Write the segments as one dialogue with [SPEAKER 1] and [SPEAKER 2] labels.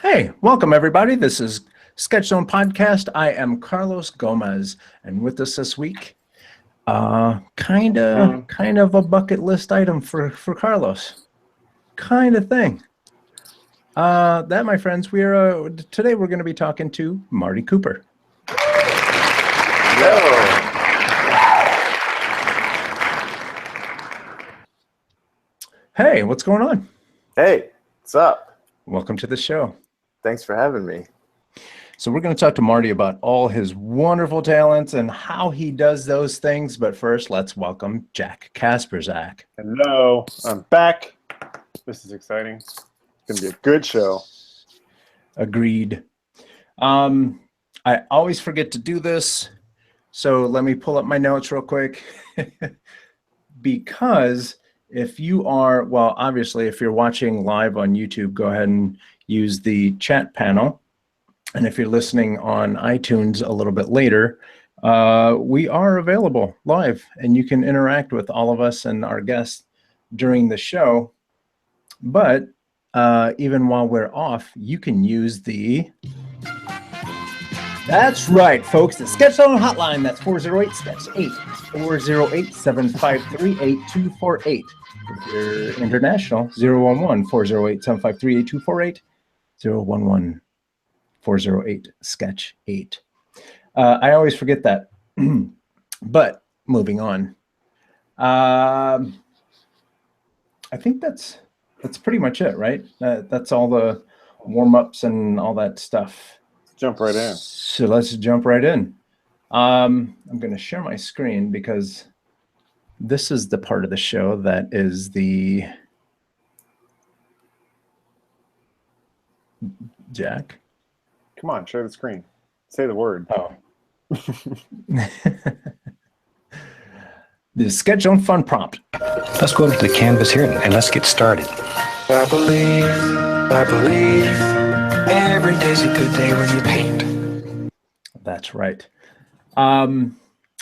[SPEAKER 1] Hey, welcome everybody. This is Sketch Zone Podcast. I am Carlos Gomez, and with us this week, kind of a bucket list item for Carlos, kind of thing. That, my friends, today we're going to be talking to Marty Cooper.
[SPEAKER 2] Hello.
[SPEAKER 1] Hey, what's going on?
[SPEAKER 2] Hey, what's up?
[SPEAKER 1] Welcome to the show.
[SPEAKER 2] Thanks for having me.
[SPEAKER 1] So we're going to talk to Marty about all his wonderful talents and how he does those things. But first, let's welcome Jack Kasperzak.
[SPEAKER 3] Hello, I'm back. This is exciting. It's going to be a good show.
[SPEAKER 1] Agreed. I always forget to do this, so let me pull up my notes real quick. Because if you are, well, obviously, if you're watching live on YouTube, go ahead and use the chat panel. And if you're listening on iTunes a little bit later, we are available live, and you can interact with all of us and our guests during the show. But even while we're off, you can use the... That's right, folks. The Sketch Zone hotline. That's 408-SKETCH-8, 408-753-8248. If you're international, 011-408-753-8248, 011-408-SKETCH-8. I always forget that. But moving on. I think that's pretty much it, right? That's all the warm-ups and all that stuff.
[SPEAKER 3] Jump right in.
[SPEAKER 1] So let's jump right in. I'm going to share my screen because this is the part of the show that is the... Jack?
[SPEAKER 3] Come on, share the screen. Say the word.
[SPEAKER 1] Oh. The Sketch Zone Fun Prompt.
[SPEAKER 4] Let's go up to the canvas here and let's get started. I believe every day's a good day when you paint.
[SPEAKER 1] That's right.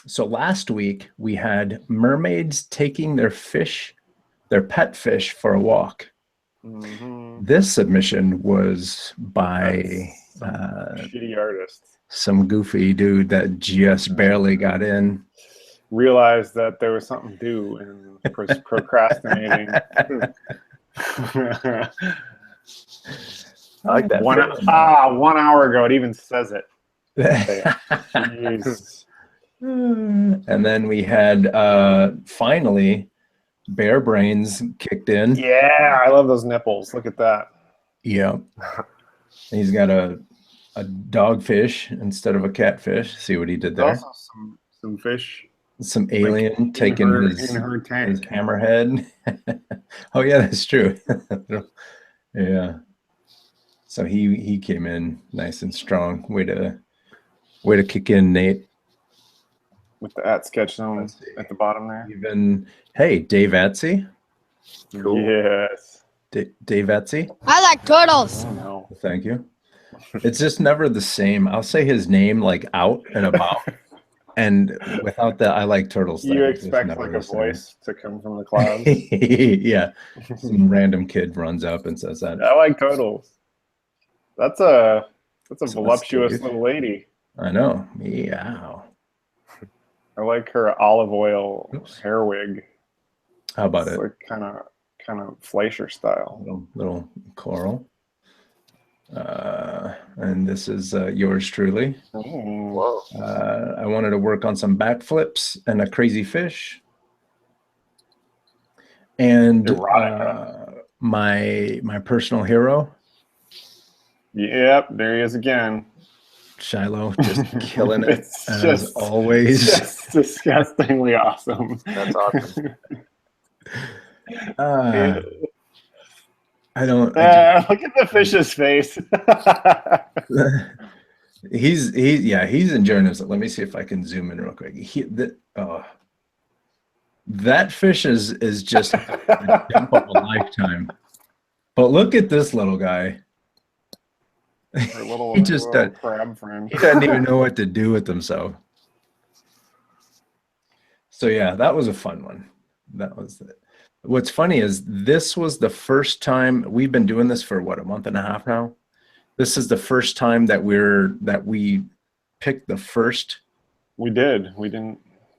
[SPEAKER 1] So last week we had mermaids taking their pet fish for a walk.
[SPEAKER 3] Mm-hmm.
[SPEAKER 1] This submission was by
[SPEAKER 3] shitty artist.
[SPEAKER 1] some goofy dude that just barely got in.
[SPEAKER 3] Realized that there was something due and procrastinating.
[SPEAKER 2] I like that.
[SPEAKER 3] 1 hour ago, it even says it. Jeez.
[SPEAKER 1] And then we had finally Bear Brains kicked in.
[SPEAKER 3] Yeah, I love those nipples. Look at that.
[SPEAKER 1] Yeah. He's got a dogfish instead of a catfish. See what he did there?
[SPEAKER 3] Also some fish.
[SPEAKER 1] Some alien taking his
[SPEAKER 3] tank.
[SPEAKER 1] hammerhead. Oh yeah, that's true. Yeah. So he came in nice and strong. Way to kick in, Nate.
[SPEAKER 3] With the @Sketch Zone at the bottom there.
[SPEAKER 1] Even hey, Dave Atsy.
[SPEAKER 3] Cool. Yes.
[SPEAKER 1] Dave Atsy.
[SPEAKER 5] I like turtles.
[SPEAKER 3] Oh, no.
[SPEAKER 1] Thank you. It's just never the same. I'll say his name like out and about, and without that, I like turtles.
[SPEAKER 3] You expect like a voice to come from the clouds.
[SPEAKER 1] Yeah, some random kid runs up and says that.
[SPEAKER 3] I like turtles. That's a
[SPEAKER 1] So
[SPEAKER 3] voluptuous
[SPEAKER 1] let's do it.
[SPEAKER 3] little lady.
[SPEAKER 1] I know. Meow.
[SPEAKER 3] I like her olive oil
[SPEAKER 1] Oops.
[SPEAKER 3] hair wig.
[SPEAKER 1] How about
[SPEAKER 3] It's
[SPEAKER 1] it?
[SPEAKER 3] like kind of Fleischer style.
[SPEAKER 1] Little coral. And this is yours truly.
[SPEAKER 2] Whoa.
[SPEAKER 1] I wanted to work on some backflips and a crazy fish. And my personal hero.
[SPEAKER 3] Yep, there he is again.
[SPEAKER 1] Shiloh, just killing it
[SPEAKER 3] It's
[SPEAKER 1] as
[SPEAKER 3] just-
[SPEAKER 1] always.
[SPEAKER 3] Just disgustingly awesome.
[SPEAKER 2] That's awesome.
[SPEAKER 1] I don't.
[SPEAKER 3] Look at the fish's face.
[SPEAKER 1] He's enjoying this. Let me see if I can zoom in real quick. That fish is just a jump of a lifetime. But look at this little guy.
[SPEAKER 3] Our little,
[SPEAKER 1] He just
[SPEAKER 3] little crab friend.
[SPEAKER 1] He doesn't even know what to do with himself. So yeah, that was a fun one. That was it. What's funny is this was the first time we've been doing this for what, a month and a half now, This is the first time that we picked the first.
[SPEAKER 3] We did. We didn't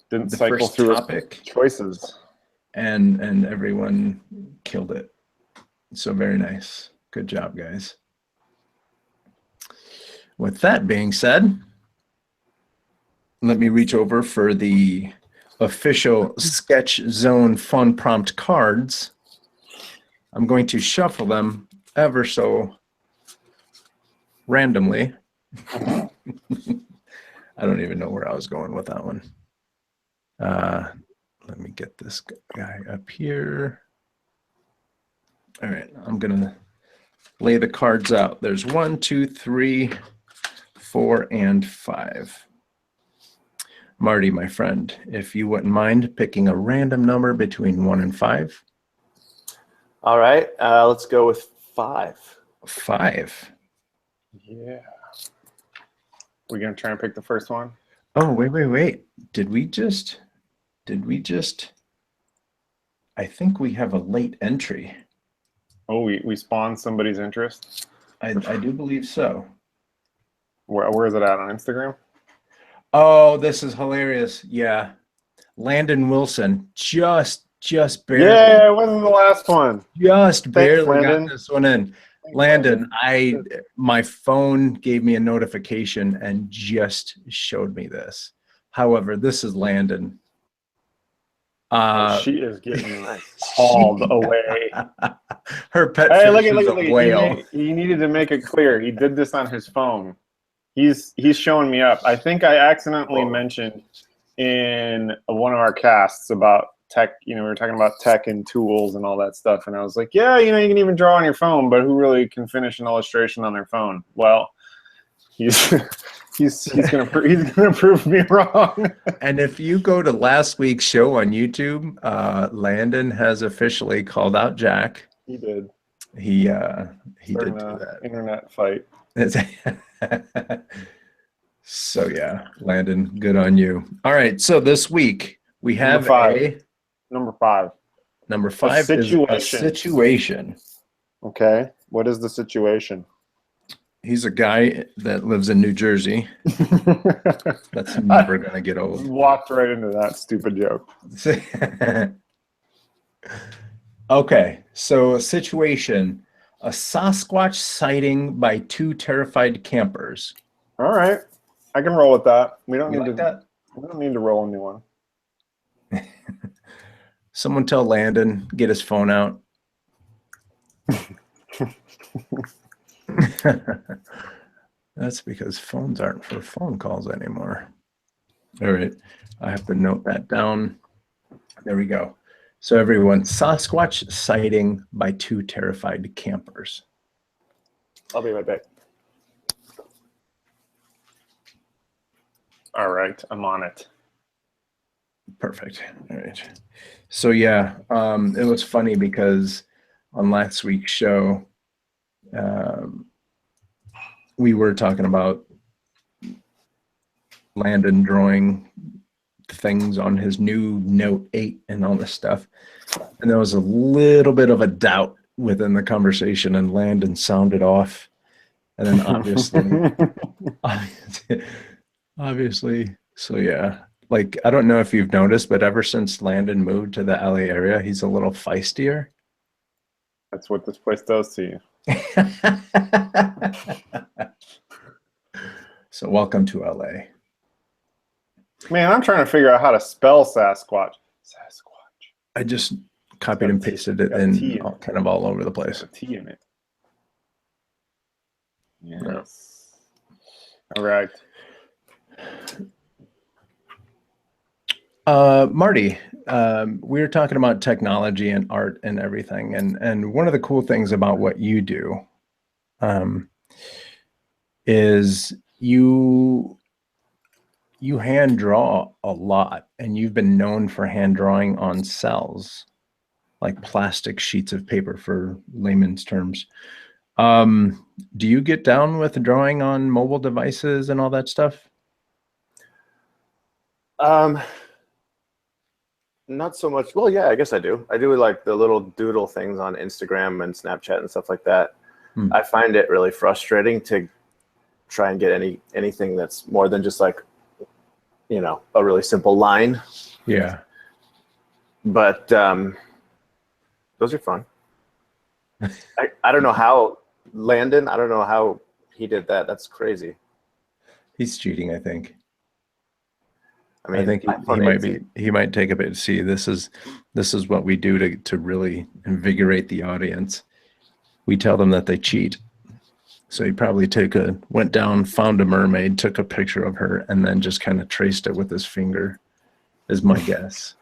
[SPEAKER 1] The
[SPEAKER 3] cycle
[SPEAKER 1] first
[SPEAKER 3] through
[SPEAKER 1] topic,
[SPEAKER 3] choices.
[SPEAKER 1] and everyone killed it. So very nice. Good job, guys. With that being said, let me reach over for the official Sketch Zone Fun Prompt cards. I'm going to shuffle them ever so randomly. I don't even know where I was going with that one. Let me get this guy up here. All right, I'm gonna lay the cards out. There's 1, 2, 3, 4, and 5. Marty, my friend, if you wouldn't mind picking a random number between 1 and 5.
[SPEAKER 2] All right, let's go with 5.
[SPEAKER 1] 5.
[SPEAKER 3] Yeah. We're gonna try and pick the first one.
[SPEAKER 1] Oh, wait. Did we just? I think we have a late entry.
[SPEAKER 3] Oh, we spawned somebody's interest.
[SPEAKER 1] I do believe so.
[SPEAKER 3] Where is it at on Instagram?
[SPEAKER 1] Oh, this is hilarious. Yeah. Landon Wilson just barely.
[SPEAKER 3] Yeah, it wasn't the last one.
[SPEAKER 1] Just barely
[SPEAKER 3] Landon.
[SPEAKER 1] got this one in. Landon, my phone gave me a notification and just showed me this. However, this is Landon.
[SPEAKER 3] She is getting hauled away.
[SPEAKER 1] Her pet
[SPEAKER 3] Hey,
[SPEAKER 1] fish is
[SPEAKER 3] look.
[SPEAKER 1] a whale.
[SPEAKER 3] He needed to make it clear. He did this on his phone. He's showing me up. I think I accidentally mentioned in one of our casts about tech. We were talking about tech and tools and all that stuff, and I was like, yeah, you can even draw on your phone, but who really can finish an illustration on their phone? Well, he's gonna prove me wrong.
[SPEAKER 1] And if you go to last week's show on YouTube, Landon has officially called out Jack.
[SPEAKER 3] He did.
[SPEAKER 1] He did do that.
[SPEAKER 3] Internet fight.
[SPEAKER 1] So yeah, Landon, good on you. All right, so this week we have
[SPEAKER 3] Number 5.
[SPEAKER 1] Number 5 is a situation.
[SPEAKER 3] Okay, what is the situation?
[SPEAKER 1] He's a guy that lives in New Jersey. That's never going to get old.
[SPEAKER 3] Walked right into that stupid joke.
[SPEAKER 1] Okay, so a situation. A Sasquatch sighting by 2 terrified campers.
[SPEAKER 3] All right, I can roll with that. We don't
[SPEAKER 1] You
[SPEAKER 3] need
[SPEAKER 1] like
[SPEAKER 3] to.
[SPEAKER 1] that?
[SPEAKER 3] We don't need to roll a new one.
[SPEAKER 1] Someone tell Landon, get his phone out. That's because phones aren't for phone calls anymore. All right, I have to note that down. There we go. So everyone, Sasquatch sighting by 2 terrified campers.
[SPEAKER 2] I'll be right back.
[SPEAKER 3] All right, I'm on it.
[SPEAKER 1] Perfect. All right. So yeah, it was funny because on last week's show, we were talking about Landon drawing things on his new Note 8 and all this stuff. And there was a little bit of a doubt within the conversation, and Landon sounded off. And then obviously, so yeah. Like, I don't know if you've noticed, but ever since Landon moved to the LA area, he's a little feistier.
[SPEAKER 3] That's what this place does to you.
[SPEAKER 1] So welcome to LA.
[SPEAKER 3] Man, I'm trying to figure out how to spell Sasquatch. Sasquatch.
[SPEAKER 1] I just copied and pasted it in kind of all over the place.
[SPEAKER 3] A T in it. Yes. All right.
[SPEAKER 1] Marty, we were talking about technology and art and everything, and one of the cool things about what you do is you hand draw a lot, and you've been known for hand drawing on cells, like plastic sheets of paper for layman's terms. Do you get down with drawing on mobile devices and all that stuff?
[SPEAKER 2] Not so much. Well, yeah, I guess I do. I do like the little doodle things on Instagram and Snapchat and stuff like that. I find it really frustrating to try and get anything that's more than just like, you know, a really simple line.
[SPEAKER 1] Yeah.
[SPEAKER 2] But those are fun. I don't know how Landon, I don't know how he did that. That's crazy.
[SPEAKER 1] He's cheating, I think.
[SPEAKER 2] I mean,
[SPEAKER 1] I think he might take a bit. See, this is what we do to really invigorate the audience. We tell them that they cheat. So he probably went down, found a mermaid, took a picture of her, and then just kind of traced it with his finger, is my guess.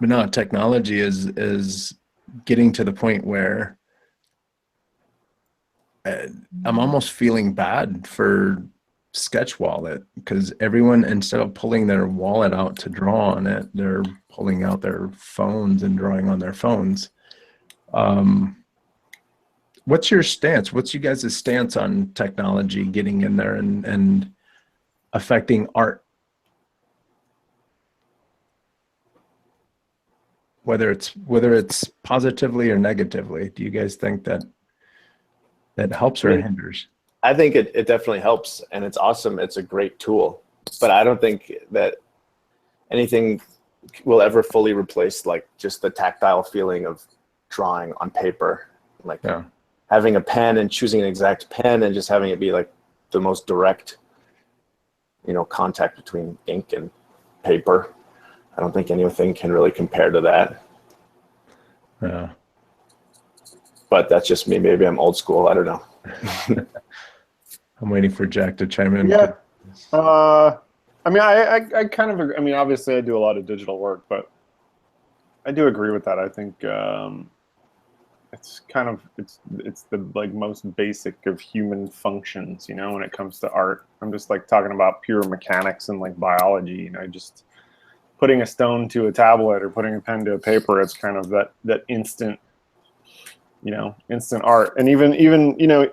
[SPEAKER 1] But no, technology is getting to the point where I'm almost feeling bad for Sketch Wallet, because everyone, instead of pulling their wallet out to draw on it, they're pulling out their phones and drawing on their phones. What's your stance? What's you guys' stance on technology getting in there and affecting art? Whether it's positively or negatively, do you guys think that helps or hinders?
[SPEAKER 2] I think it definitely helps, and it's awesome. It's a great tool, but I don't think that anything will ever fully replace like just the tactile feeling of drawing on paper, like having a pen and choosing an exact pen and just having it be like the most direct, you know, contact between ink and paper. I don't think anything can really compare to that.
[SPEAKER 1] Yeah.
[SPEAKER 2] But that's just me. Maybe I'm old school. I don't know.
[SPEAKER 1] I'm waiting for Jack to chime in.
[SPEAKER 3] Yeah. I mean, I kind of, I mean, obviously I do a lot of digital work, but I do agree with that. I think it's kind of, it's the like most basic of human functions, you know, when it comes to art. I'm just like talking about pure mechanics and like biology, you know, just putting a stone to a tablet or putting a pen to a paper. It's kind of that instant, you know, instant art. And even, you know,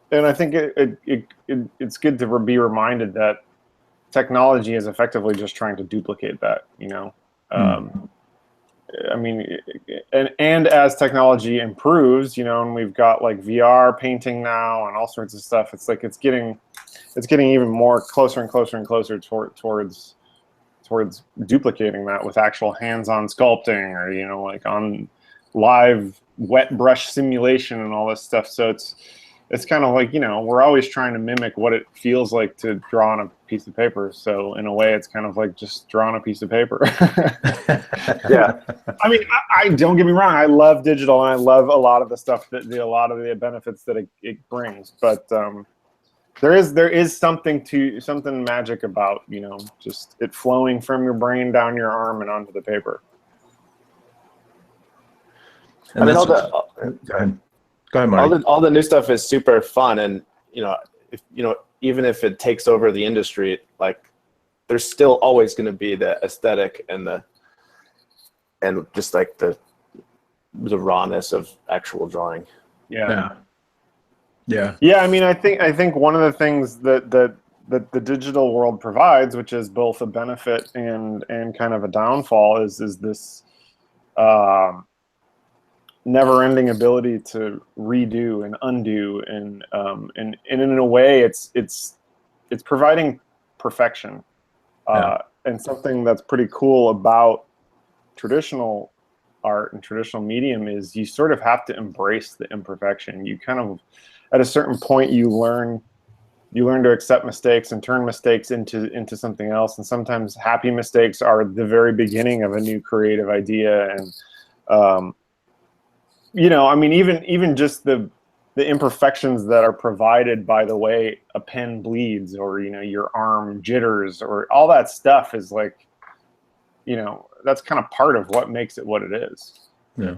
[SPEAKER 3] and I think it's good to be reminded that technology is effectively just trying to duplicate that, you know. I mean, and as technology improves, you know, and we've got like VR painting now and all sorts of stuff, it's like it's getting even more closer and closer and closer towards duplicating that with actual hands-on sculpting, or, you know, like on live wet brush simulation and all this stuff. So it's kind of like, you know, we're always trying to mimic what it feels like to draw on a piece of paper. So in a way, it's kind of like just draw on a piece of paper. Yeah. I mean, I don't get me wrong. I love digital and I love a lot of the stuff a lot of the benefits that it brings. But there is something magic about, you know, just it flowing from your brain down your arm and onto the paper.
[SPEAKER 1] And
[SPEAKER 2] I mean,
[SPEAKER 1] go ahead, Marty.
[SPEAKER 2] all the new stuff is super fun, and you know, even if it takes over the industry, like there's still always going to be the aesthetic and just like the rawness of actual drawing.
[SPEAKER 3] Yeah.
[SPEAKER 2] Yeah.
[SPEAKER 3] I mean, I think one of the things that the digital world provides, which is both a benefit and kind of a downfall, is this never-ending ability to redo and undo, and in a way, it's providing perfection, and something that's pretty cool about traditional art and traditional medium is you sort of have to embrace the imperfection. You kind of, at a certain point, you learn to accept mistakes and turn mistakes into something else. And sometimes happy mistakes are the very beginning of a new creative idea. And you know, I mean, even just the imperfections that are provided by the way a pen bleeds, or, you know, your arm jitters, or all that stuff is like, you know, that's kind of part of what makes it what it is.
[SPEAKER 1] Yeah.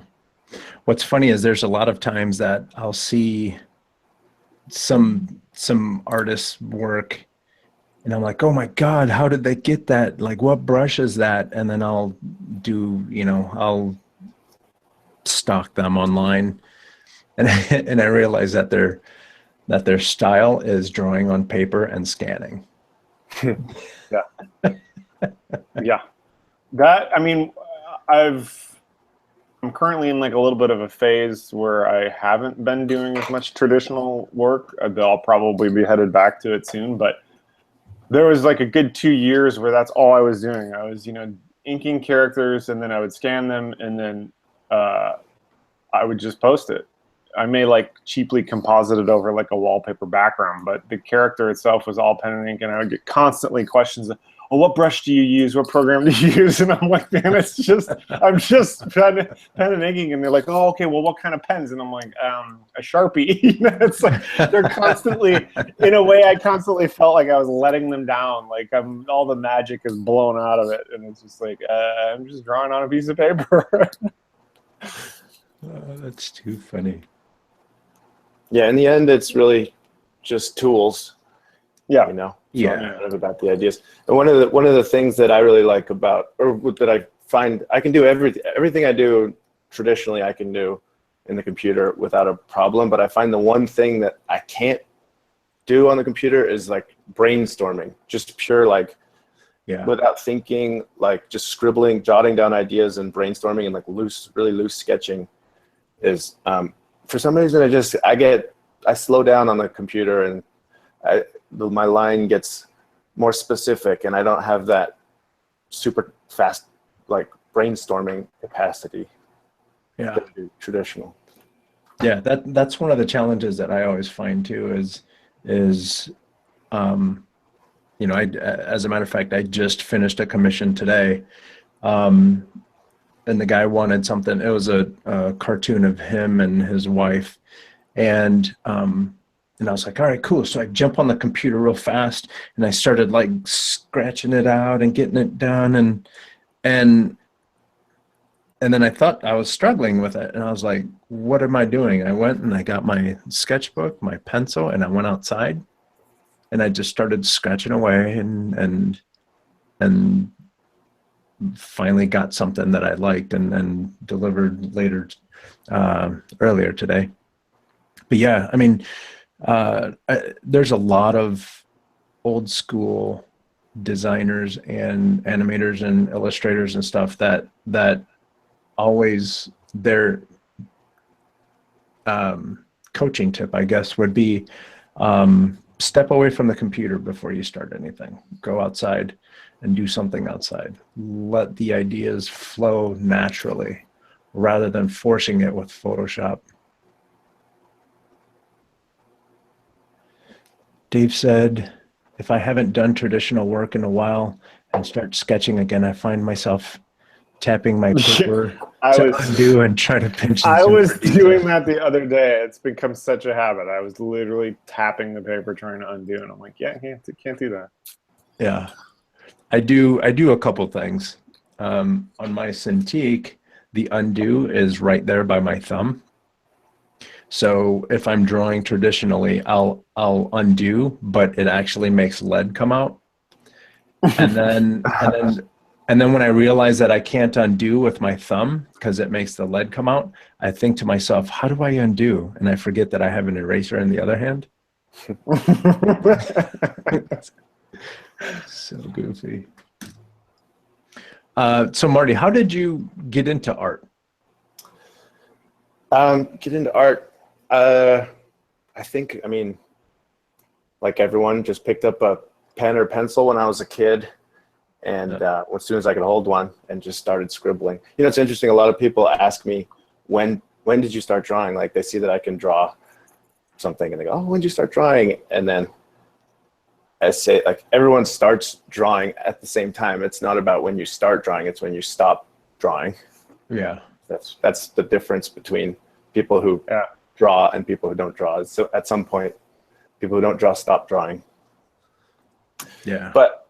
[SPEAKER 1] What's funny is there's a lot of times that I'll see some artists' work and I'm like, oh my God, how did they get that? Like, what brush is that? And then I'll stalk them online, and I realize that their style is drawing on paper and scanning.
[SPEAKER 3] Yeah. Yeah. That, I mean, I'm currently in like a little bit of a phase where I haven't been doing as much traditional work. I'll probably be headed back to it soon, but there was like a good 2 years where that's all I was doing. I was, inking characters, and then I would scan them, and then I would just post it. I may like cheaply composite it over like a wallpaper background, but the character itself was all pen and ink, and I would get constantly questions of, oh, what brush do you use? What program do you use? And I'm like, man, I'm just pen and inking. And they're like, oh, okay, well, what kind of pens? And I'm like, a Sharpie. It's like, they're constantly, in a way, I constantly felt like I was letting them down. Like all the magic is blown out of it. And it's just like, I'm just drawing on a piece of paper.
[SPEAKER 1] That's too funny.
[SPEAKER 2] Yeah, in the end, it's really just tools.
[SPEAKER 3] Yeah.
[SPEAKER 1] Yeah.
[SPEAKER 2] Kind of about the ideas. And one of the things that I really like about, or that I find, I can do everything I do traditionally, I can do in the computer without a problem. But I find the one thing that I can't do on the computer is like brainstorming, just pure like, without thinking, like just scribbling, jotting down ideas and brainstorming and like really loose sketching is, for some reason, I slow down on the computer, and my line gets more specific, and I don't have that super fast like brainstorming capacity.
[SPEAKER 1] Yeah.
[SPEAKER 2] That I do traditional.
[SPEAKER 1] Yeah, that's one of the challenges that I always find too is I as a matter of fact, I just finished a commission today. And the guy wanted something. It was a cartoon of him and his wife, and I was like, all right, cool. So I jump on the computer real fast, and I started like scratching it out and getting it done, and then I thought I was struggling with it, and I was like, what am I doing? I went and I got my sketchbook, my pencil, and I went outside, and I just started scratching away, and finally got something that I liked and delivered earlier today. But yeah, I mean, there's a lot of old school designers and animators and illustrators and stuff that always their coaching tip, I guess, would be step away from the computer before you start anything. Go outside and do something outside. Let the ideas flow naturally rather than forcing it with Photoshop. Dave said, if I haven't done traditional work in a while and start sketching again, I find myself tapping my paper to undo and try to pinch.
[SPEAKER 3] I was doing that the other day. It's become such a habit. I was literally tapping the paper trying to undo, and I'm like, yeah, I can't do that.
[SPEAKER 1] Yeah. I do a couple things. On my Cintiq, the undo is right there by my thumb. So if I'm drawing traditionally, I'll undo, but it actually makes lead come out. And then when I realize that I can't undo with my thumb because it makes the lead come out, I think to myself, how do I undo? And I forget that I have an eraser in the other hand. So goofy. So Marty, how did you get into art?
[SPEAKER 2] Get into art. I think, like everyone, just picked up a pen or pencil when I was a kid, and as soon as I could hold one, and just started scribbling. It's interesting. A lot of people ask me, when did you start drawing? Like they see that I can draw something, and they go, oh, when did you start drawing? And then I say, like, everyone starts drawing at the same time. It's not about when you start drawing, it's when you stop drawing.
[SPEAKER 1] Yeah.
[SPEAKER 2] That's the difference between people who draw and people who don't draw. So at some point, people who don't draw stop drawing.
[SPEAKER 1] Yeah.
[SPEAKER 2] But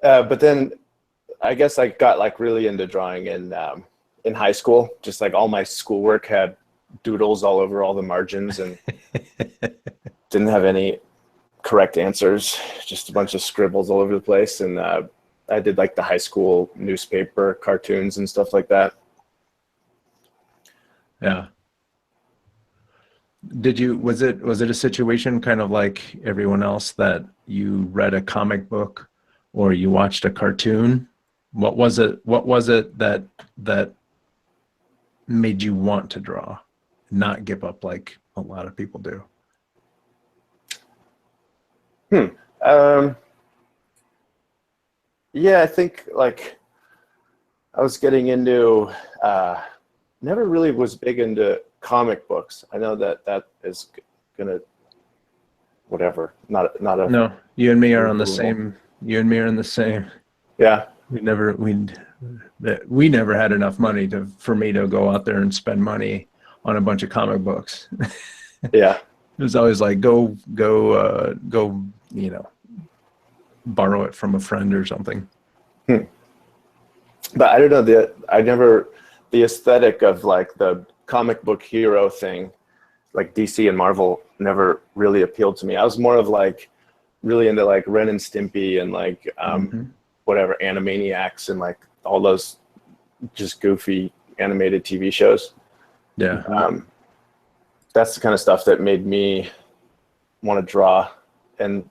[SPEAKER 2] but then I guess I got like really into drawing in high school. Just like all my schoolwork had doodles all over all the margins and didn't have any correct answers, just a bunch of scribbles all over the place. And I did like the high school newspaper cartoons and stuff like that.
[SPEAKER 1] Yeah. Was it a situation kind of like everyone else that you read a comic book or you watched a cartoon, what was it that made you want to draw, not give up like a lot of people do?
[SPEAKER 2] Yeah, I think like I was getting into, never really was big into comic books. I know that is gonna, whatever, not a.
[SPEAKER 1] No, you and me are on the same. You and me are in the same.
[SPEAKER 2] Yeah.
[SPEAKER 1] We never had enough money for me to go out there and spend money on a bunch of comic books.
[SPEAKER 2] Yeah.
[SPEAKER 1] It was always like go, you know, borrow it from a friend or something.
[SPEAKER 2] But I don't know, the aesthetic of like the comic book hero thing, like DC and Marvel, never really appealed to me. I was more of like really into like Ren and Stimpy and like whatever, Animaniacs and like all those just goofy animated TV shows.
[SPEAKER 1] Yeah.
[SPEAKER 2] That's the kind of stuff that made me want to draw, and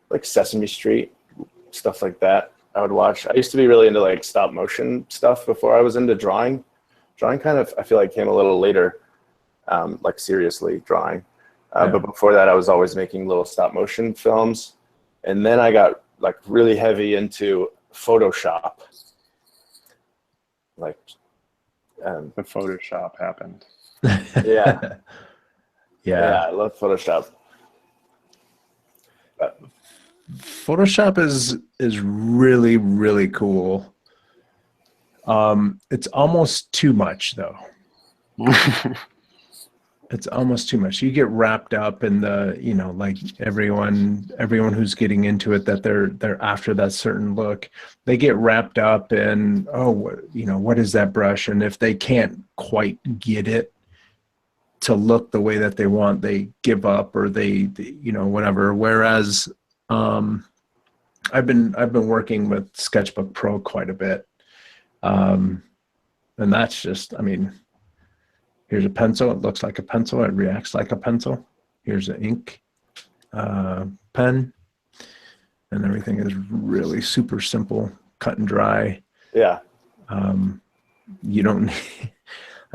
[SPEAKER 2] like Sesame Street, stuff like that I would watch. I used to be really into like stop motion stuff before I was into drawing. Drawing kind of, I feel like, came a little later, like seriously drawing. But before that, I was always making little stop motion films. And then I got like really heavy into Photoshop. Like
[SPEAKER 3] The Photoshop happened.
[SPEAKER 2] yeah.
[SPEAKER 1] Yeah.
[SPEAKER 2] I love Photoshop. But
[SPEAKER 1] Photoshop is really, really cool. It's almost too much though. It's almost too much. You get wrapped up in the, you know, like everyone who's getting into it, that they're after that certain look, they get wrapped up in, you know, what is that brush? And if they can't quite get it to look the way that they want, they give up, or they you know, whatever. Whereas I've been working with Sketchbook Pro quite a bit. And that's just, I mean, here's a pencil. It looks like a pencil. It reacts like a pencil. Here's an ink pen. And everything is really super simple, cut and dry.
[SPEAKER 2] yeah.
[SPEAKER 1] You don't need,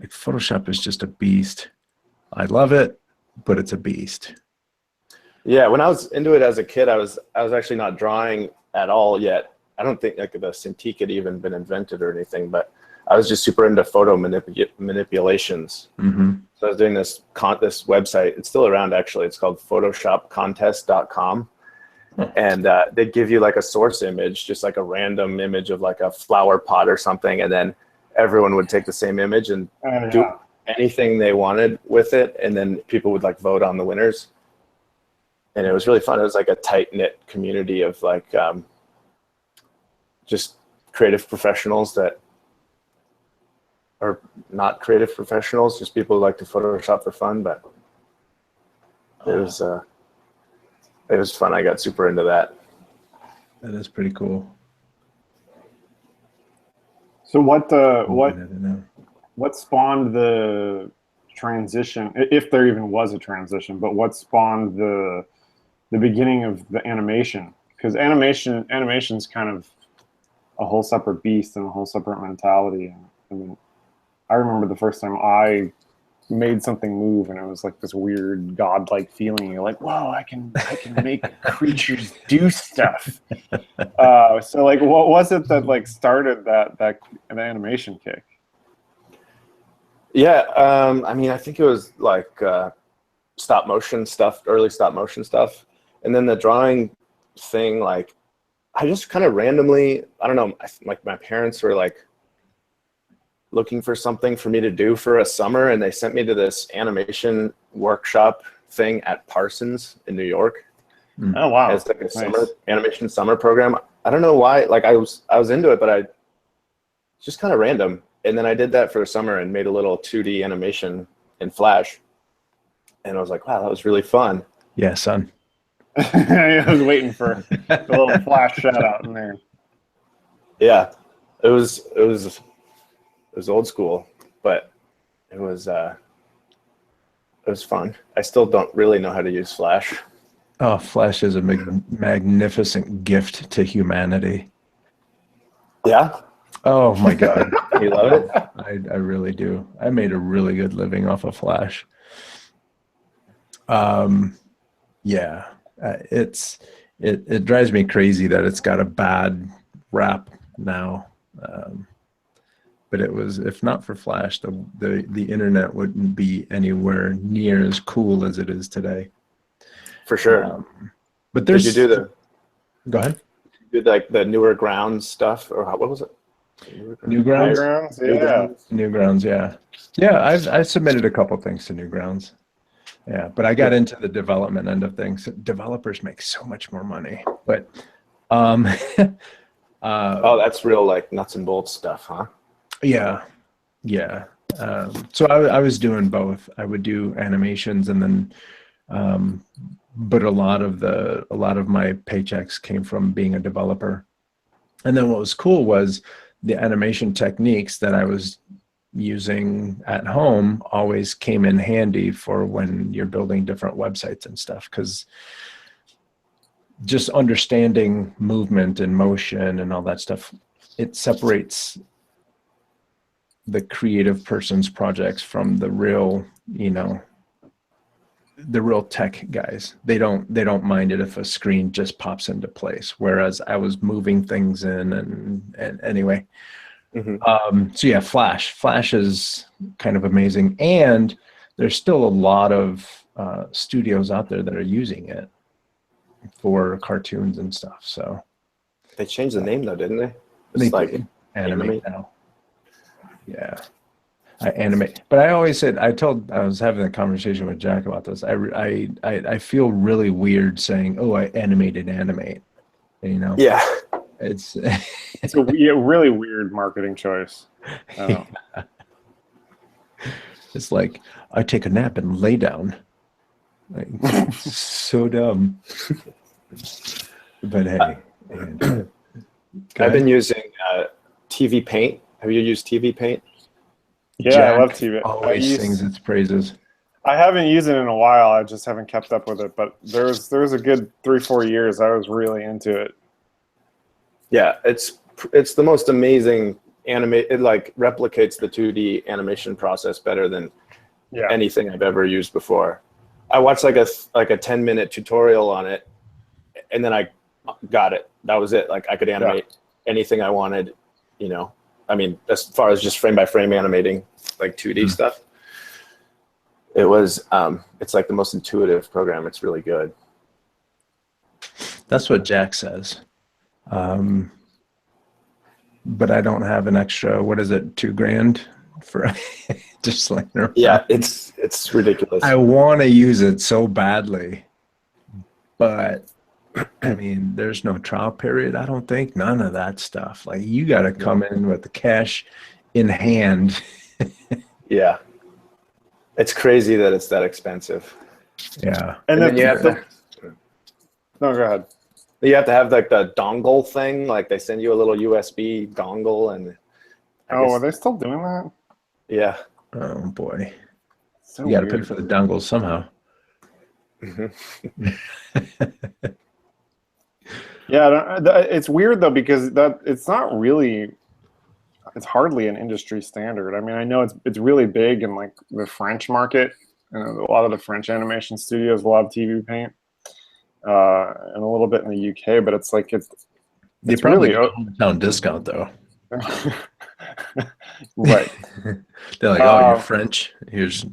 [SPEAKER 1] like, Photoshop is just a beast. I love it, but it's a beast.
[SPEAKER 2] Yeah, when I was into it as a kid, I was actually not drawing at all yet. I don't think like the Cintiq had even been invented or anything, but I was just super into photo manipulations.
[SPEAKER 1] Mm-hmm.
[SPEAKER 2] So I was doing this website. It's still around, actually. It's called photoshopcontest.com. And they give you like a source image, just like a random image of like a flower pot or something. And then everyone would take the same image and do anything they wanted with it. And then people would like vote on the winners. And it was really fun. It was like a tight-knit community of like just creative professionals that are not creative professionals, just people who like to Photoshop for fun. But it was fun. I got super into that.
[SPEAKER 1] That is pretty cool.
[SPEAKER 3] So what spawned the transition, if there even was a transition, but what spawned the beginning of the animation? Because animation's kind of a whole separate beast and a whole separate mentality. I mean, I remember the first time I made something move, and it was like this weird godlike feeling. You're like, whoa, I can make creatures do stuff. So like, what was it that like started that an animation kick?
[SPEAKER 2] Yeah, I mean, I think it was like stop motion stuff, early stop motion stuff. And then the drawing thing, like, I just kind of randomly, I don't know, like my parents were like looking for something for me to do for a summer, and they sent me to this animation workshop thing at Parsons in New York.
[SPEAKER 3] Oh wow!
[SPEAKER 2] It's like a animation summer program. I don't know why. Like I was into it, but just kind of random. And then I did that for a summer and made a little 2D animation in Flash. And I was like, wow, that was really fun.
[SPEAKER 1] Yeah, son.
[SPEAKER 3] I was waiting for a little Flash shout out in there.
[SPEAKER 2] Yeah, it was old school, but it was fun. I still don't really know how to use Flash.
[SPEAKER 1] Oh, Flash is a magnificent gift to humanity.
[SPEAKER 2] Yeah.
[SPEAKER 1] Oh my God.
[SPEAKER 2] You love it?
[SPEAKER 1] I really do. I made a really good living off of Flash. Yeah, it drives me crazy that it's got a bad rap now. But it was, if not for Flash, the internet wouldn't be anywhere near as cool as it is today.
[SPEAKER 2] For sure.
[SPEAKER 1] But there's.
[SPEAKER 2] Did you do
[SPEAKER 1] Go ahead.
[SPEAKER 2] Did like the newer grounds stuff, or what was it?
[SPEAKER 1] Newgrounds?
[SPEAKER 3] Newgrounds, yeah.
[SPEAKER 1] Newgrounds, yeah. Yeah, I submitted a couple things to Newgrounds. Yeah, but I got into the development end of things. Developers make so much more money. But
[SPEAKER 2] oh, that's real like nuts and bolts stuff, huh?
[SPEAKER 1] Yeah. Yeah. So I was doing both. I would do animations, and then but a lot of my paychecks came from being a developer. And then what was cool was the animation techniques that I was using at home always came in handy for when you're building different websites and stuff, because just understanding movement and motion and all that stuff, it separates the creative person's projects from the real, the real tech guys. They don't mind it if a screen just pops into place, whereas I was moving things in and anyway. So yeah, Flash is kind of amazing, and there's still a lot of studios out there that are using it for cartoons and stuff. So
[SPEAKER 2] they changed the name though, didn't they?
[SPEAKER 1] They
[SPEAKER 2] like
[SPEAKER 1] animate now. Yeah, I animate, but I always said, I was having a conversation with Jack about this. I feel really weird saying, "Oh, I animated animate."
[SPEAKER 2] Yeah.
[SPEAKER 1] It's
[SPEAKER 3] It's a really weird marketing choice.
[SPEAKER 1] Yeah. It's like, I take a nap and lay down. Like, so dumb. But hey,
[SPEAKER 2] I've been using TV Paint. Have you used TV Paint?
[SPEAKER 3] Yeah,
[SPEAKER 1] Jack
[SPEAKER 3] I love TV.
[SPEAKER 1] always sings its praises.
[SPEAKER 3] I haven't used it in a while. I just haven't kept up with it. But there was a good 3-4 years I was really into it.
[SPEAKER 2] Yeah, it's the most amazing it like replicates the 2D animation process better than anything I've ever used before. I watched like a 10-minute tutorial on it, and then I got it. That was it. Like I could animate anything I wanted, I mean, as far as just frame by frame animating, like 2D stuff. It was it's like the most intuitive program. It's really good.
[SPEAKER 1] That's what Jack says. But I don't have an extra, what is it, $2,000 for just laying around.
[SPEAKER 2] Yeah, it's ridiculous.
[SPEAKER 1] I want to use it so badly, but I mean, there's no trial period. I don't think, none of that stuff. Like, you got to come in with the cash in hand.
[SPEAKER 2] Yeah, it's crazy that it's that expensive.
[SPEAKER 1] Yeah,
[SPEAKER 2] and then you have to.
[SPEAKER 3] No, go ahead.
[SPEAKER 2] You have to have like the dongle thing. Like they send you a little USB dongle, and
[SPEAKER 3] are they still doing that?
[SPEAKER 2] Yeah.
[SPEAKER 1] Oh boy,
[SPEAKER 3] So
[SPEAKER 1] you got to pay for the dongles somehow.
[SPEAKER 3] Yeah, it's weird though, because it's not really. It's hardly an industry standard. I mean, I know it's really big in like the French market. A lot of the French animation studios will have TV Paint. And a little bit in the UK, but it's like it's
[SPEAKER 1] probably
[SPEAKER 3] really
[SPEAKER 1] hometown discount though.
[SPEAKER 3] Right.
[SPEAKER 1] They're like, oh, you're French. Here's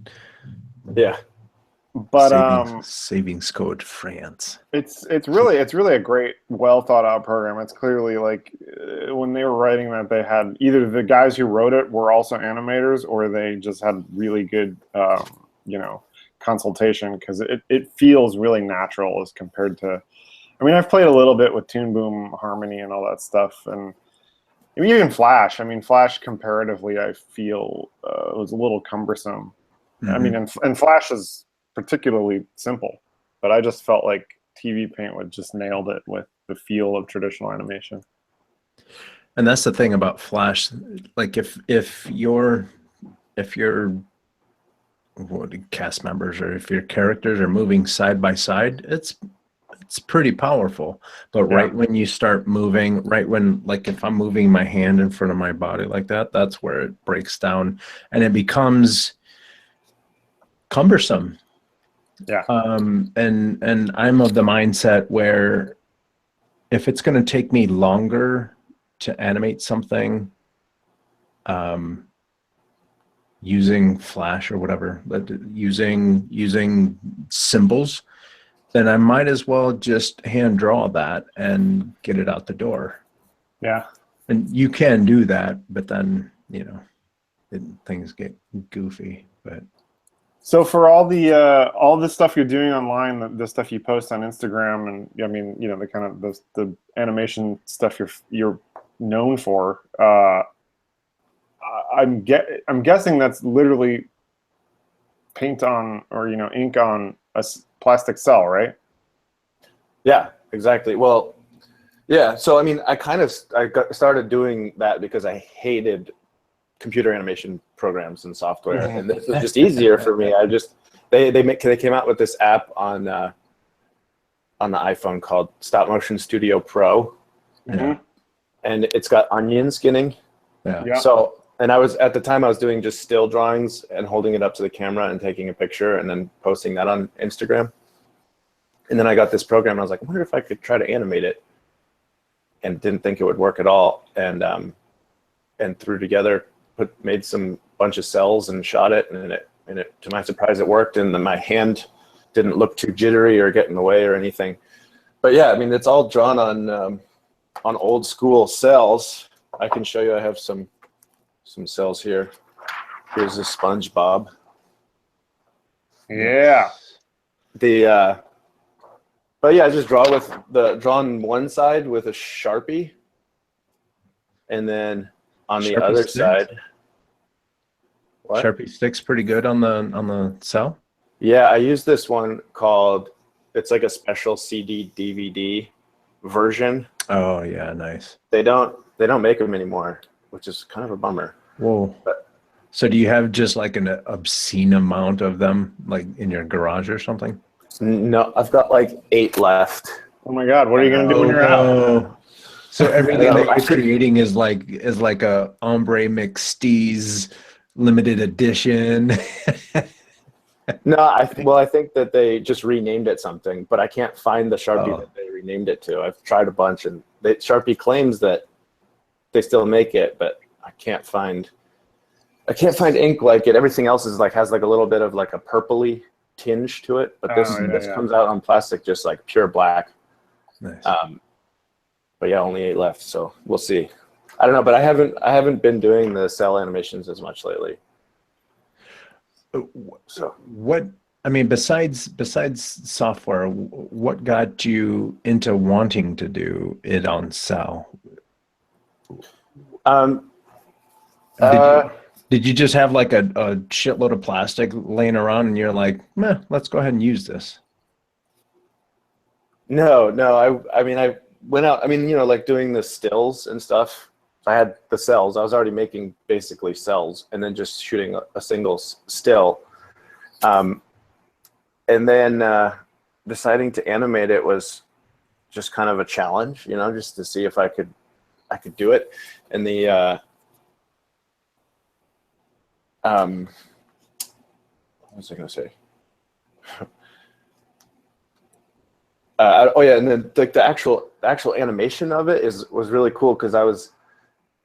[SPEAKER 3] but
[SPEAKER 1] savings code France.
[SPEAKER 3] It's really a great, well thought out program. It's clearly like when they were writing that, they had either the guys who wrote it were also animators, or they just had really good consultation, because it feels really natural as compared to, I mean, I've played a little bit with Toon Boom Harmony and all that stuff, and even Flash. I mean, Flash comparatively, I feel was a little cumbersome. I mean, and Flash is particularly simple, but I just felt like TV Paint would just nailed it with the feel of traditional animation.
[SPEAKER 1] And that's the thing about Flash. Like if your cast members, or if your characters are moving side by side, it's it's pretty powerful. But right when you start moving, right when, like if I'm moving my hand in front of my body like that, that's where it breaks down and it becomes cumbersome.
[SPEAKER 3] Yeah.
[SPEAKER 1] And I'm of the mindset where if it's going to take me longer to animate something, using Flash or whatever, but using symbols, then I might as well just hand draw that and get it out the door.
[SPEAKER 3] Yeah.
[SPEAKER 1] And you can do that, but then, you know, things get goofy. But
[SPEAKER 3] so for all the stuff you're doing online, the stuff you post on Instagram, and I mean, you know, the kind of the animation stuff you're known for, I'm guessing that's literally paint on, or, you know, ink on a plastic cell, right?
[SPEAKER 2] Yeah, exactly. Well, yeah. So I mean, I started doing that because I hated computer animation programs and software, and this was just easier for me. They came out with this app on the iPhone called Stop Motion Studio Pro, and it's got onion skinning.
[SPEAKER 1] yeah.
[SPEAKER 2] So, and at the time I was doing just still drawings and holding it up to the camera and taking a picture and then posting that on Instagram. And then I got this program and I was like, I wonder if I could try to animate it, and didn't think it would work at all. And threw together, made some bunch of cells and shot it, and it to my surprise it worked, and then my hand didn't look too jittery or get in the way or anything. But yeah, I mean, it's all drawn on old school cells. I can show you. I have some cells here. Here's a SpongeBob.
[SPEAKER 3] Yeah.
[SPEAKER 2] But yeah, I just draw on one side with a Sharpie, and then on the other side. What?
[SPEAKER 1] Sharpie sticks pretty good on the cell.
[SPEAKER 2] Yeah, I use this one called. It's like a special CD DVD version.
[SPEAKER 1] Oh yeah, nice.
[SPEAKER 2] They don't make them anymore, which is kind of a bummer.
[SPEAKER 1] Whoa. So do you have just like an obscene amount of them, like in your garage or something?
[SPEAKER 2] No, I've got like 8 left.
[SPEAKER 3] Oh my God, what are you gonna do when you're out?
[SPEAKER 1] So everything that you're creating is like a Hombre McSteez limited edition.
[SPEAKER 2] No, I think that they just renamed it something, but I can't find the Sharpie that they renamed it to. I've tried a bunch, and Sharpie claims that they still make it, but I can't find ink like it. Everything else is like has like a little bit of like a purpley tinge to it, but this comes out on plastic just like pure black.
[SPEAKER 1] Nice.
[SPEAKER 2] But yeah, only 8 left, so we'll see. I don't know, but I haven't been doing the cell animations as much lately.
[SPEAKER 1] So what, I mean, besides software, what got you into wanting to do it on cell? Did you just have like a shitload of plastic laying around and you're like, meh, let's go ahead and use this?
[SPEAKER 2] No. I mean, I went out, I mean, you know, like doing the stills and stuff. I had the cells. I was already making basically cells and then just shooting a single still. And then deciding to animate it was just kind of a challenge, you know, just to see if I could do it. And the what was I going to say? Oh yeah, and then like the actual animation of it was really cool because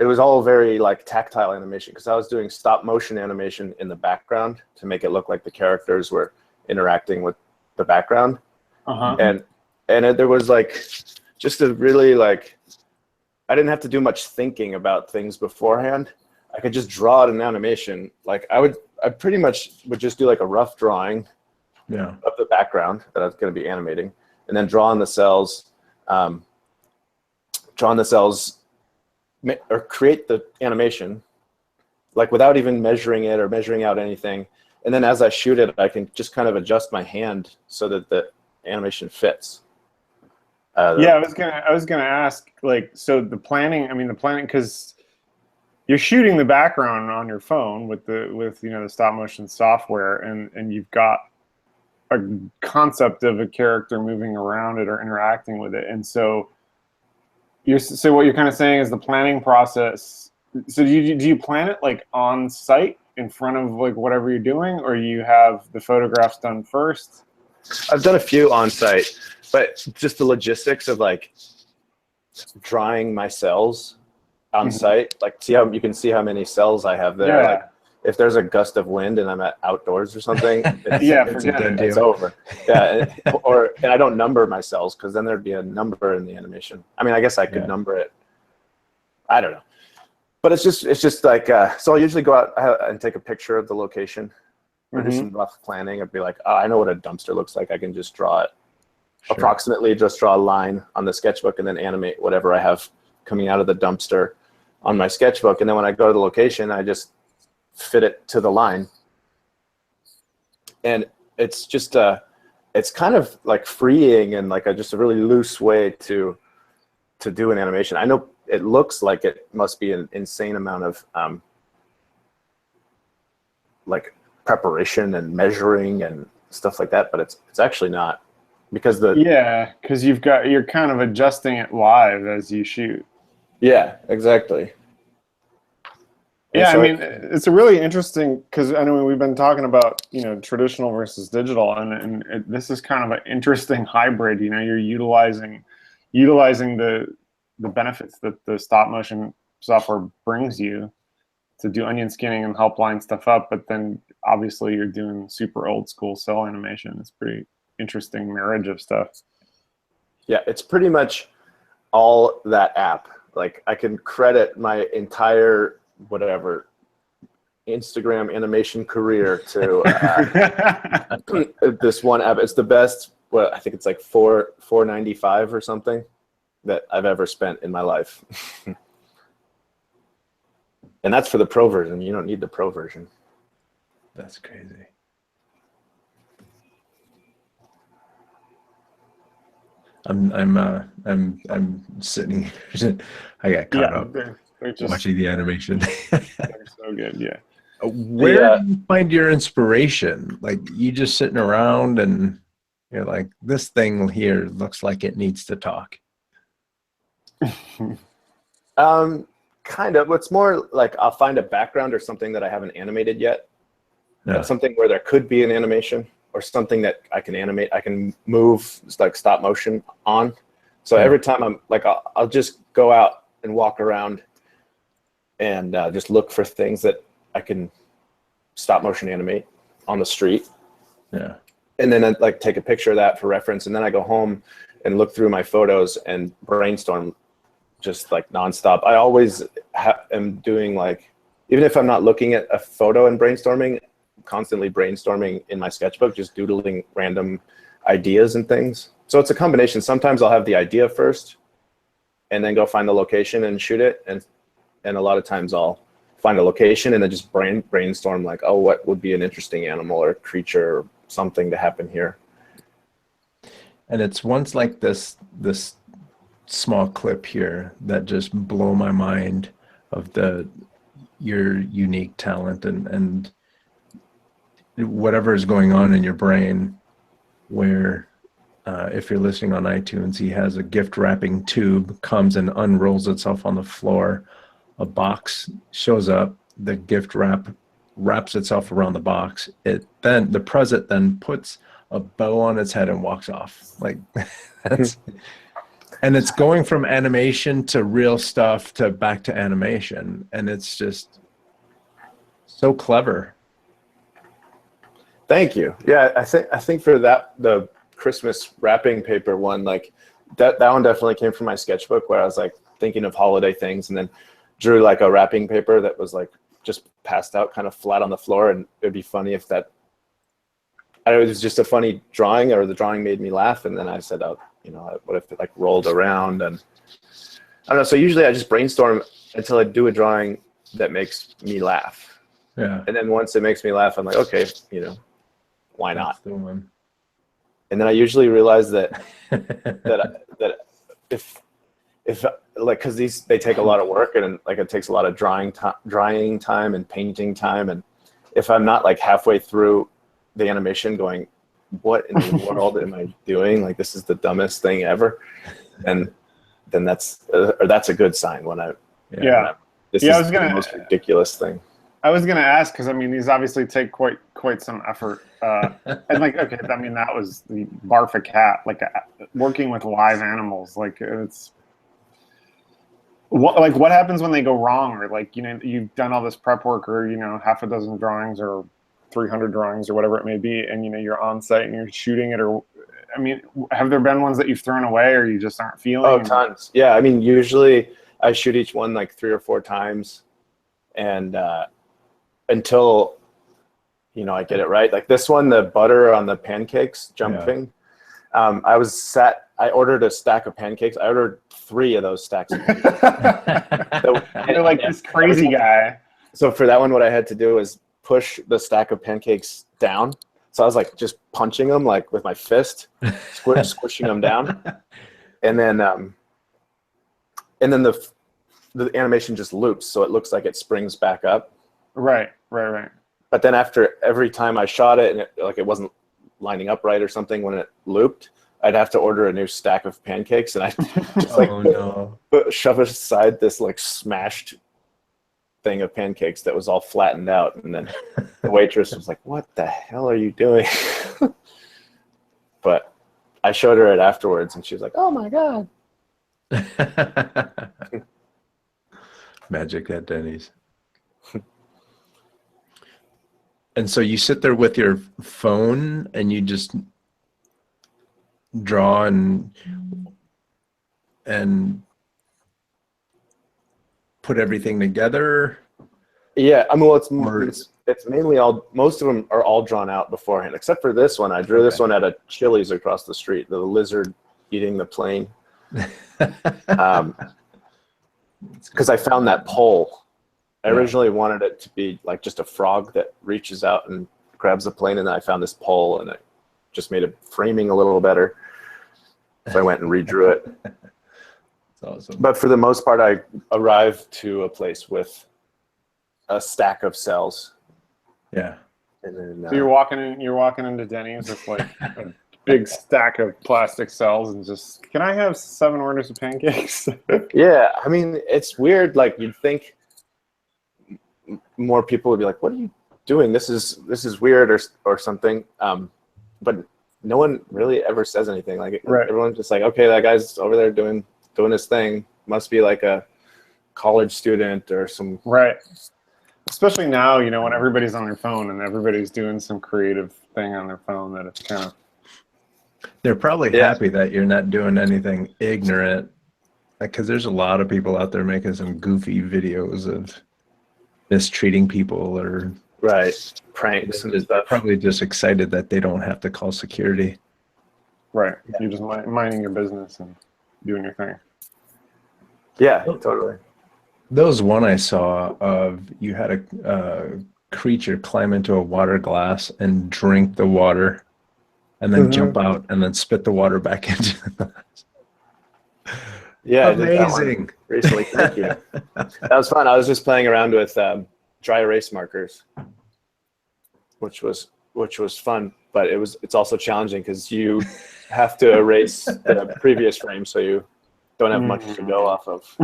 [SPEAKER 2] it was all very like tactile animation because I was doing stop motion animation in the background to make it look like the characters were interacting with the background. And there was like just a really like I didn't have to do much thinking about things beforehand. I could just draw it in animation. Like I pretty much would just do like a rough drawing of the background that I was going to be animating, and then draw on the cells, or create the animation, like without even measuring it or measuring out anything. And then as I shoot it, I can just kind of adjust my hand so that the animation fits.
[SPEAKER 3] Yeah, I was gonna ask, like, so the planning, because you're shooting the background on your phone with you know the stop motion software, and you've got a concept of a character moving around it or interacting with it. And so what you're kind of saying is the planning process. So do you plan it like on site in front of like whatever you're doing, or you have the photographs done first?
[SPEAKER 2] I've done a few on site, but just the logistics of like drawing my cells on site, like you can see how many cells I have there.
[SPEAKER 3] Yeah.
[SPEAKER 2] Like if there's a gust of wind and I'm at outdoors or something, it's over. Yeah, and I don't number my cells because then there'd be a number in the animation. I mean, I guess I could number it. I don't know, but it's just like so. I'll usually go out and take a picture of the location, or do some rough planning. I'd be like, oh, I know what a dumpster looks like. I can just draw it approximately. Just draw a line on the sketchbook and then animate whatever I have coming out of the dumpster on my sketchbook. And then when I go to the location, I just fit it to the line. And it's just it's kind of like freeing and like just a really loose way to do an animation. I know it looks like it must be an insane amount of like preparation and measuring and stuff like that, but it's actually not, because
[SPEAKER 3] because you're kind of adjusting it live as you shoot.
[SPEAKER 2] Yeah, exactly.
[SPEAKER 3] Yeah, so I mean, it's a really interesting, because I know we've been talking about, traditional versus digital, and this is kind of an interesting hybrid. You're utilizing the benefits that the stop motion software brings you to do onion skinning and help line stuff up, but then obviously you're doing super old school cell animation. It's pretty interesting marriage of stuff.
[SPEAKER 2] Yeah, it's pretty much all that app. Like I can credit my entire whatever Instagram animation career to this one app. It's the best. Well, I think it's like $4.95 or something that I've ever spent in my life. And that's for the pro version. You don't need the pro version.
[SPEAKER 1] That's crazy. I'm sitting. I got caught up
[SPEAKER 3] they're just
[SPEAKER 1] watching the animation.
[SPEAKER 3] They're so good. Yeah.
[SPEAKER 1] Where do you find your inspiration? Like you just sitting around and you're like, this thing here looks like it needs to talk.
[SPEAKER 2] Kind of. It's more like I'll find a background or something that I haven't animated yet.
[SPEAKER 1] Yeah.
[SPEAKER 2] Something where there could be an animation, or something that I can animate. I can move like stop motion on. So every time I'm like, I'll just go out and walk around and just look for things that I can stop motion animate on the street.
[SPEAKER 1] Yeah.
[SPEAKER 2] And then I like take a picture of that for reference. And then I go home and look through my photos and brainstorm just like nonstop. I always am doing like, even if I'm not looking at a photo and brainstorming, constantly brainstorming in my sketchbook, just doodling random ideas and things. So it's a combination. Sometimes I'll have the idea first and then go find the location and shoot it. And a lot of times I'll find a location and then just brainstorm like, oh, what would be an interesting animal or creature or something to happen here.
[SPEAKER 1] And it's ones like this small clip here that just blow my mind of your unique talent and whatever is going on in your brain, where if you're listening on iTunes, he has a gift wrapping tube, comes and unrolls itself on the floor. A box shows up, the gift wraps itself around the box. Then the present then puts a bow on its head and walks off. Like that's and it's going from animation to real stuff to back to animation, and it's just so clever.
[SPEAKER 2] Thank you. Yeah, I think for that, the Christmas wrapping paper one, like that one definitely came from my sketchbook, where I was like thinking of holiday things and then drew like a wrapping paper that was like just passed out kind of flat on the floor. And it'd be funny if it was just a funny drawing, or the drawing made me laugh. And then I said, oh, what if it like rolled around? And I don't know. So usually I just brainstorm until I do a drawing that makes me laugh.
[SPEAKER 1] Yeah.
[SPEAKER 2] And then once it makes me laugh, I'm like, okay, why not?
[SPEAKER 1] That's the one.
[SPEAKER 2] And then I usually realize that that if like, because they take a lot of work, and like it takes a lot of drying time and painting time, and if I'm not like halfway through the animation going, what in the world am I doing? Like, this is the dumbest thing ever. And then that's a good sign when this is the most ridiculous thing.
[SPEAKER 3] I was gonna ask, because I mean, these obviously take quite some effort, and like, okay, I mean, that was the barf a cat, like working with live animals, like it's what happens when they go wrong, or like, you know, you've done all this prep work, or you know, half a dozen drawings or 300 drawings or whatever it may be, and you know, you're on site and you're shooting it, or I mean, have there been ones that you've thrown away or you just aren't feeling?
[SPEAKER 2] Oh, tons. Yeah, I mean, usually I shoot each one like 3 or 4 times, and until, you know, I get it right. Like this one, the butter on the pancakes jumping. Yeah. I ordered a stack of pancakes. I ordered 3 of those stacks of pancakes.
[SPEAKER 3] You're like this crazy guy.
[SPEAKER 2] So for that one, what I had to do was push the stack of pancakes down. So I was like just punching them like with my fist, squishing them down, and then the animation just loops, so it looks like it springs back up.
[SPEAKER 3] Right.
[SPEAKER 2] But then after every time I shot it, and it wasn't lining up right or something when it looped, I'd have to order a new stack of pancakes, and I just shove aside this like smashed thing of pancakes that was all flattened out, and then the waitress was like, "What the hell are you doing?" But I showed her it afterwards, and she was like, "Oh my god."
[SPEAKER 1] Magic at Denny's. And so you sit there with your phone and you just draw and put everything together?
[SPEAKER 2] Yeah, I mean, well, it's mainly most of them are all drawn out beforehand, except for this one. I drew this one at a Chili's across the street, the lizard eating the plane. Because I found that pole. I originally wanted it to be like just a frog that reaches out and grabs the plane, and then I found this pole, and it just made it framing a little better. So I went and redrew it.
[SPEAKER 1] That's awesome.
[SPEAKER 2] But for the most part, I arrived to a place with a stack of cells.
[SPEAKER 1] Yeah.
[SPEAKER 3] And then, so you're walking into Denny's with like a big stack of plastic cells and just, can I have 7 orders of pancakes?
[SPEAKER 2] Yeah, I mean, it's weird. Like, you'd think more people would be like, "What are you doing? This is weird," or something. But no one really ever says anything. Like, everyone's just like, "Okay, that guy's over there doing his thing. Must be like a college student or some."
[SPEAKER 3] Right. Especially now, you know, when everybody's on their phone and everybody's doing some creative thing on their phone, that it's kind of.
[SPEAKER 1] They're probably happy that you're not doing anything ignorant, because there's a lot of people out there making some goofy videos of mistreating people or
[SPEAKER 2] pranks and stuff.
[SPEAKER 1] Probably just excited that they don't have to call security.
[SPEAKER 3] Right. Yeah. You're just minding your business and doing your thing.
[SPEAKER 2] Yeah, totally.
[SPEAKER 1] There was one I saw of you had a creature climb into a water glass and drink the water and then jump out and then spit the water back into the glass.
[SPEAKER 2] Yeah,
[SPEAKER 1] amazing.
[SPEAKER 2] I did that one recently. Thank you. That was fun. I was just playing around with dry erase markers, which was fun, but it's also challenging because you have to erase the previous frame, so you don't have much to go off of.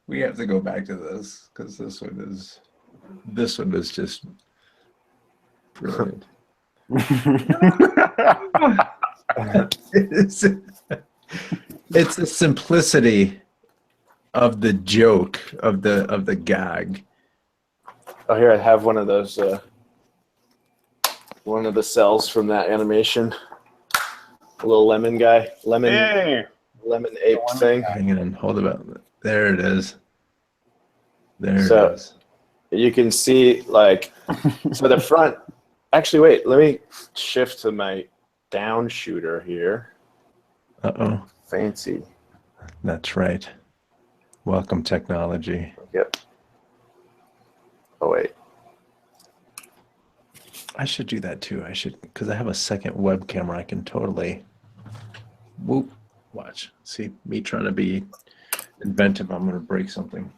[SPEAKER 1] We have to go back to this because this one is just brilliant. It's the simplicity of the joke, of the gag.
[SPEAKER 2] Oh, here I have one of those. One of the cells from that animation. A little lemon guy, lemon ape thing.
[SPEAKER 1] Hang on, hold it. There it is. There it is.
[SPEAKER 2] You can see, like, so the front. Actually, wait. Let me shift to my down shooter here.
[SPEAKER 1] Uh-oh.
[SPEAKER 2] Fancy.
[SPEAKER 1] That's right. Welcome, technology.
[SPEAKER 2] Yep. Oh, wait.
[SPEAKER 1] I should do that too. I should, because I have a second web camera. I can totally whoop. Watch. See, me trying to be inventive. I'm going to break something.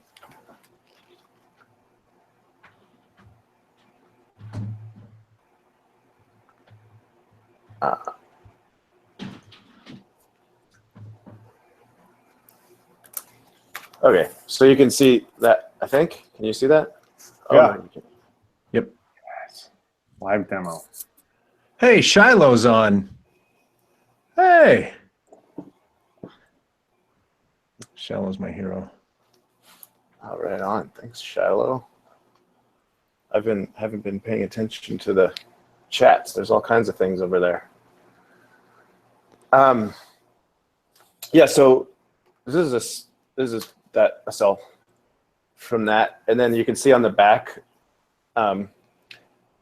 [SPEAKER 2] Okay, so you can see that, I think. Can you see that? Oh,
[SPEAKER 3] Yeah.
[SPEAKER 2] no, you can't.
[SPEAKER 1] Yep.
[SPEAKER 3] Yes. Live demo.
[SPEAKER 1] Hey, Shiloh's on. Hey. Shiloh's my hero.
[SPEAKER 2] Oh, right on. Thanks, Shiloh. Haven't been paying attention to the chats. There's all kinds of things over there. Yeah, so this is that a cell from that, and then you can see on the back. So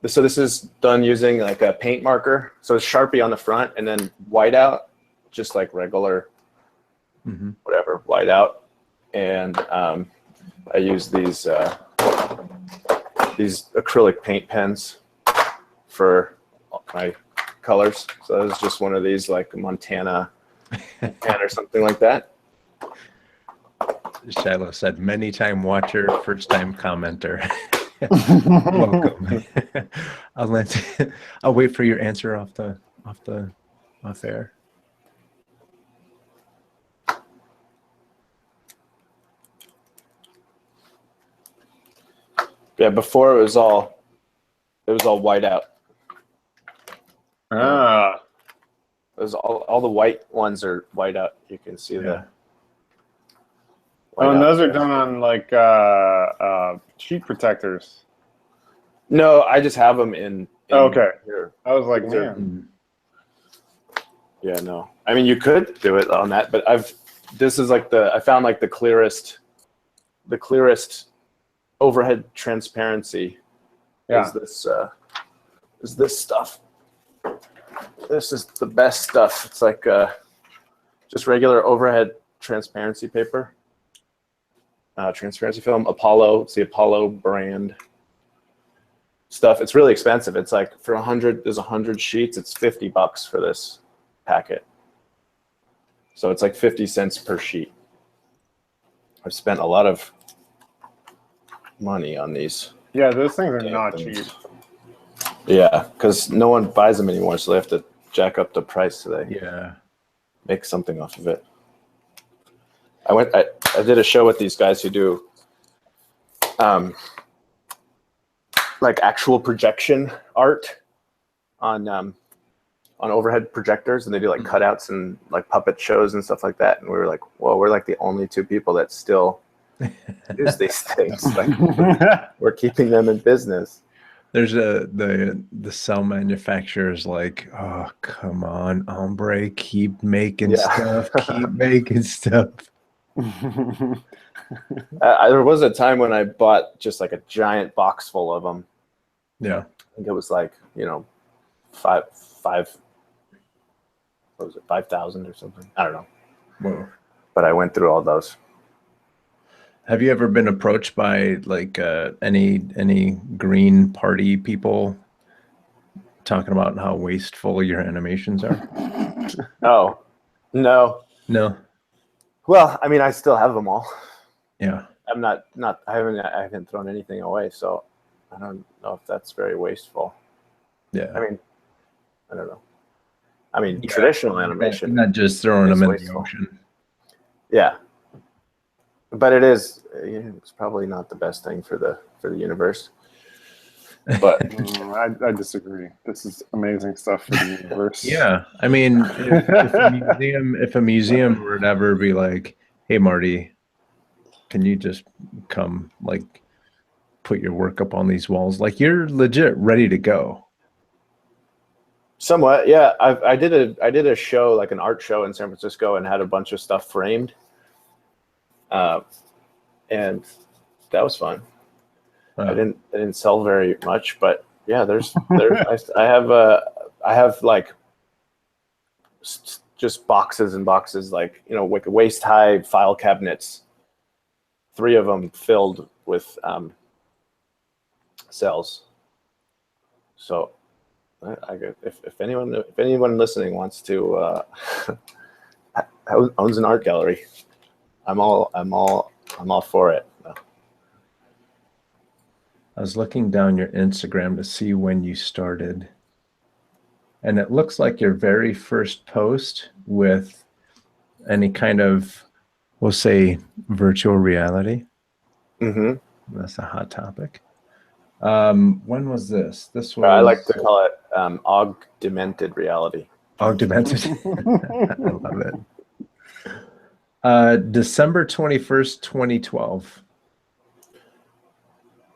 [SPEAKER 2] this is done using like a paint marker. So it's Sharpie on the front, and then whiteout, just like regular, whatever whiteout, and I use these acrylic paint pens for my colors. So this is just one of these, like Montana pen or something like that.
[SPEAKER 1] Shiloh said, many-time watcher, first-time commenter. Welcome. I'll wait for your answer off air.
[SPEAKER 2] Yeah, before it was all white out.
[SPEAKER 3] Ah.
[SPEAKER 2] It was all the white ones are white out. You can see the.
[SPEAKER 3] Oh, and those are done on like sheet protectors.
[SPEAKER 2] No, I just have them in
[SPEAKER 3] okay.
[SPEAKER 2] Here.
[SPEAKER 3] I was like,
[SPEAKER 2] These are-
[SPEAKER 3] man.
[SPEAKER 2] Yeah, no. I mean, you could do it on that, but this is like I found like the clearest overhead transparency.
[SPEAKER 3] Yeah.
[SPEAKER 2] Is this stuff. This is the best stuff. It's like just regular overhead transparency paper. Transparency film, Apollo. It's the Apollo brand stuff. It's really expensive. It's like for 100, there's 100 sheets. It's $50 for this packet. So it's like 50 cents per sheet. I've spent a lot of money on these.
[SPEAKER 3] Yeah, those things are
[SPEAKER 2] damn
[SPEAKER 3] not
[SPEAKER 2] things.
[SPEAKER 3] cheap.
[SPEAKER 2] Yeah, because no one buys them anymore, so they have to jack up the price so they make something off of it. I did a show with these guys who do like actual projection art on overhead projectors, and they do like cutouts and like puppet shows and stuff like that. And we were like, well, we're like the only two people that still use these things. Like, we're keeping them in business.
[SPEAKER 1] There's the cell manufacturers like, oh, come on, Hombre, keep making stuff, keep making stuff.
[SPEAKER 2] There was a time when I bought just like a giant box full of them.
[SPEAKER 1] Yeah.
[SPEAKER 2] I think it was like, what was it, 5,000 or something? I don't know.
[SPEAKER 1] Whoa.
[SPEAKER 2] But I went through all those.
[SPEAKER 1] Have you ever been approached by like any Green Party people talking about how wasteful your animations are?
[SPEAKER 2] Oh, no.
[SPEAKER 1] No.
[SPEAKER 2] Well, I mean, I still have them all.
[SPEAKER 1] Yeah.
[SPEAKER 2] I'm not. I haven't thrown anything away, so I don't know if that's very wasteful.
[SPEAKER 1] Yeah.
[SPEAKER 2] I mean, I don't know. I mean, traditional animation.
[SPEAKER 1] Not just throwing them in
[SPEAKER 2] wasteful.
[SPEAKER 1] the ocean.
[SPEAKER 2] Yeah. But it is. It's probably not the best thing for the universe. But
[SPEAKER 3] I disagree. This is amazing stuff for the universe.
[SPEAKER 1] Yeah, I mean, if a museum would ever be like, "Hey, Marty, can you just come like put your work up on these walls?" Like, you're legit ready to go.
[SPEAKER 2] somewhat, yeah. I did a show, like an art show in San Francisco, and had a bunch of stuff framed. And that was fun. I didn't sell very much, but yeah, I have like just boxes and boxes, like, like waist high file cabinets, 3 of them filled with cells. So if anyone listening wants to owns an art gallery, I'm all for it.
[SPEAKER 1] I was looking down your Instagram to see when you started, and it looks like your very first post with any kind of we'll say virtual reality.
[SPEAKER 2] Mm-hmm.
[SPEAKER 1] That's a hot topic. When was this? This was.
[SPEAKER 2] I like to call it augmented reality.
[SPEAKER 1] Augmented. I love it. December 21st, 2012.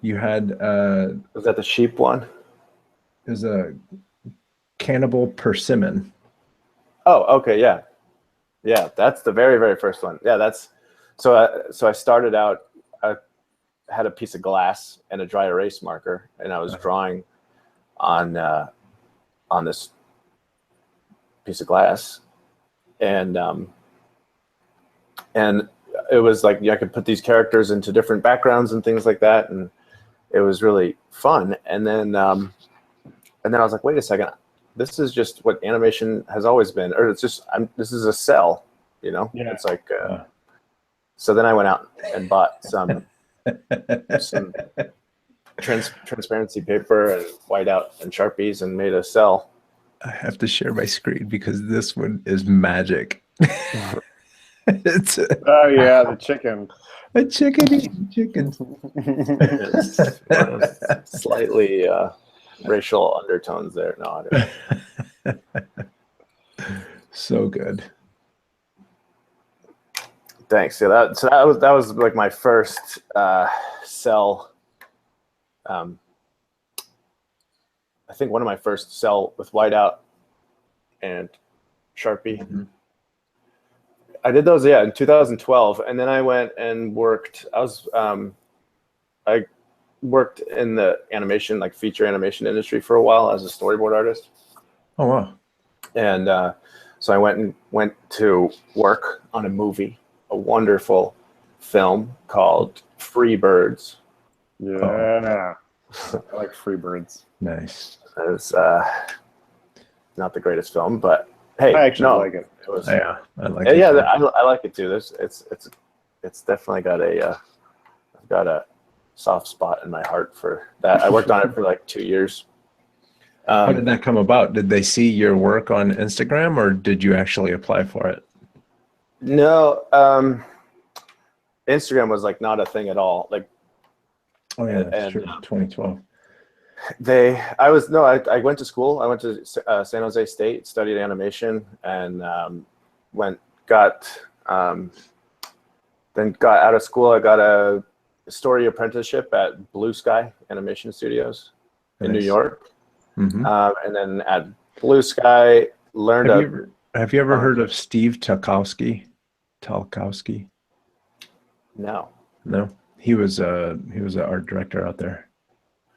[SPEAKER 1] You had
[SPEAKER 2] Was that the sheep one?
[SPEAKER 1] there's a cannibal persimmon.
[SPEAKER 2] Oh, okay, yeah. Yeah, that's the very, very first one. Yeah, that's so I started out, I had a piece of glass and a dry erase marker, and I was drawing on this piece of glass, and it was like I could put these characters into different backgrounds and things like that, and it was really fun. And then I was like, wait a second, this is just what animation has always been, or it's just this is a cell, you know?
[SPEAKER 3] Yeah.
[SPEAKER 2] It's like so then I went out and bought some transparency paper and whiteout and Sharpies and made a cell.
[SPEAKER 1] I have to share my screen because this one is magic. It's
[SPEAKER 3] Oh yeah, the chicken.
[SPEAKER 1] a chicken eating chicken.
[SPEAKER 2] It's slightly racial undertones there. No, I don't.
[SPEAKER 1] So good.
[SPEAKER 2] Thanks. Yeah, that was like my first cell. I think one of my first cell with whiteout and Sharpie.
[SPEAKER 1] Mm-hmm.
[SPEAKER 2] I did those, in 2012, and then I went and worked. I worked in the animation, like feature animation industry for a while as a storyboard artist.
[SPEAKER 1] Oh wow.
[SPEAKER 2] And so I went to work on a movie, a wonderful film called Free Birds.
[SPEAKER 3] Yeah. I like Free Birds.
[SPEAKER 1] Nice.
[SPEAKER 2] It was not the greatest film, but hey,
[SPEAKER 3] I actually like it.
[SPEAKER 2] It was,
[SPEAKER 1] Yeah, I like
[SPEAKER 2] yeah,
[SPEAKER 1] it.
[SPEAKER 2] I like it too. It's definitely got I've got a soft spot in my heart for that. I worked on it for like 2 years.
[SPEAKER 1] How did that come about? Did they see your work on Instagram, or did you actually apply for it?
[SPEAKER 2] No, Instagram was like not a thing at all. Like,
[SPEAKER 1] Oh yeah, that's true. 2012.
[SPEAKER 2] I went to school. I went to San Jose State, studied animation, and then got out of school. I got a story apprenticeship at Blue Sky Animation Studios in New York.
[SPEAKER 1] Mm-hmm.
[SPEAKER 2] And then at Blue Sky, learned.
[SPEAKER 1] Have you ever heard of Steve Talkowski? Talkowski?
[SPEAKER 2] No.
[SPEAKER 1] No. He was an art director out there.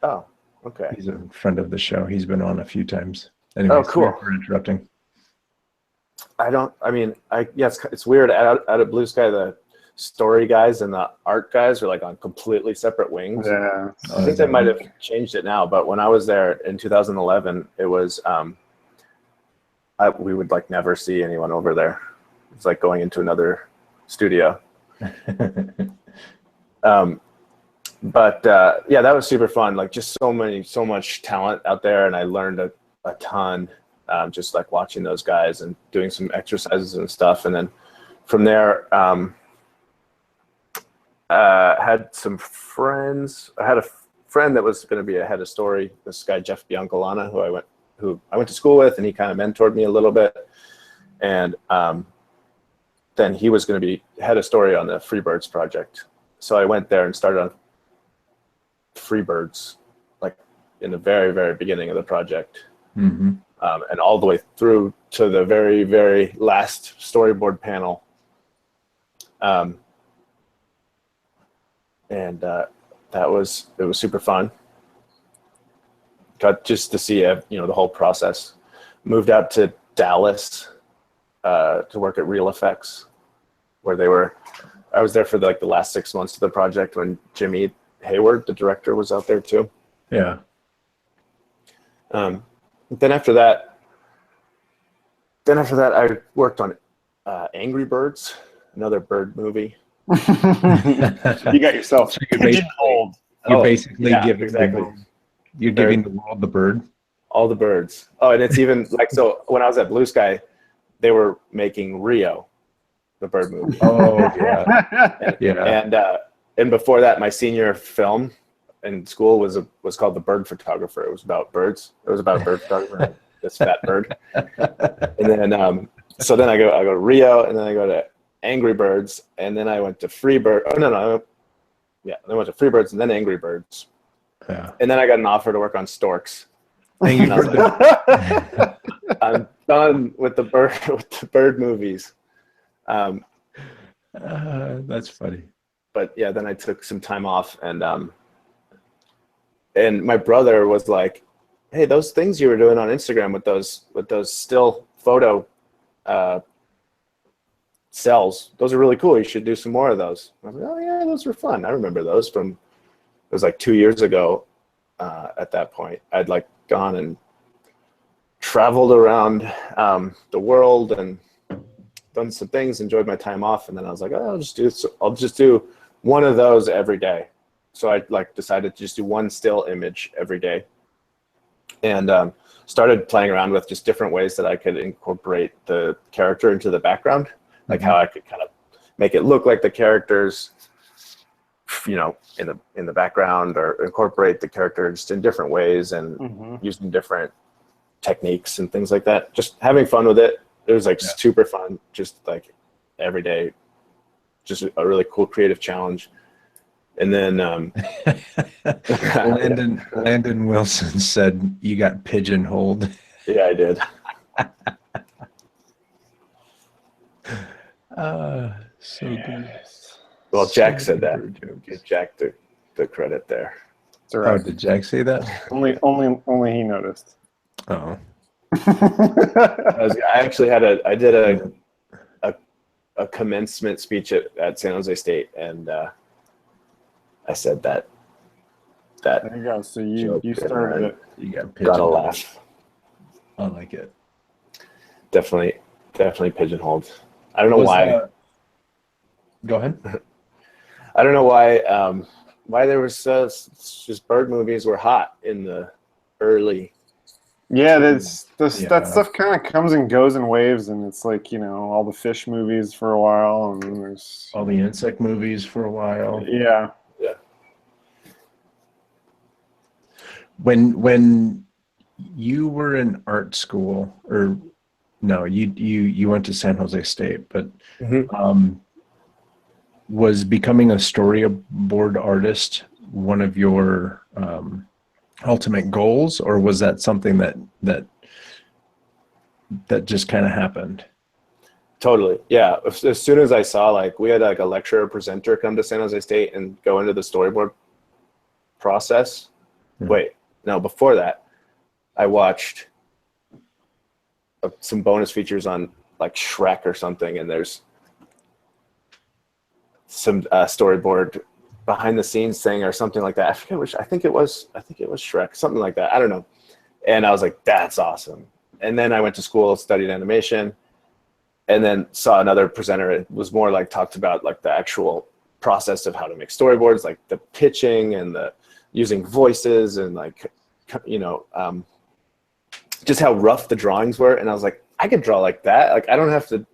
[SPEAKER 2] Oh, okay.
[SPEAKER 1] He's a friend of the show. He's been on a few times. Anyway,
[SPEAKER 2] Oh, cool.
[SPEAKER 1] Sorry for interrupting.
[SPEAKER 2] It's weird. Out at Blue Sky, the story guys and the art guys are like on completely separate wings.
[SPEAKER 3] Yeah.
[SPEAKER 2] I think they might have changed it now, but when I was there in 2011, it was we would like never see anyone over there. It's like going into another studio. But that was super fun. Like just so much talent out there, and I learned a ton just like watching those guys and doing some exercises and stuff. And then from there, had some friends. I had a friend that was going to be a head of story. This guy Jeff Biancalana, who I went to school with, and he kind of mentored me a little bit. And then he was going to be head of story on the Freebirds project. So I went there and started on Freebirds, like in the very, very beginning of the project.
[SPEAKER 1] Mm-hmm.
[SPEAKER 2] And all the way through to the very, very last storyboard panel. It was super fun. Got just to see the whole process. Moved out to Dallas to work at Real Effects, where I was there for the last 6 months of the project when Jimmy Hayward, the director, was out there too.
[SPEAKER 1] Yeah.
[SPEAKER 2] Then after that, I worked on Angry Birds, another bird movie.
[SPEAKER 3] You got yourself pigeonholed.
[SPEAKER 1] You're basically giving
[SPEAKER 2] exactly.
[SPEAKER 1] You're giving the world the bird.
[SPEAKER 2] All the birds. Oh, and it's even like, so when I was at Blue Sky, they were making Rio, the bird movie.
[SPEAKER 1] Oh yeah, yeah.
[SPEAKER 2] And before that, my senior film in school was called The Bird Photographer. It was about birds. It was about a bird photographer, this fat bird. And then so then I go to Rio, and then I go to Angry Birds, and then I went to Freebird. Oh no, yeah, then I went to Freebirds and then Angry Birds.
[SPEAKER 1] Yeah.
[SPEAKER 2] And then I got an offer to work on Storks.
[SPEAKER 1] And
[SPEAKER 2] I'm done with the bird movies.
[SPEAKER 1] That's funny.
[SPEAKER 2] But yeah, then I took some time off, and my brother was like, "Hey, those things you were doing on Instagram with those still photo cells, those are really cool. You should do some more of those." I was like, "Oh yeah, those were fun. I remember those from." It was like 2 years ago. At that point, I'd like gone and traveled around the world and done some things, enjoyed my time off, and then I was like, "Oh, I'll just do one of those every day." So I like decided to just do one still image every day, and started playing around with just different ways that I could incorporate the character into the background, like how I could kind of make it look like the characters, you know, in the background, or incorporate the character just in different ways and using different techniques and things like that. Just having fun with it. It was like super fun, just like every day, just a really cool creative challenge. And then
[SPEAKER 1] Landon Wilson said you got pigeonholed.
[SPEAKER 2] Yeah, I did.
[SPEAKER 1] So good.
[SPEAKER 2] Well, Jack said that. Give Jack the credit there.
[SPEAKER 1] Oh, did Jack say that?
[SPEAKER 3] Only he noticed.
[SPEAKER 1] Oh.
[SPEAKER 2] I did a commencement speech at San Jose State, and I said that.
[SPEAKER 3] There you go. So you started it.
[SPEAKER 1] You
[SPEAKER 2] got a laugh.
[SPEAKER 1] I like it.
[SPEAKER 2] Definitely pigeonholed. I don't know why.
[SPEAKER 1] Go ahead.
[SPEAKER 2] I don't know why there was just bird movies were hot in the early.
[SPEAKER 3] Yeah, that stuff kind of comes and goes in waves, and it's like, you know, all the fish movies for a while, and then there's
[SPEAKER 1] all the insect movies for a while.
[SPEAKER 3] Yeah.
[SPEAKER 2] Yeah.
[SPEAKER 1] When you were in art school, or no, you went to San Jose State, but was becoming a storyboard artist one of your ultimate goals, or was that something that just kind of happened?
[SPEAKER 2] Totally. Yeah. As soon as I saw, like, we had like a lecturer presenter come to San Jose State and go into the storyboard process. Wait, no, before that, I watched some bonus features on like Shrek or something, and there's some storyboard behind the scenes thing or something like that. I forget which. I think it was Shrek, something like that. I don't know. And I was like, that's awesome. And then I went to school, studied animation, and then saw another presenter. It was more like talked about like the actual process of how to make storyboards, like the pitching and the using voices and like, you know, just how rough the drawings were. And I was like, I could draw like that. Like, I don't have to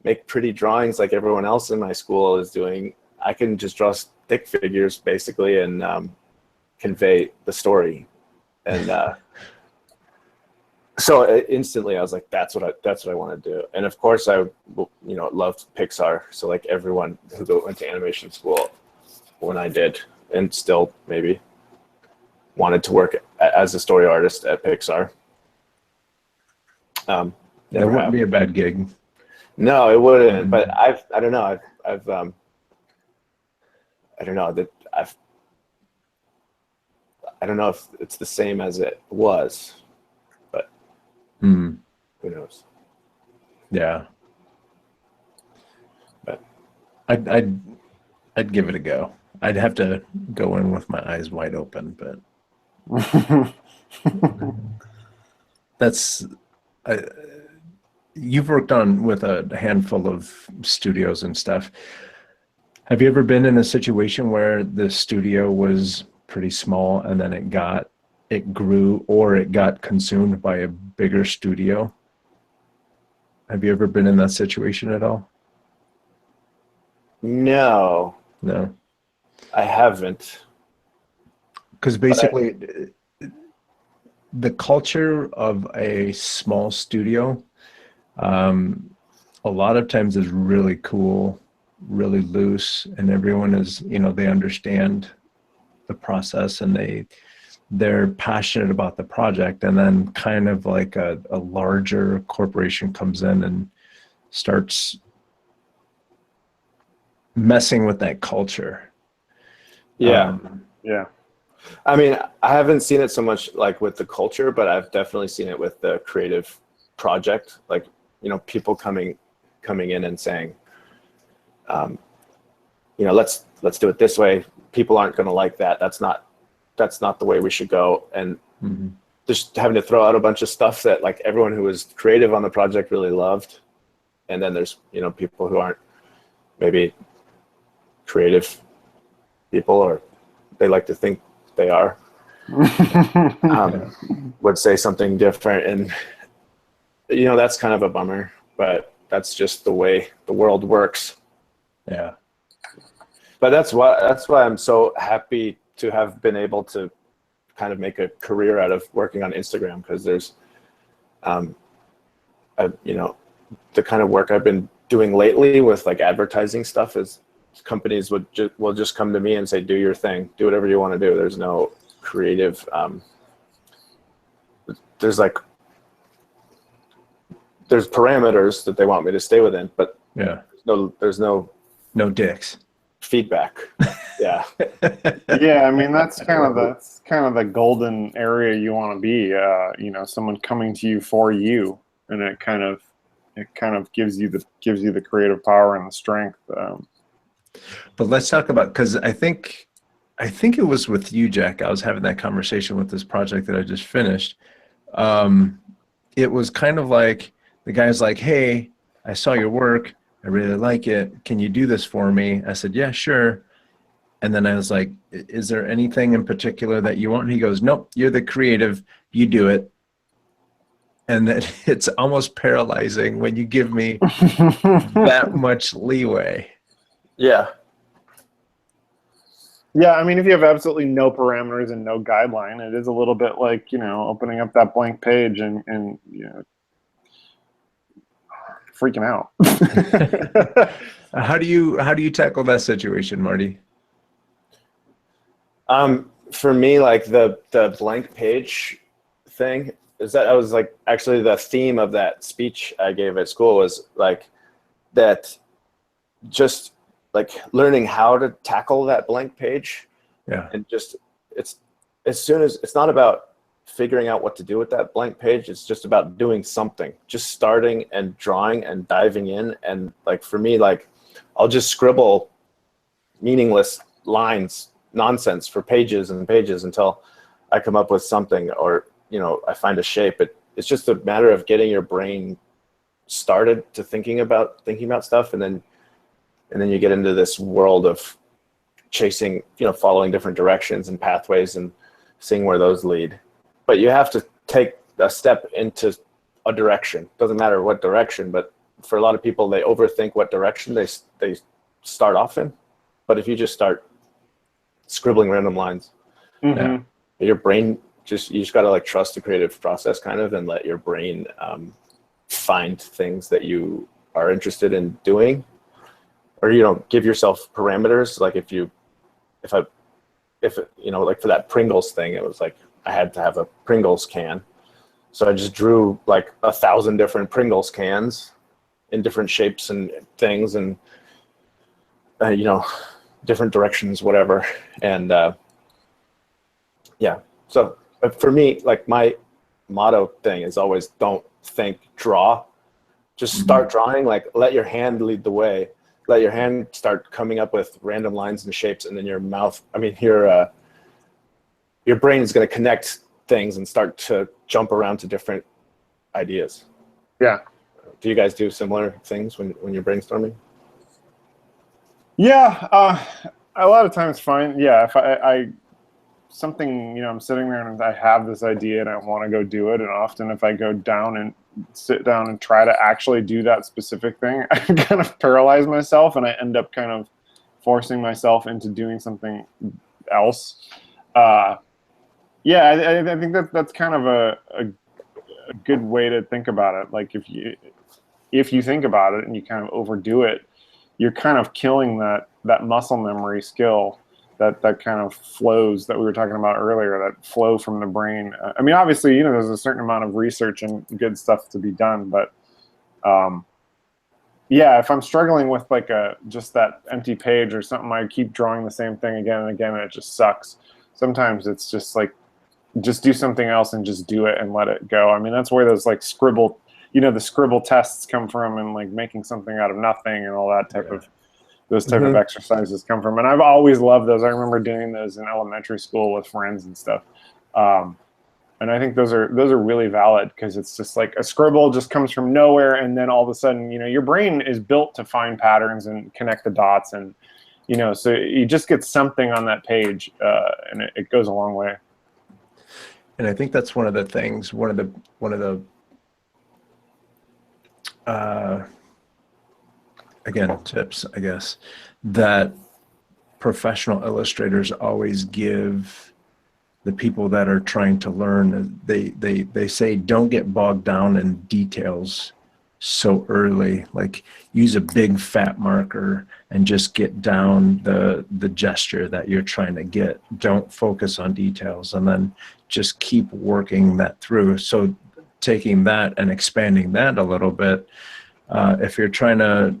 [SPEAKER 2] make pretty drawings like everyone else in my school is doing. I can just draw stick figures basically and convey the story. And so instantly I was like, that's what I want to do. And of course I, you know, loved Pixar. So like everyone who went to animation school when I did, and still maybe wanted to work as a story artist at Pixar.
[SPEAKER 1] That wouldn't be a bad gig.
[SPEAKER 2] No, it wouldn't. But I don't know. I don't know if it's the same as it was, but who knows?
[SPEAKER 1] Yeah.
[SPEAKER 2] But
[SPEAKER 1] I'd give it a go. I'd have to go in with my eyes wide open, but that's. You've worked with a handful of studios and stuff. Have you ever been in a situation where the studio was pretty small and then it grew, or it got consumed by a bigger studio? Have you ever been in that situation at all?
[SPEAKER 2] No,
[SPEAKER 1] No,
[SPEAKER 2] I haven't.
[SPEAKER 1] because basically the culture of a small studio, a lot of times is really cool, really loose, and everyone is, they understand the process and they're passionate about the project. And then kind of like a larger corporation comes in and starts messing with that culture.
[SPEAKER 2] Yeah.
[SPEAKER 3] Yeah.
[SPEAKER 2] I mean, I haven't seen it so much like with the culture, but I've definitely seen it with the creative project. Like, people coming in and saying, let's do it this way. People aren't going to like that. That's not the way we should go. And just having to throw out a bunch of stuff that like everyone who was creative on the project really loved. And then there's, people who aren't maybe creative people, or they like to think they are, would say something different. And, that's kind of a bummer, but that's just the way the world works.
[SPEAKER 1] Yeah.
[SPEAKER 2] But that's why I'm so happy to have been able to kind of make a career out of working on Instagram, because there's, the kind of work I've been doing lately with like advertising stuff is companies will just come to me and say, do your thing, do whatever you want to do. There's no creative, there's parameters that they want me to stay within, but
[SPEAKER 1] Yeah.
[SPEAKER 2] there's no
[SPEAKER 1] dicks.
[SPEAKER 2] feedback. Yeah.
[SPEAKER 3] Yeah, I mean that's kind of the golden area you want to be. Someone coming to you for you, and it kind of gives you the creative power and the strength.
[SPEAKER 1] But let's talk about, because I think it was with you, Jack. I was having that conversation with this project that I just finished. It was kind of like the guy's like, "Hey, I saw your work. I really like it. Can you do this for me?" I said, "Yeah, sure." And then I was like, "Is there anything in particular that you want?" And he goes, "Nope, you're the creative. You do it." And then it's almost paralyzing when you give me that much leeway.
[SPEAKER 2] Yeah.
[SPEAKER 3] Yeah, I mean, if you have absolutely no parameters and no guideline, it is a little bit like, opening up that blank page and freaking out.
[SPEAKER 1] How do you tackle that situation, Marty?
[SPEAKER 2] For me, like the blank page thing is that I was like, actually the theme of that speech I gave at school was like that, just like learning how to tackle that blank page.
[SPEAKER 1] Yeah.
[SPEAKER 2] And just, it's not about figuring out what to do with that blank page. It's just about doing something, just starting and drawing and diving in. And like, for me, like I'll just scribble meaningless lines, nonsense for pages and pages until I come up with something, or, I find a shape. It's just a matter of getting your brain started to thinking about stuff. And then you get into this world of chasing, following different directions and pathways and seeing where those lead. But you have to take a step into a direction. Doesn't matter what direction, but for a lot of people, they overthink what direction they start off in. But if you just start scribbling random lines, your brain you just got to like trust the creative process kind of, and let your brain find things that you are interested in doing. Or give yourself parameters. Like if like for that Pringles thing, it was like I had to have a Pringles can, so I just drew like 1,000 different Pringles cans in different shapes and things, and different directions, whatever. And so for me, like my motto thing is always don't think, draw. Just start drawing. Like let your hand lead the way. Let your hand start coming up with random lines and shapes, and then your brain is going to connect things and start to jump around to different ideas.
[SPEAKER 3] Yeah.
[SPEAKER 2] Do you guys do similar things when you're brainstorming?
[SPEAKER 3] Yeah, a lot of times fine. Yeah, if I something, I'm sitting there and I have this idea and I want to go do it, and often if I go down sit down and try to actually do that specific thing, I kind of paralyze myself, and I end up kind of forcing myself into doing something else. Yeah, I think that's kind of a good way to think about it. Like if you think about it and you kind of overdo it, you're kind of killing that muscle memory skill, that kind of flows that we were talking about earlier, that flow from the brain. I mean, obviously, you know, there's a certain amount of research and good stuff to be done, but yeah, if I'm struggling with like just that empty page or something, I keep drawing the same thing again and again, and it just sucks. Sometimes it's just like, just do something else and just do it and let it go. I mean, that's where those like scribble, you know, the scribble tests come from, and like making something out of nothing and all that type of, those type of exercises come from. And I've always loved those. I remember doing those in elementary school with friends and stuff. And I think those are really valid, because it's just like a scribble just comes from nowhere, and then all of a sudden, you know, your brain is built to find patterns and connect the dots, and you know, so you just get something on that page, and it goes a long way.
[SPEAKER 1] And I think that's one of the things, one of the again, tips, I guess, that professional illustrators always give the people that are trying to learn. They say, don't get bogged down in details so early. Like, use a big fat marker and just get down the gesture that you're trying to get. Don't focus on details, and then just keep working that through. So taking that and expanding that a little bit, if you're trying to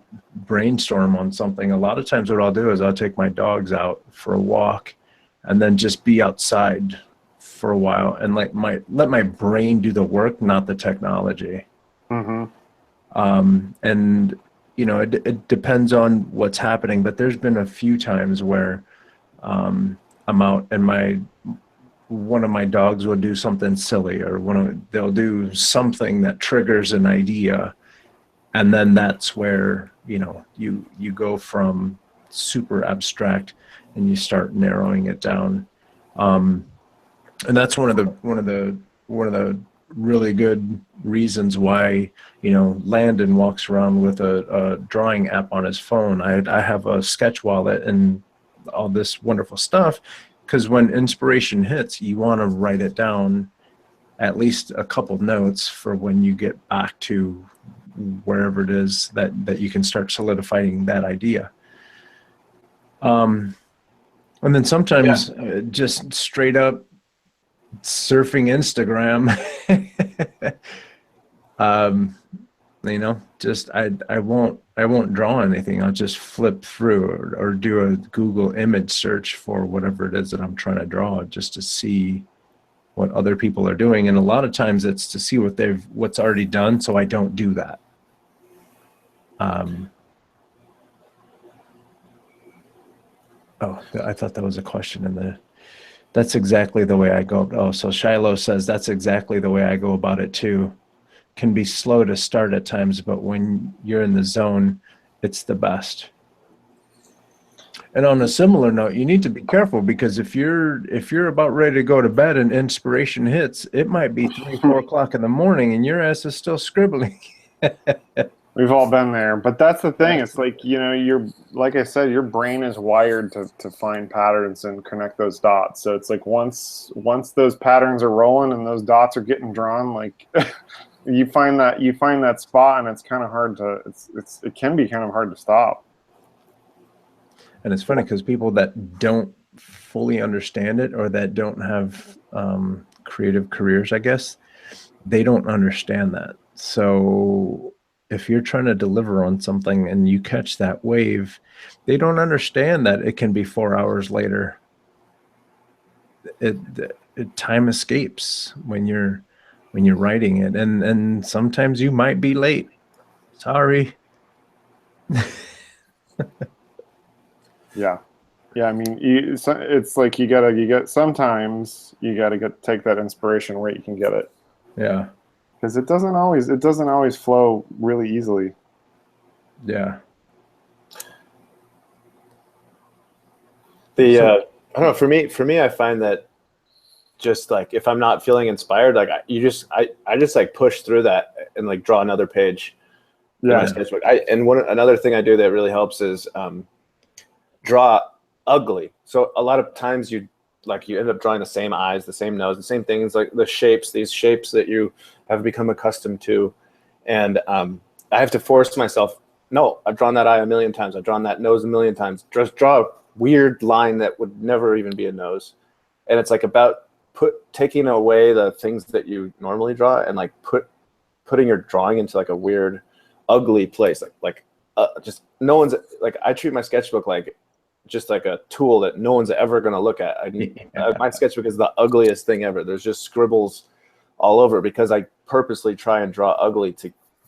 [SPEAKER 1] brainstorm on something, a lot of times what I'll do is I'll take my dogs out for a walk and then just be outside for a while and let my brain do the work, not the technology. And you know, it depends on what's happening, but there's been a few times where I'm out and one of my dogs will do something silly, or they'll do something that triggers an idea, and then that's where, you know, you go from super abstract and you start narrowing it down. And that's one of the really good reasons why, you know, Landon walks around with a drawing app on his phone. I have a sketch wallet and all this wonderful stuff, because when inspiration hits, you want to write it down, at least a couple notes, for when you get back to wherever it is that you can start solidifying that idea. And then sometimes just straight up surfing Instagram, you know, just I won't draw anything. I'll just flip through or do a Google image search for whatever it is that I'm trying to draw, just to see what other people are doing. And a lot of times it's to see what's already done, so I don't do that. Oh, I thought that was a question in there. That's exactly the way I go. Oh, so Shiloh says that's exactly the way I go about it too. Can be slow to start at times, but when you're in the zone, it's the best. And on a similar note, you need to be careful, because if you're about ready to go to bed and inspiration hits, it might be 3, 4 o'clock in the morning and your ass is still scribbling.
[SPEAKER 3] We've all been there, but that's the thing. It's like, you know, like I said, your brain is wired to find patterns and connect those dots. So it's like once those patterns are rolling and those dots are getting drawn, like you find that spot, and it's kind of hard to it can be kind of hard to stop.
[SPEAKER 1] And it's funny, because people that don't fully understand it, or that don't have creative careers, I guess, they don't understand that. So if you're trying to deliver on something and you catch that wave, they don't understand that it can be 4 hours later. Time escapes when you're writing it, and sometimes you might be late. Sorry.
[SPEAKER 3] Yeah. I mean, it's like sometimes you gotta take that inspiration where you can get it.
[SPEAKER 1] Yeah.
[SPEAKER 3] Because it doesn't always flow really easily.
[SPEAKER 1] Yeah.
[SPEAKER 2] I don't know. For me, I find that just like if I'm not feeling inspired, like I just like push through that and like draw another page in my sketchbook. Another thing I do that really helps is draw ugly. So a lot of times you end up drawing the same eyes, the same nose, the same things, like the shapes, these shapes that you have become accustomed to. And I have to force myself, no, I've drawn that eye a million times. I've drawn that nose a million times. Just draw a weird line that would never even be a nose. And it's like about taking away the things that you normally draw and like putting your drawing into like a weird, ugly place. Just no one's like, I treat my sketchbook like just like a tool that no one's ever going to look at. My sketchbook is the ugliest thing ever. There's just scribbles all over because I purposely try and draw ugly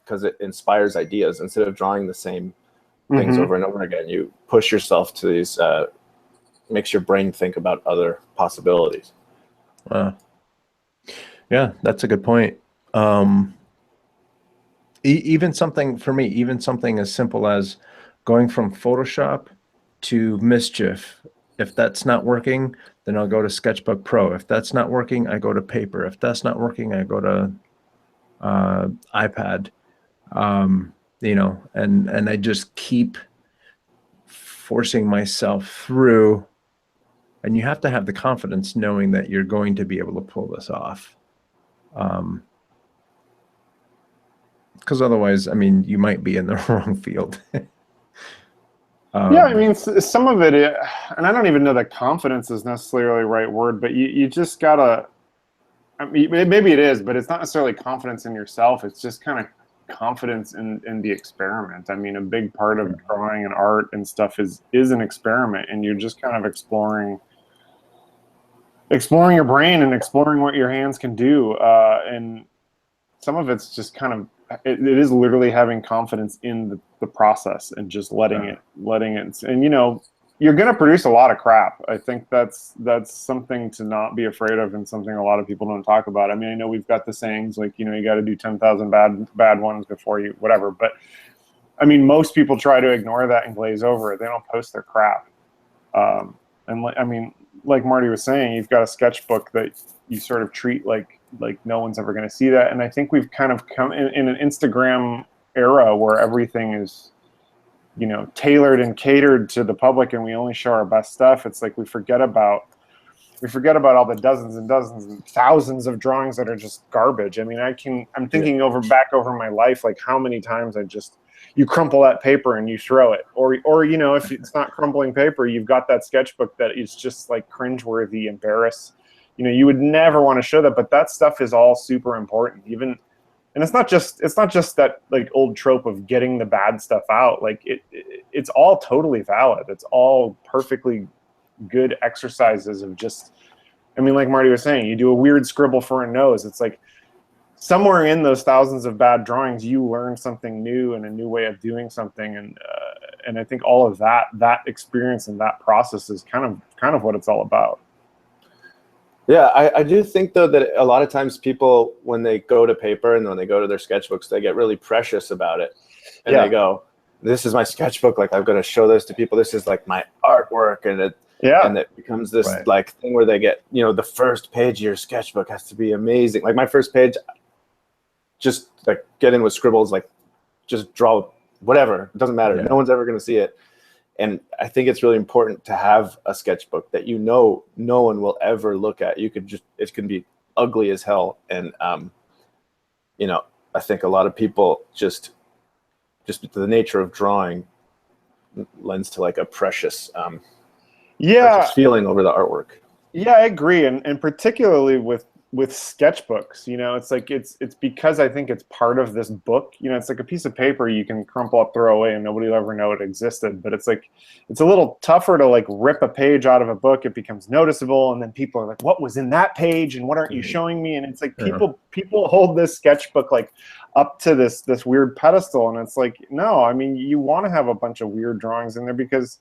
[SPEAKER 2] because it inspires ideas instead of drawing the same things over and over again. You push yourself to these, makes your brain think about other possibilities.
[SPEAKER 1] Yeah, that's a good point. Even something as simple as going from Photoshop to Mischief. If that's not working, then I'll go to Sketchbook Pro. If that's not working, I go to Paper. If that's not working, I go to iPad. And I just keep forcing myself through. And you have to have the confidence knowing that you're going to be able to pull this off. Because otherwise, I mean, you might be in the wrong field.
[SPEAKER 3] Yeah, I mean, some of it, and I don't even know that confidence is necessarily the right word, but you just gotta, I mean, maybe it is, but it's not necessarily confidence in yourself. It's just kind of confidence in the experiment. I mean, a big part of drawing and art and stuff is an experiment, and you're just kind of exploring your brain and exploring what your hands can do. And some of it's just kind of, it is literally having confidence in the process and just letting it, and you're going to produce a lot of crap. I think that's something to not be afraid of, and something a lot of people don't talk about. I mean, I know we've got the sayings like, you got to do 10,000 bad ones before you, whatever. But I mean, most people try to ignore that and glaze over it. They don't post their crap. Like Marty was saying, you've got a sketchbook that you sort of treat like no one's ever going to see that. And I think we've kind of come in an Instagram era where everything is, tailored and catered to the public, and we only show our best stuff. It's like we forget about all the dozens and dozens and thousands of drawings that are just garbage. I mean, I'm thinking back over my life, like how many times you crumple that paper and you throw it, or if it's not crumpling paper, you've got that sketchbook that is just like cringeworthy, embarrassed. You would never want to show that, but that stuff is all super important. And it's not just that like old trope of getting the bad stuff out. Like it's all totally valid. It's all perfectly good exercises of just, I mean, like Marty was saying, you do a weird scribble for a nose. It's like somewhere in those thousands of bad drawings, you learn something new and a new way of doing something. And I think all of that experience and that process is kind of what it's all about.
[SPEAKER 2] Yeah, I do think, though, that a lot of times people, when they go to paper and when they go to their sketchbooks, they get really precious about it. And they go, this is my sketchbook. Like, I'm going to show this to people. This is like my artwork. And it becomes this like thing where they get, the first page of your sketchbook has to be amazing. Like my first page, just like get in with scribbles, like just draw whatever. It doesn't matter. No one's ever going to see it. And I think it's really important to have a sketchbook that no one will ever look at. It can be ugly as hell. And, I think a lot of people just the nature of drawing lends to like a precious feeling over the artwork.
[SPEAKER 3] Yeah, I agree. And particularly with sketchbooks, it's like it's because I think it's part of this book. It's like a piece of paper you can crumple up, throw away, and nobody will ever know it existed. But it's like it's a little tougher to like rip a page out of a book. It becomes noticeable, and then people are like, "What was in that page? And what aren't you showing me?" And it's like people hold this sketchbook like up to this weird pedestal, and it's like, no, I mean, you want to have a bunch of weird drawings in there because,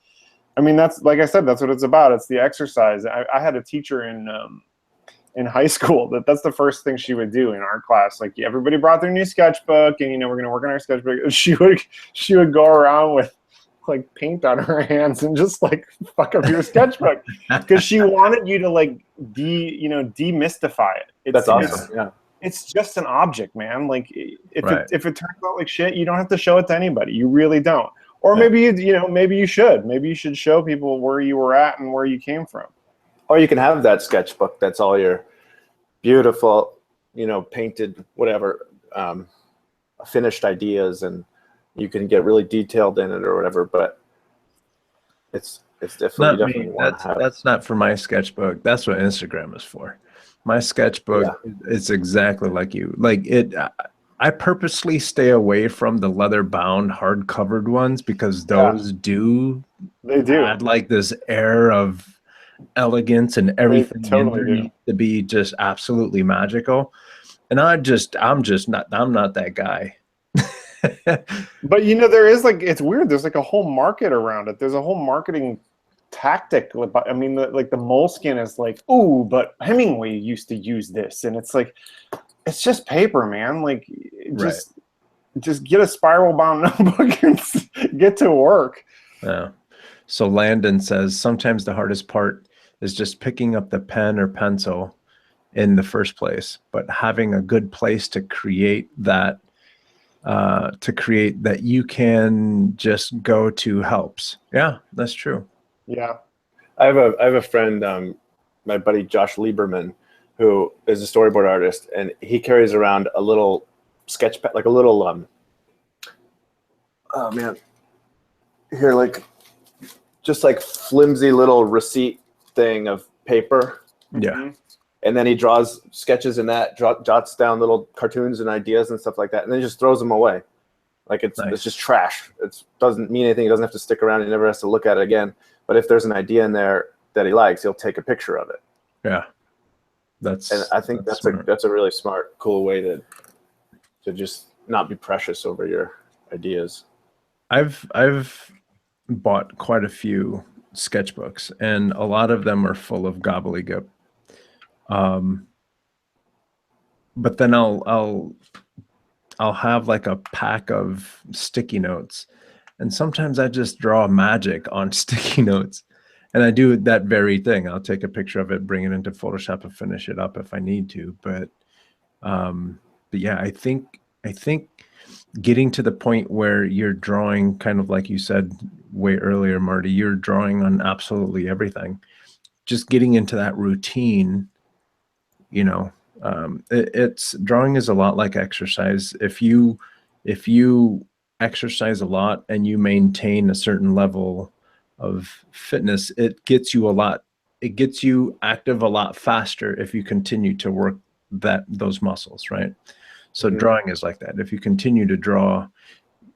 [SPEAKER 3] I mean, that's, like I said, that's what it's about. It's the exercise. I had a teacher in high school that's the first thing she would do in art class. Like, everybody brought their new sketchbook, and we're going to work on our sketchbook. And she would go around with like paint on her hands and just like fuck up your sketchbook because she wanted you to like demystify it.
[SPEAKER 2] That's awesome. Yeah.
[SPEAKER 3] It's just an object, man. Like if
[SPEAKER 1] Right.
[SPEAKER 3] it turns out like shit, you don't have to show it to anybody. You really don't. Or
[SPEAKER 2] Yeah.
[SPEAKER 3] maybe maybe you should. Maybe you should show people where you were at and where you came from.
[SPEAKER 2] Or you can have that sketchbook that's all your beautiful, painted, whatever, finished ideas, and you can get really detailed in it or whatever. But it's definitely
[SPEAKER 1] That's not for my sketchbook. That's what Instagram is for. My sketchbook is exactly like you. Like it. I purposely stay away from the leather-bound, hard-covered ones because those add like this air of elegance, and everything needs to be just absolutely magical. And I'm not that guy.
[SPEAKER 3] But there is like, it's weird. There's like a whole market around it. There's a whole marketing tactic. I mean, like the Moleskine is like, ooh, but Hemingway used to use this, and it's like, it's just paper, man. Like, just get a spiral bound notebook and get to work.
[SPEAKER 1] Yeah. So Landon says sometimes the hardest part is just picking up the pen or pencil in the first place, but having a good place to create that you can just go to helps. Yeah, that's true.
[SPEAKER 3] Yeah.
[SPEAKER 2] I have a friend, my buddy Josh Lieberman, who is a storyboard artist, and he carries around a little sketch pad, like a little oh man, here, like just like flimsy little receipt thing of paper.
[SPEAKER 1] Yeah.
[SPEAKER 2] And then he draws sketches in that, jots down little cartoons and ideas and stuff like that, and then he just throws them away. Like it's just trash. It doesn't mean anything. He doesn't have to stick around. He never has to look at it again. But if there's an idea in there that he likes, he'll take a picture of it.
[SPEAKER 1] Yeah.
[SPEAKER 2] And I think that's a really smart, cool way to just not be precious over your ideas.
[SPEAKER 1] I've bought quite a few sketchbooks, and a lot of them are full of gobbledygook. But then I'll have like a pack of sticky notes, and sometimes I just draw magic on sticky notes. And I do that very thing. I'll take a picture of it, bring it into Photoshop, and finish it up if I need to. But yeah, I think getting to the point where you're drawing, kind of like you said way earlier, Marty, you're drawing on absolutely everything. Just getting into that routine, it's drawing is a lot like exercise. If you exercise a lot and you maintain a certain level of fitness, it gets you active a lot faster if you continue to work those muscles, right? So drawing is like that. If you continue to draw,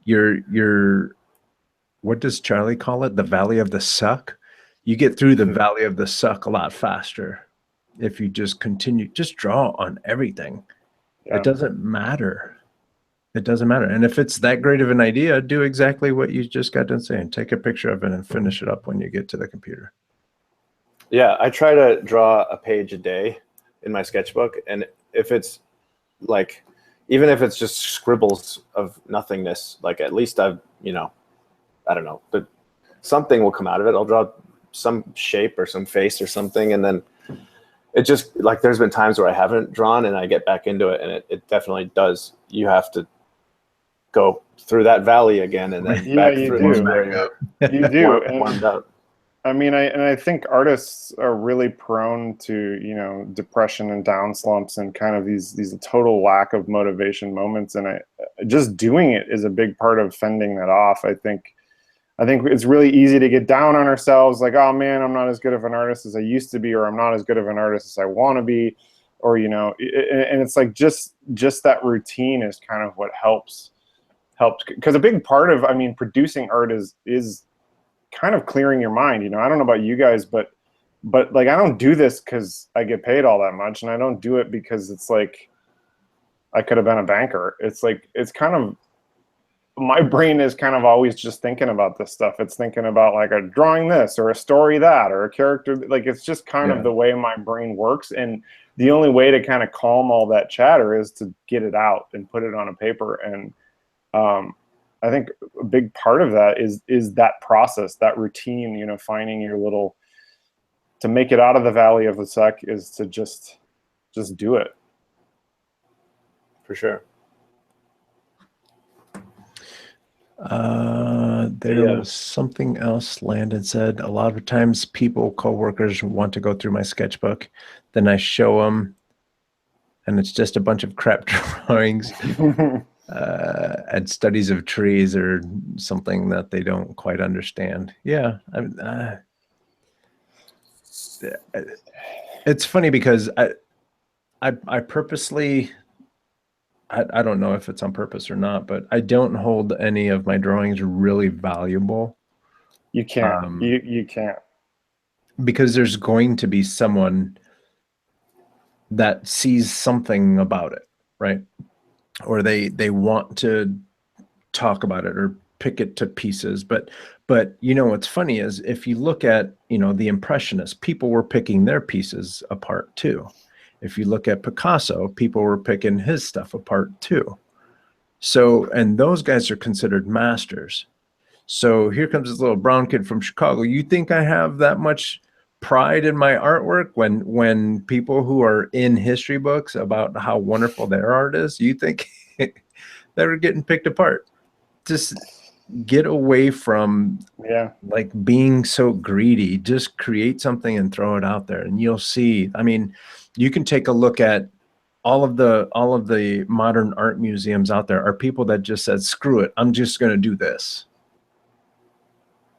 [SPEAKER 1] your what does Charlie call it? The valley of the suck. You get through the valley of the suck a lot faster if you just draw on everything. It doesn't matter. It doesn't matter. And if it's that great of an idea, do exactly what you just got done saying. Take a picture of it and finish it up when you get to the computer.
[SPEAKER 2] Yeah, I try to draw a page a day in my sketchbook. And if it's like, even if it's just scribbles of nothingness, like at least I've, I don't know, but something will come out of it. I'll draw some shape or some face or something. And then it just, like, there's been times where I haven't drawn and I get back into it, and it definitely does. You have to go through that valley again and then back through
[SPEAKER 3] you do.
[SPEAKER 2] Warmed up.
[SPEAKER 3] I mean, I think artists are really prone to, depression and down slumps and kind of these total lack of motivation moments. And just doing it is a big part of fending that off. I think it's really easy to get down on ourselves, like, oh man, I'm not as good of an artist as I used to be, or I'm not as good of an artist as I want to be, or, and it's like just that routine is kind of what helps, because a big part of, producing art is kind of clearing your mind. I don't know about you guys, but like, I don't do this because I get paid all that much, and I don't do it because it's like I could have been a banker. It's like, it's kind of, my brain is kind of always just thinking about this stuff. It's thinking about like a drawing this or a story that or a character. Like, it's just kind of the way my brain works. And the only way to kind of calm all that chatter is to get it out and put it on a paper. And I think a big part of that is that process, that routine, you know, finding your little, to make it out of the valley of the suck is to just do it.
[SPEAKER 2] For sure.
[SPEAKER 1] There was something else Landon said. A lot of times people, coworkers, want to go through my sketchbook. Then I show them, and it's just a bunch of crap drawings and studies of trees or something that they don't quite understand. Yeah. It's funny because I purposely, I don't know if it's on purpose or not, but I don't hold any of my drawings really valuable.
[SPEAKER 3] You can't. You can't.
[SPEAKER 1] Because there's going to be someone that sees something about it, right? Or they want to talk about it or pick it to pieces. But you know what's funny is if you look at, you know, the Impressionists, people were picking their pieces apart too. If you look at Picasso, people were picking his stuff apart too. So, and those guys are considered masters. So here comes this little brown kid from Chicago. You think I have that much pride in my artwork when people who are in history books about how wonderful their art is, you think they were getting picked apart? Just get away from like being so greedy. Just create something and throw it out there, and you'll see. I mean, you can take a look at all of the modern art museums out there are people that just said, screw it, I'm just going to do this.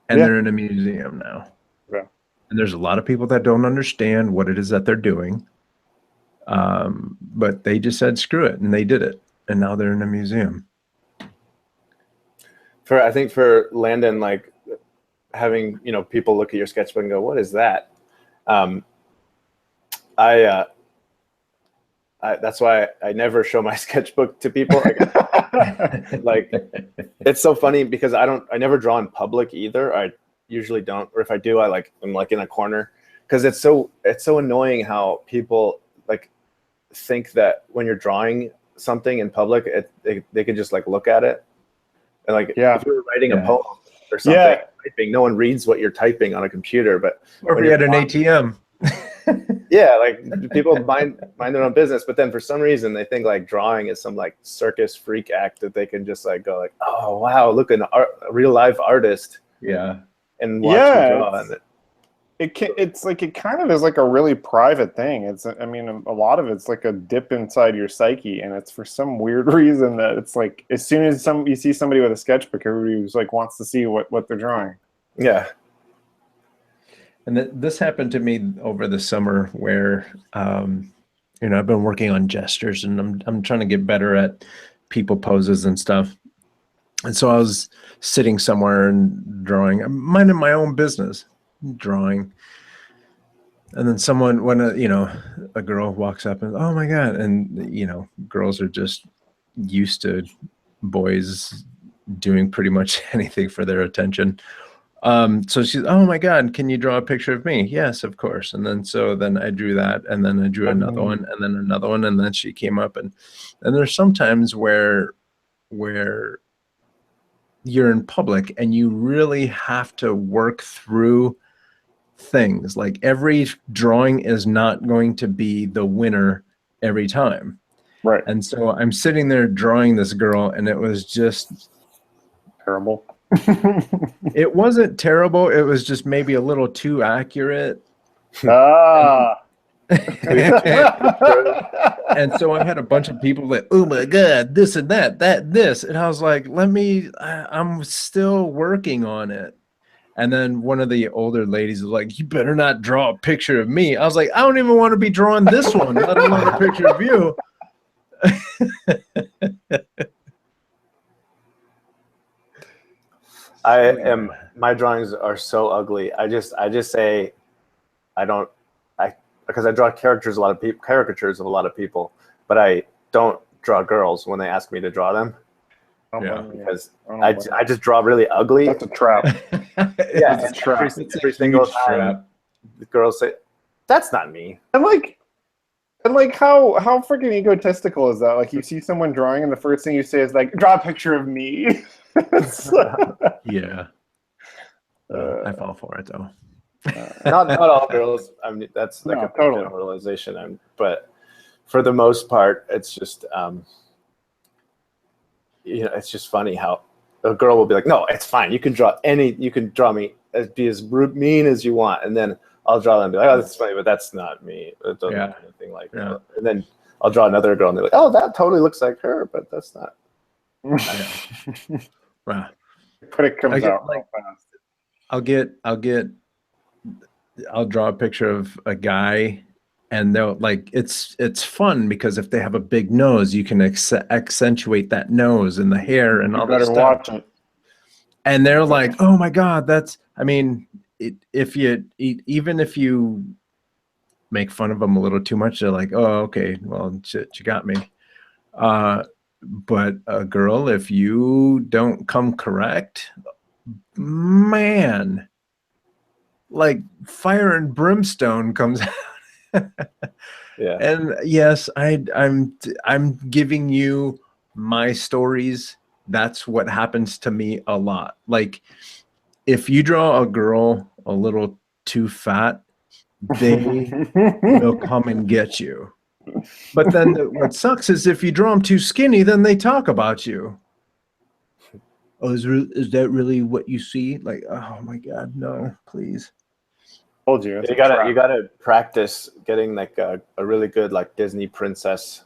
[SPEAKER 1] And they're in a museum now.
[SPEAKER 3] Yeah.
[SPEAKER 1] And there's a lot of people that don't understand what it is that they're doing. But they just said, screw it. And they did it. And now they're in a museum.
[SPEAKER 2] I think for Landon, like having, you know, people look at your sketchbook and go, what is that? That's why I never show my sketchbook to people. Like, it's so funny because I never draw in public either. I usually don't, or if I do, I'm like in a corner, because it's so annoying how people like think that when you're drawing something in public, they can just like look at it and like if you're writing a poem or something, typing, no one reads what you're typing on a computer, but
[SPEAKER 1] or if you had an ATM.
[SPEAKER 2] Yeah, like people mind their own business, but then for some reason they think like drawing is some like circus freak act that they can just like go like, oh wow, look, a real live artist.
[SPEAKER 1] Yeah.
[SPEAKER 2] And watch you draw.
[SPEAKER 3] It's like, it kind of is like a really private thing. It's, I mean, a lot of it's like a dip inside your psyche, and it's for some weird reason that it's like as soon as you see somebody with a sketchbook, everybody was like wants to see what they're drawing.
[SPEAKER 2] Yeah.
[SPEAKER 1] And this happened to me over the summer where, you know, I've been working on gestures, and I'm trying to get better at people poses and stuff. And so I was sitting somewhere and drawing, minding my own business, drawing. And then when a girl walks up and, oh my God. And, you know, girls are just used to boys doing pretty much anything for their attention. So she's, oh my God, can you draw a picture of me? Yes, of course. And then I drew that, and then I drew another one, and then another one. And then she came up, and there's sometimes where you're in public and you really have to work through things. Like every drawing is not going to be the winner every time.
[SPEAKER 3] Right.
[SPEAKER 1] And so I'm sitting there drawing this girl, and it was just
[SPEAKER 3] terrible.
[SPEAKER 1] It wasn't terrible. It was just maybe a little too accurate. And so I had a bunch of people like, oh my God, this and that, this. And I was like, I'm still working on it. And then one of the older ladies was like, you better not draw a picture of me. I was like, I don't even want to be drawing this one, let alone a picture of you.
[SPEAKER 2] My drawings are so ugly. I just say because I draw caricatures of a lot of people, but I don't draw girls when they ask me to draw them. Because I just draw really ugly.
[SPEAKER 3] That's a trap.
[SPEAKER 2] Yeah, it's a trap. Every single time the girls say, that's not me.
[SPEAKER 3] And how freaking egotistical is that? Like, you see someone drawing and the first thing you say is like, draw a picture of me.
[SPEAKER 1] Yeah. I fall for it though.
[SPEAKER 2] Not all girls. I mean, that's like a
[SPEAKER 3] totally.
[SPEAKER 2] generalization. But for the most part, it's just it's just funny how a girl will be like, "No, it's fine. You can draw me be as mean as you want," and then I'll draw them and be like, "Oh, that's funny, but that's not me. It doesn't look anything like that." And then I'll draw another girl and they're like, "Oh, that totally looks like her, but that's not."
[SPEAKER 1] Right.
[SPEAKER 3] But it comes out
[SPEAKER 1] like,
[SPEAKER 3] fast.
[SPEAKER 1] I'll draw a picture of a guy, and they'll like it's fun because if they have a big nose, you can accentuate that nose and the hair and all that stuff.
[SPEAKER 3] Watch it.
[SPEAKER 1] And they're like, "Oh my God, that's." I mean, even if you make fun of them a little too much, they're like, "Oh, okay, well, shit, you got me." But a girl, if you don't come correct, man, like fire and brimstone comes out.
[SPEAKER 2] Yeah.
[SPEAKER 1] And yes, I'm giving you my stories. That's what happens to me a lot. Like if you draw a girl a little too fat, they will come and get you. But then what sucks is if you draw them too skinny, then they talk about you. Oh, is that really what you see? Like, oh my God, no, please.
[SPEAKER 3] Told you.
[SPEAKER 2] You gotta practice getting like a really good like Disney princess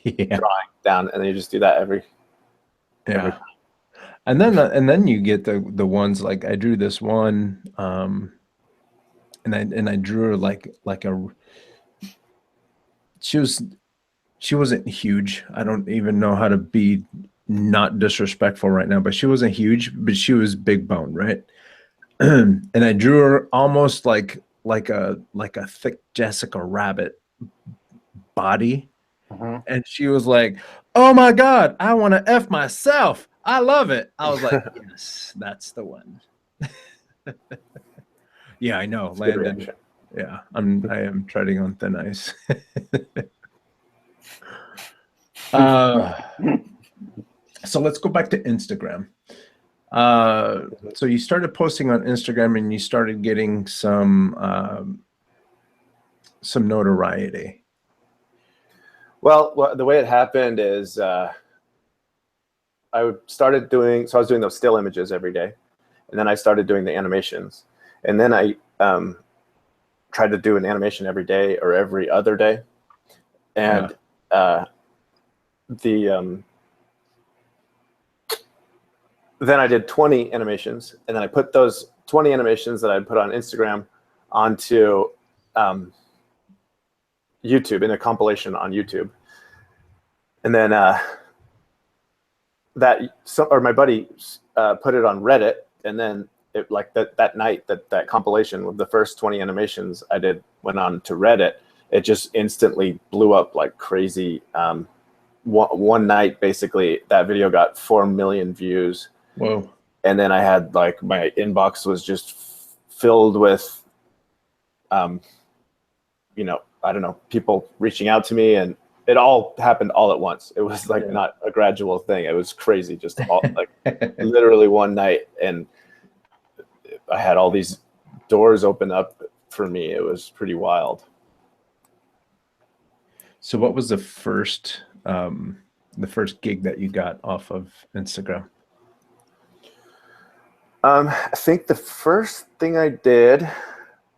[SPEAKER 2] drawing down, and then you just do that every time.
[SPEAKER 1] And then you get the ones like I drew this one, and I drew her like a. She wasn't huge. I don't even know how to be not disrespectful right now, but she wasn't huge, but she was big bone, right? And I drew her almost like a thick Jessica Rabbit body. And she was like, "Oh my God, I want to F myself. I love it." I was like, "Yes, that's the one." Yeah, I know, Landon. Yeah, I am treading on thin ice. So let's go back to Instagram. So you started posting on Instagram and you started getting some notoriety.
[SPEAKER 2] Well, the way it happened is I was doing those still images every day, and then I started doing the animations, and then I tried to do an animation every day or every other day, and then I did 20 animations, and then I put those 20 animations that I put on Instagram onto YouTube in a compilation on YouTube. And then my buddy put it on Reddit, and then it like that night that compilation with the first 20 animations I did went on to Reddit. It just instantly blew up like crazy. One night, basically, that video got 4 million views.
[SPEAKER 1] Whoa.
[SPEAKER 2] And then I had like my inbox was just filled with, I don't know, people reaching out to me, and it all happened all at once. It was like not a gradual thing. It was crazy, just all, like literally one night. And I had all these doors open up for me. It was pretty wild.
[SPEAKER 1] So what was the first gig that you got off of Instagram?
[SPEAKER 2] I think the first thing I did,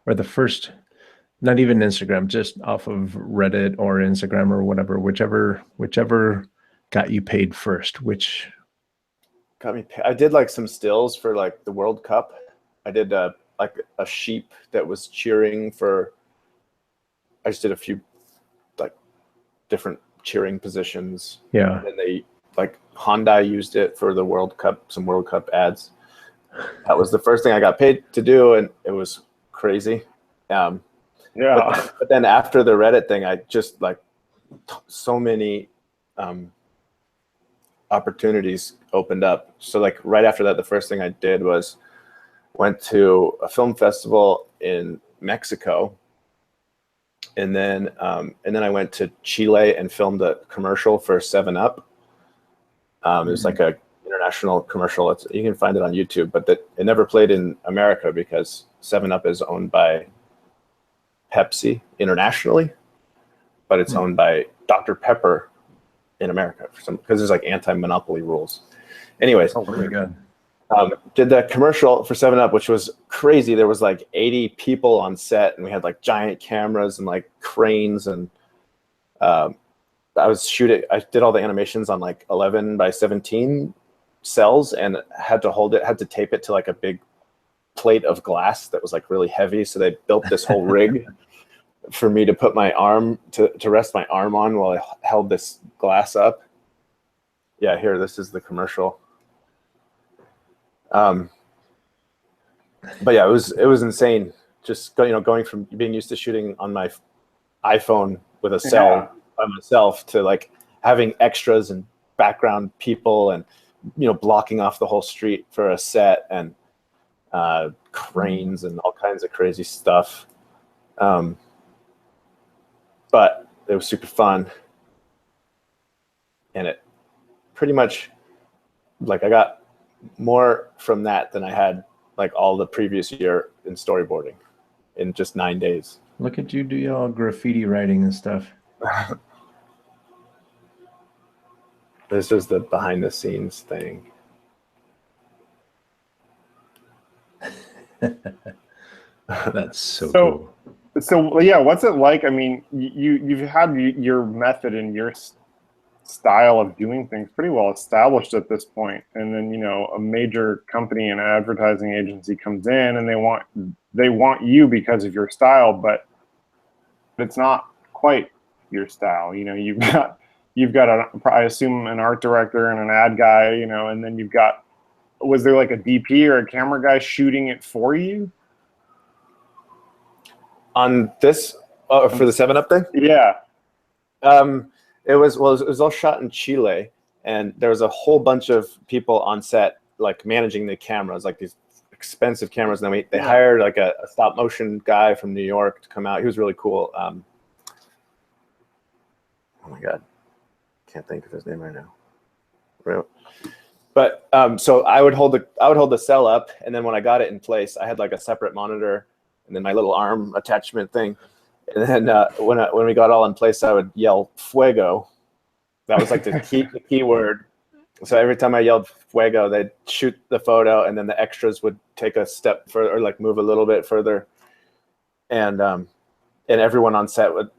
[SPEAKER 1] or the first, not even Instagram, just off of Reddit or Instagram or whatever, whichever got you paid first. Which
[SPEAKER 2] got me paid. I did like some stills for like the World Cup. I did like a sheep that was cheering for. I just did a few like different cheering positions.
[SPEAKER 1] Yeah.
[SPEAKER 2] And they like Hyundai used it for the World Cup, some World Cup ads. That was the first thing I got paid to do, and it was crazy. But then after the Reddit thing, I just like so many opportunities opened up. So like right after that, the first thing I did was went to a film festival in Mexico, and then I went to Chile and filmed a commercial for 7-Up. It was like a international commercial. You can find it on YouTube, but it never played in America because 7-Up is owned by Pepsi internationally, but it's owned by Dr. Pepper in America because there's like anti-monopoly rules. Anyways,
[SPEAKER 1] Oh my God.
[SPEAKER 2] Did that commercial for 7-Up, which was crazy. There was like 80 people on set, and we had like giant cameras and like cranes, and I did all the animations on like 11 by 17 cells, and had to tape it to like a big plate of glass that was like really heavy. So they built this whole rig for me to put my arm to rest my arm on while I held this glass up. Yeah, here, this is the commercial. But yeah, it was insane. Just going from being used to shooting on my iPhone with a cell by myself to like having extras and background people and blocking off the whole street for a set and cranes and all kinds of crazy stuff. But it was super fun, and it pretty much like I got more from that than I had like all the previous year in storyboarding in just 9 days.
[SPEAKER 1] Look at you do your graffiti writing and stuff.
[SPEAKER 2] This is the behind the scenes thing.
[SPEAKER 1] That's so cool.
[SPEAKER 3] So yeah, what's it like? I mean, you've had your method and your style of doing things pretty well established at this point, and then a major company and advertising agency comes in and they want you because of your style, but it's not quite your style. You've got I assume an art director and an ad guy, and then was there like a DP or a camera guy shooting it for you?
[SPEAKER 2] On this for the 7-Up thing?
[SPEAKER 3] Yeah.
[SPEAKER 2] It was all shot in Chile, and there was a whole bunch of people on set like managing the cameras, like these expensive cameras. And then they hired like a stop motion guy from New York to come out. He was really cool. Oh my God, can't think of his name right now. But so I would hold the cell up, and then when I got it in place, I had like a separate monitor and then my little arm attachment thing. And then when we got all in place, I would yell "fuego." That was like the key word. So every time I yelled "fuego," they'd shoot the photo, and then the extras would take a step further, or like move a little bit further, and everyone on set would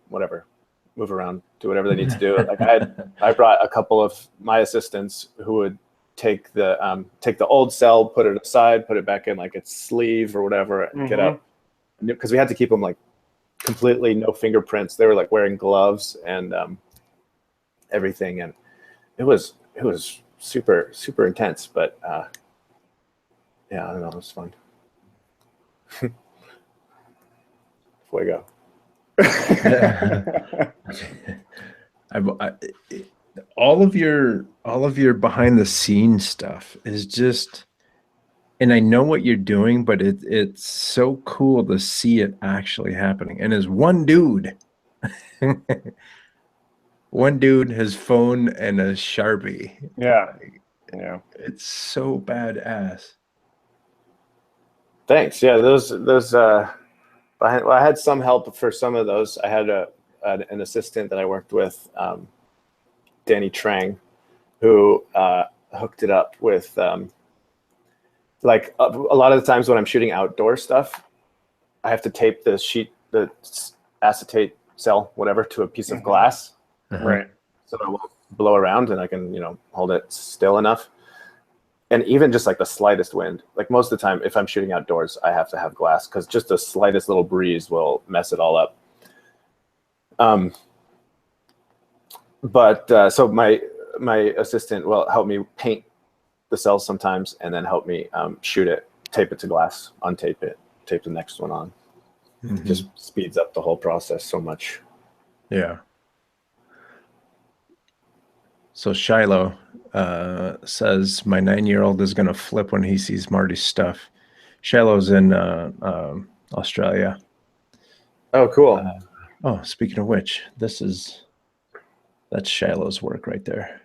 [SPEAKER 2] move around, do whatever they need to do. Like I brought a couple of my assistants who would take the old cell, put it aside, put it back in like its sleeve or whatever, and get up, because we had to keep them like completely no fingerprints. They were like wearing gloves and everything, and it was super intense, but yeah, I don't know, it was fun. Fuego.
[SPEAKER 1] All of your behind the scenes stuff is just, and I know what you're doing, but it's so cool to see it actually happening. And as one dude, his phone and a Sharpie.
[SPEAKER 3] Yeah.
[SPEAKER 1] It's so badass.
[SPEAKER 2] Thanks. Yeah, those I had some help for some of those. I had an assistant that I worked with, Danny Trang, who hooked it up with like a lot of the times when I'm shooting outdoor stuff, I have to tape the acetate cell, whatever, to a piece of glass.
[SPEAKER 3] Right.
[SPEAKER 2] So it won't blow around, and I can, hold it still enough. And even just like the slightest wind, like most of the time, if I'm shooting outdoors, I have to have glass, because just the slightest little breeze will mess it all up. But so my assistant will help me paint the cells sometimes, and then help me shoot it, tape it to glass, untape it, tape the next one on. It just speeds up the whole process so much.
[SPEAKER 1] Yeah. So Shiloh says my 9-year-old is going to flip when he sees Marty's stuff. Shiloh's in Australia.
[SPEAKER 2] Oh, cool.
[SPEAKER 1] Oh, speaking of which, that's Shiloh's work right there.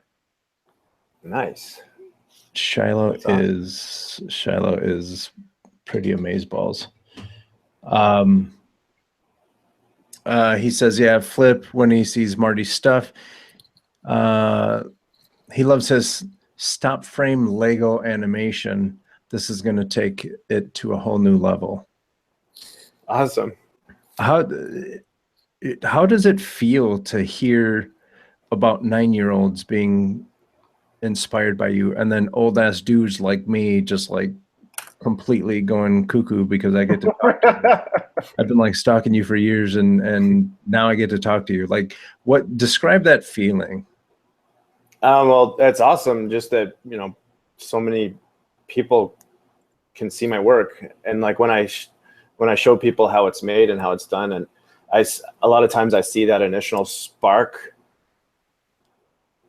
[SPEAKER 2] Nice.
[SPEAKER 1] Shiloh is pretty amazeballs. He says, yeah, Flip, when he sees Marty's stuff, he loves his stop frame Lego animation. This is going to take it to a whole new level.
[SPEAKER 2] Awesome.
[SPEAKER 1] How does it feel to hear about 9-year-olds being inspired by you, and then old ass dudes like me just like completely going cuckoo because I get to talk to you. I've been like stalking you for years, and now I get to talk to you. Like, describe that feeling?
[SPEAKER 2] Well, that's awesome. Just that, you know, so many people can see my work, and like when I show people how it's made and how it's done, and a lot of times I see that initial spark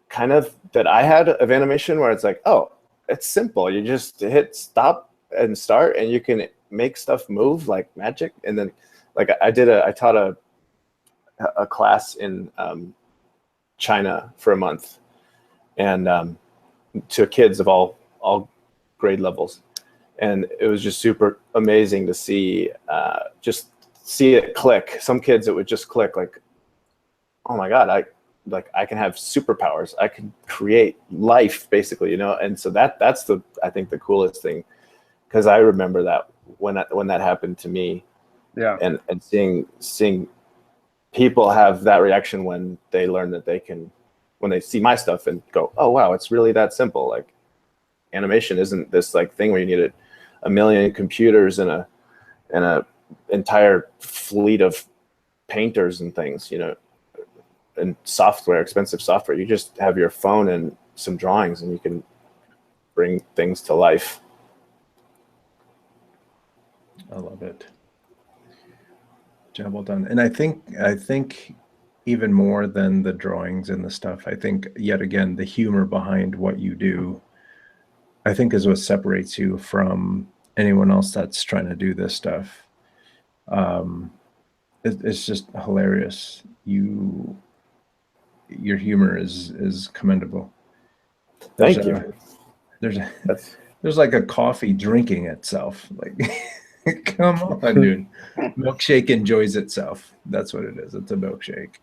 [SPEAKER 2] kind of that I had of animation, where it's like, oh, it's simple. You just hit stop and start, and you can make stuff move like magic. And then, like I taught a class in China for a month, and to kids of all grade levels, and it was just super amazing to see it click. Some kids, it would just click like, oh my god, I can have superpowers. I can create life, basically, you know. And so that's I think the coolest thing, because I remember that when that happened to me.
[SPEAKER 3] Yeah.
[SPEAKER 2] And seeing people have that reaction when they learn that they can, when they see my stuff and go, oh wow, it's really that simple. Like, animation isn't this like thing where you need a million computers and a entire fleet of painters and things, you know, and software, expensive software. You just have your phone and some drawings, and you can bring things to life.
[SPEAKER 1] I love it. Job well done. And I think even more than the drawings and the stuff, I think yet again the humor behind what you do, I think, is what separates you from anyone else that's trying to do this stuff. It's just hilarious. Your humor is commendable.
[SPEAKER 2] Thank you.
[SPEAKER 1] There's like a coffee drinking itself. Like, come on, dude. Milkshake enjoys itself. That's what it is. It's a milkshake.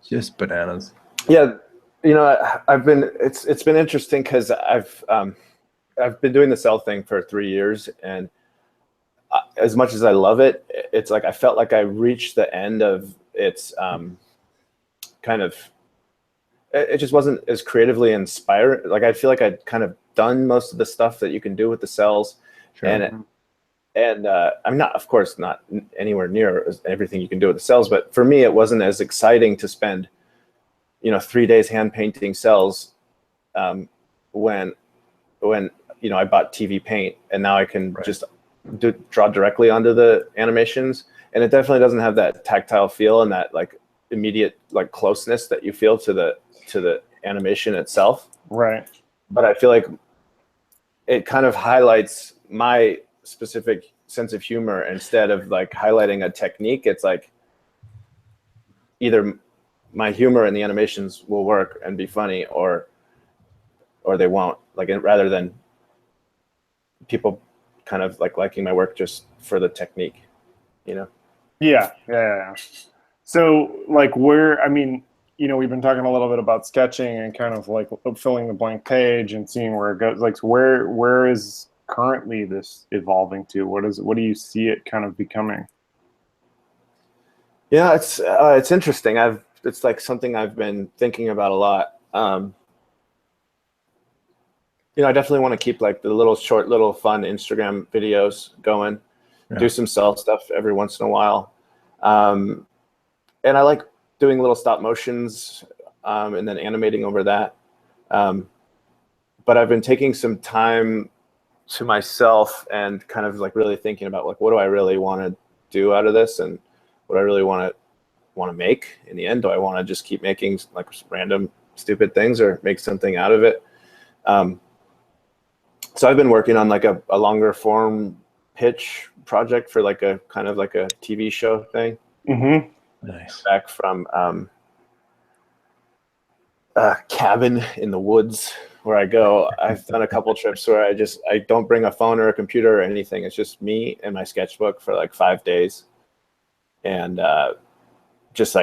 [SPEAKER 1] Just bananas.
[SPEAKER 2] Yeah, you know, it's been interesting because I've been doing the cell thing for 3 years, and as much as I love it, it's like I felt like I reached the end of its kind of. It just wasn't as creatively inspiring. Like, I feel like I'd kind of done most of the stuff that you can do with the cells,
[SPEAKER 1] Sure.
[SPEAKER 2] and I'm not, of course, not anywhere near everything you can do with the cells. But for me, it wasn't as exciting to spend, 3 days hand painting cells when I bought TV Paint, and now I can just draw directly onto the animations. And it definitely doesn't have that tactile feel and that like immediate like closeness that you feel to the animation itself.
[SPEAKER 3] Right.
[SPEAKER 2] But I feel like it kind of highlights my specific sense of humor instead of like highlighting a technique. It's like either my humor and the animations will work and be funny, or they won't. Like, rather than people kind of like liking my work just for the technique,
[SPEAKER 3] Yeah. So like we've been talking a little bit about sketching and kind of like filling the blank page and seeing where it goes. Like, where is currently this evolving to? What do you see it kind of becoming?
[SPEAKER 2] Yeah, it's interesting. It's like something I've been thinking about a lot. I definitely want to keep like the little fun Instagram videos going. Yeah. Do some cell stuff every once in a while. And I like doing little stop motions and then animating over that. But I've been taking some time to myself and kind of like really thinking about like, what do I really want to do out of this, and what do I really want to make in the end? Do I want to just keep making like random stupid things, or make something out of it? So I've been working on like a longer form pitch project for like a kind of like a TV show thing.
[SPEAKER 3] Mm-hmm.
[SPEAKER 1] Nice.
[SPEAKER 2] Back from cabin in the woods where I go. I've done a couple trips where I don't bring a phone or a computer or anything. It's just me and my sketchbook for like 5 days, and just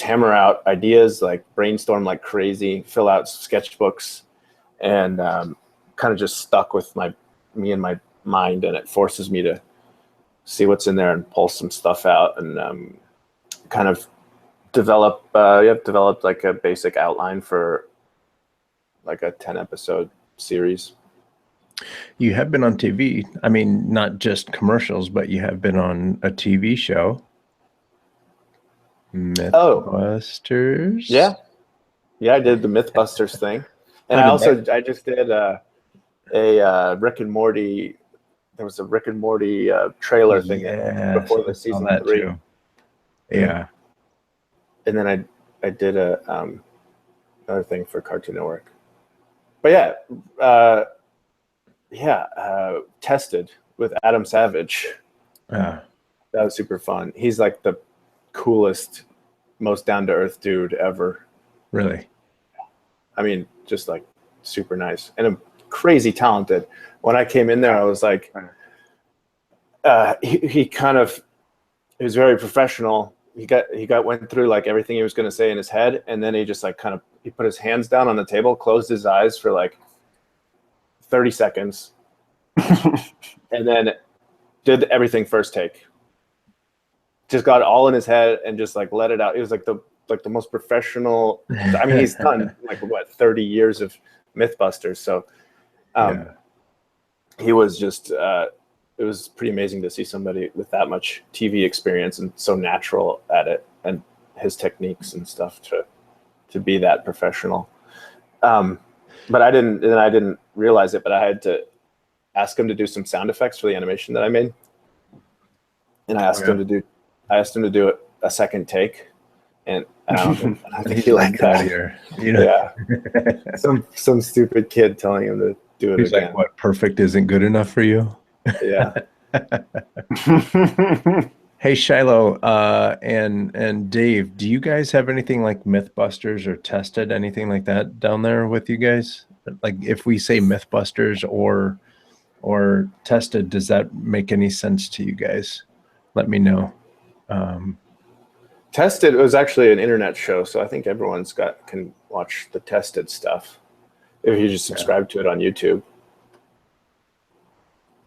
[SPEAKER 2] hammer out ideas, like brainstorm like crazy, fill out sketchbooks, and kind of just stuck with me and my mind, and it forces me to see what's in there and pull some stuff out, and kind of developed like a basic outline for like a 10 episode series.
[SPEAKER 1] You have been on TV. I mean, not just commercials, but you have been on a TV show. Mythbusters.
[SPEAKER 2] Yeah, I did the Mythbusters thing, and I just did a Rick and Morty. There was a Rick and Morty trailer thing before the season 3.
[SPEAKER 1] Too. Yeah,
[SPEAKER 2] and then I did another thing for Cartoon Network. But Tested with Adam Savage. That was super fun. He's like the coolest, most down-to-earth dude ever.
[SPEAKER 1] Really?
[SPEAKER 2] I mean, just like super nice and crazy talented. When I came in there, I was like, he was very professional. He went through like everything he was going to say in his head, and then he just like he put his hands down on the table, closed his eyes for like 30 seconds, and then did everything first take. Just got it all in his head and just like let it out. It was like the most professional. I mean, he's done like 30 years of Mythbusters, so he was just. It was pretty amazing to see somebody with that much TV experience and so natural at it, and his techniques and stuff to be that professional. But I didn't realize it, but I had to ask him to do some sound effects for the animation that I made. And I asked him to do a second take, and I don't think he liked that here. Yeah. Some stupid kid telling him to do it again.
[SPEAKER 1] Like, what, perfect isn't good enough for you?
[SPEAKER 2] Yeah.
[SPEAKER 1] Hey, Shiloh and Dave, do you guys have anything like Mythbusters or Tested, anything like that down there with you guys? Like, if we say Mythbusters or Tested, does that make any sense to you guys? Let me know.
[SPEAKER 2] Tested was actually an internet show, so I think everyone's can watch the Tested stuff if you just subscribe to it on YouTube.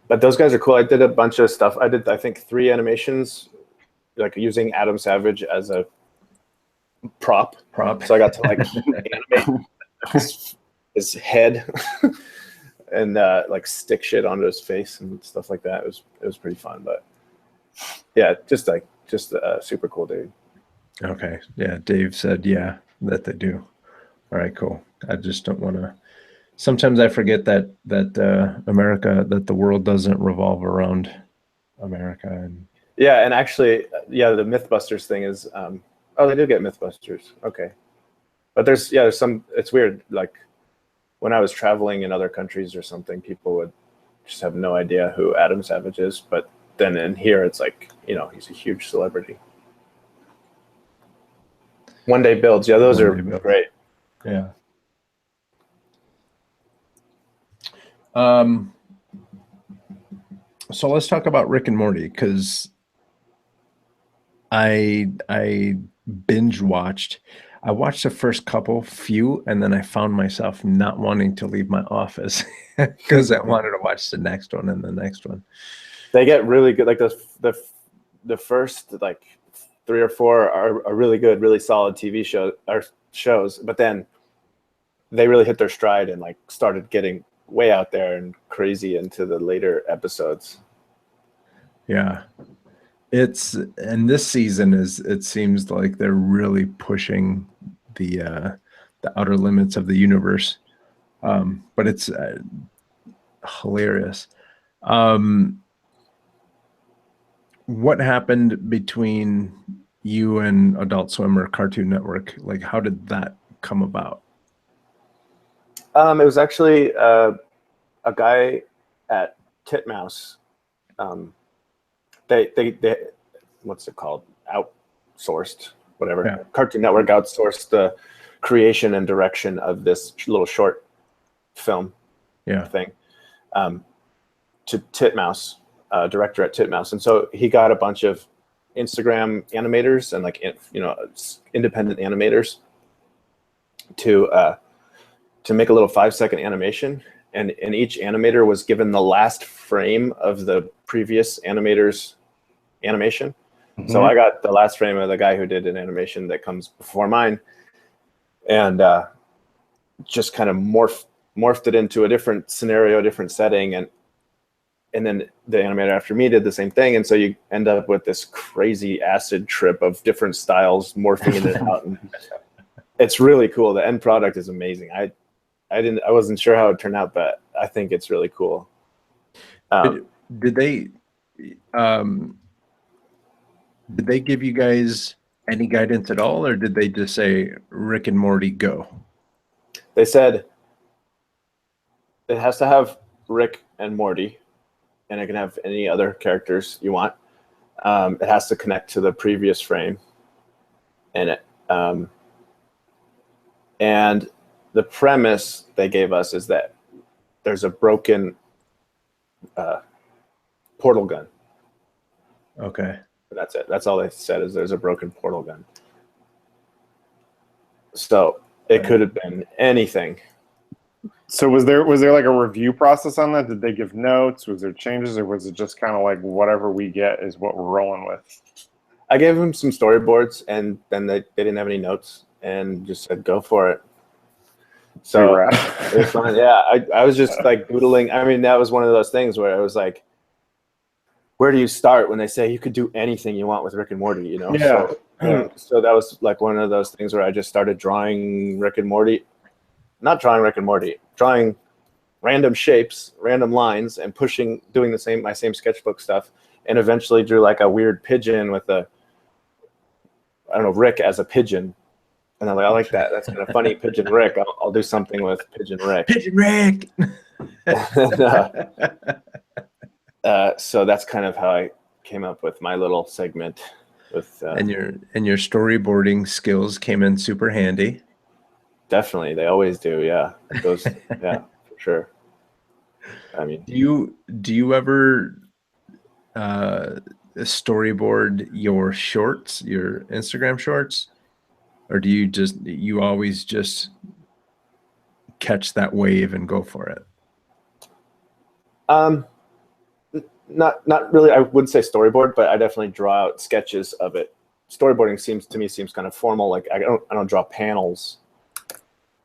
[SPEAKER 2] But those guys are cool. I did a bunch of stuff. I did, I think, 3 animations, like using Adam Savage as a prop. So I got to like animate his head and like stick shit onto his face and stuff like that. It was pretty fun. But yeah, just a super cool dude.
[SPEAKER 1] Okay. Yeah. Dave said, that they do. All right, cool. I just don't want to. Sometimes I forget that America, that the world doesn't revolve around America. And
[SPEAKER 2] actually, the Mythbusters thing is, they do get Mythbusters. Okay. But there's some, it's weird. Like when I was traveling in other countries or something, people would just have no idea who Adam Savage is. But then in here, it's like, he's a huge celebrity. One Day Builds. Yeah, those are great.
[SPEAKER 1] Yeah. So let's talk about Rick and Morty, because I binge watched. I watched the first few, and then I found myself not wanting to leave my office because I wanted to watch the next one and the next one.
[SPEAKER 2] They get really good. Like the first like 3 or 4 are really good, really solid TV shows, but then they really hit their stride and like started getting way out there and crazy into the later episodes.
[SPEAKER 1] Yeah. And this season it seems like they're really pushing the outer limits of the universe. But it's hilarious. What happened between you and Adult Swim or Cartoon Network? Like, how did that come about?
[SPEAKER 2] It was actually a guy at Titmouse. They what's it called? Outsourced, whatever. Yeah. Cartoon Network outsourced the creation and direction of this little short film
[SPEAKER 1] Yeah.
[SPEAKER 2] thing to Titmouse, director at Titmouse. And so he got a bunch of Instagram animators and like, you know, independent animators to make a little 5-second animation. And each animator was given the last frame of the previous animator's animation. Mm-hmm. So I got the last frame of the guy who did an animation that comes before mine, and just kind of morphed it into a different scenario, a different setting, and then the animator after me did the same thing, and so you end up with this crazy acid trip of different styles morphing in and out, and it's really cool. The end product is amazing. I wasn't sure how it turned out, but I think it's really cool.
[SPEAKER 1] Did they give you guys any guidance at all, or did they just say Rick and Morty go?
[SPEAKER 2] They said it has to have Rick and Morty, and it can have any other characters you want. It has to connect to the previous frame, and the premise they gave us is that there's a broken portal gun.
[SPEAKER 1] Okay.
[SPEAKER 2] That's it. That's all they said, is there's a broken portal gun. So it could have been anything.
[SPEAKER 3] So was there like a review process on that? Did they give notes? Was there changes, or was it just kind of like whatever we get is what we're rolling with?
[SPEAKER 2] I gave them some storyboards, and then they didn't have any notes and just said, go for it. So it was fun. Yeah, I was just like doodling. I mean, that was one of those things where I was like, where do you start when they say you could do anything you want with Rick and Morty, you know?
[SPEAKER 3] Yeah.
[SPEAKER 2] So that was like one of those things where I just started drawing Rick and Morty. Not drawing Rick and Morty, drawing random shapes, random lines, and doing my same sketchbook stuff, and eventually drew like a weird pigeon with Rick as a pigeon. And I'm like, I like that. That's kind of funny, Pigeon Rick. I'll do something with Pigeon Rick.
[SPEAKER 1] Pigeon Rick.
[SPEAKER 2] So that's kind of how I came up with my little segment. With
[SPEAKER 1] and your storyboarding skills came in super handy.
[SPEAKER 2] Definitely, they always do. Yeah, those. Yeah, for sure. I mean,
[SPEAKER 1] do you ever storyboard your shorts, your Instagram shorts? Or do you always just catch that wave and go for it?
[SPEAKER 2] Not really. I wouldn't say storyboard, but I definitely draw out sketches of it. Storyboarding seems kind of formal. Like I don't draw panels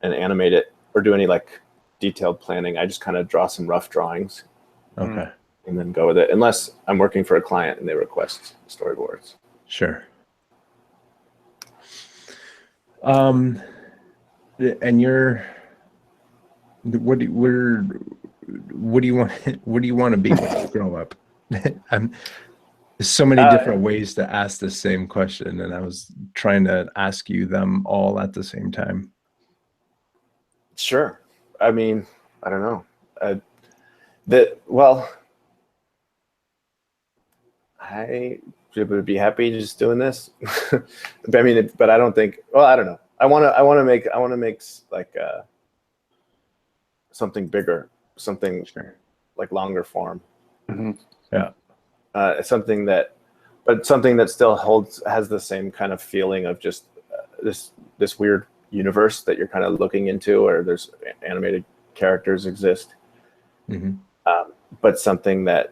[SPEAKER 2] and animate it or do any like detailed planning. I just kind of draw some rough drawings.
[SPEAKER 1] Okay.
[SPEAKER 2] And then go with it, unless I'm working for a client and they request storyboards.
[SPEAKER 1] Sure. And what do you want to be when you grow up? There's so many different ways to ask the same question, and I was trying to ask you them all at the same time.
[SPEAKER 2] Sure. I mean, I don't know. I would be happy just doing this. I mean, but I don't think. Well, I don't know. I want to make like something bigger, something like longer form.
[SPEAKER 3] Mm-hmm.
[SPEAKER 1] Yeah.
[SPEAKER 2] Something that still has the same kind of feeling of just this weird universe that you're kind of looking into, or there's animated characters exist.
[SPEAKER 1] Mm-hmm.
[SPEAKER 2] But something that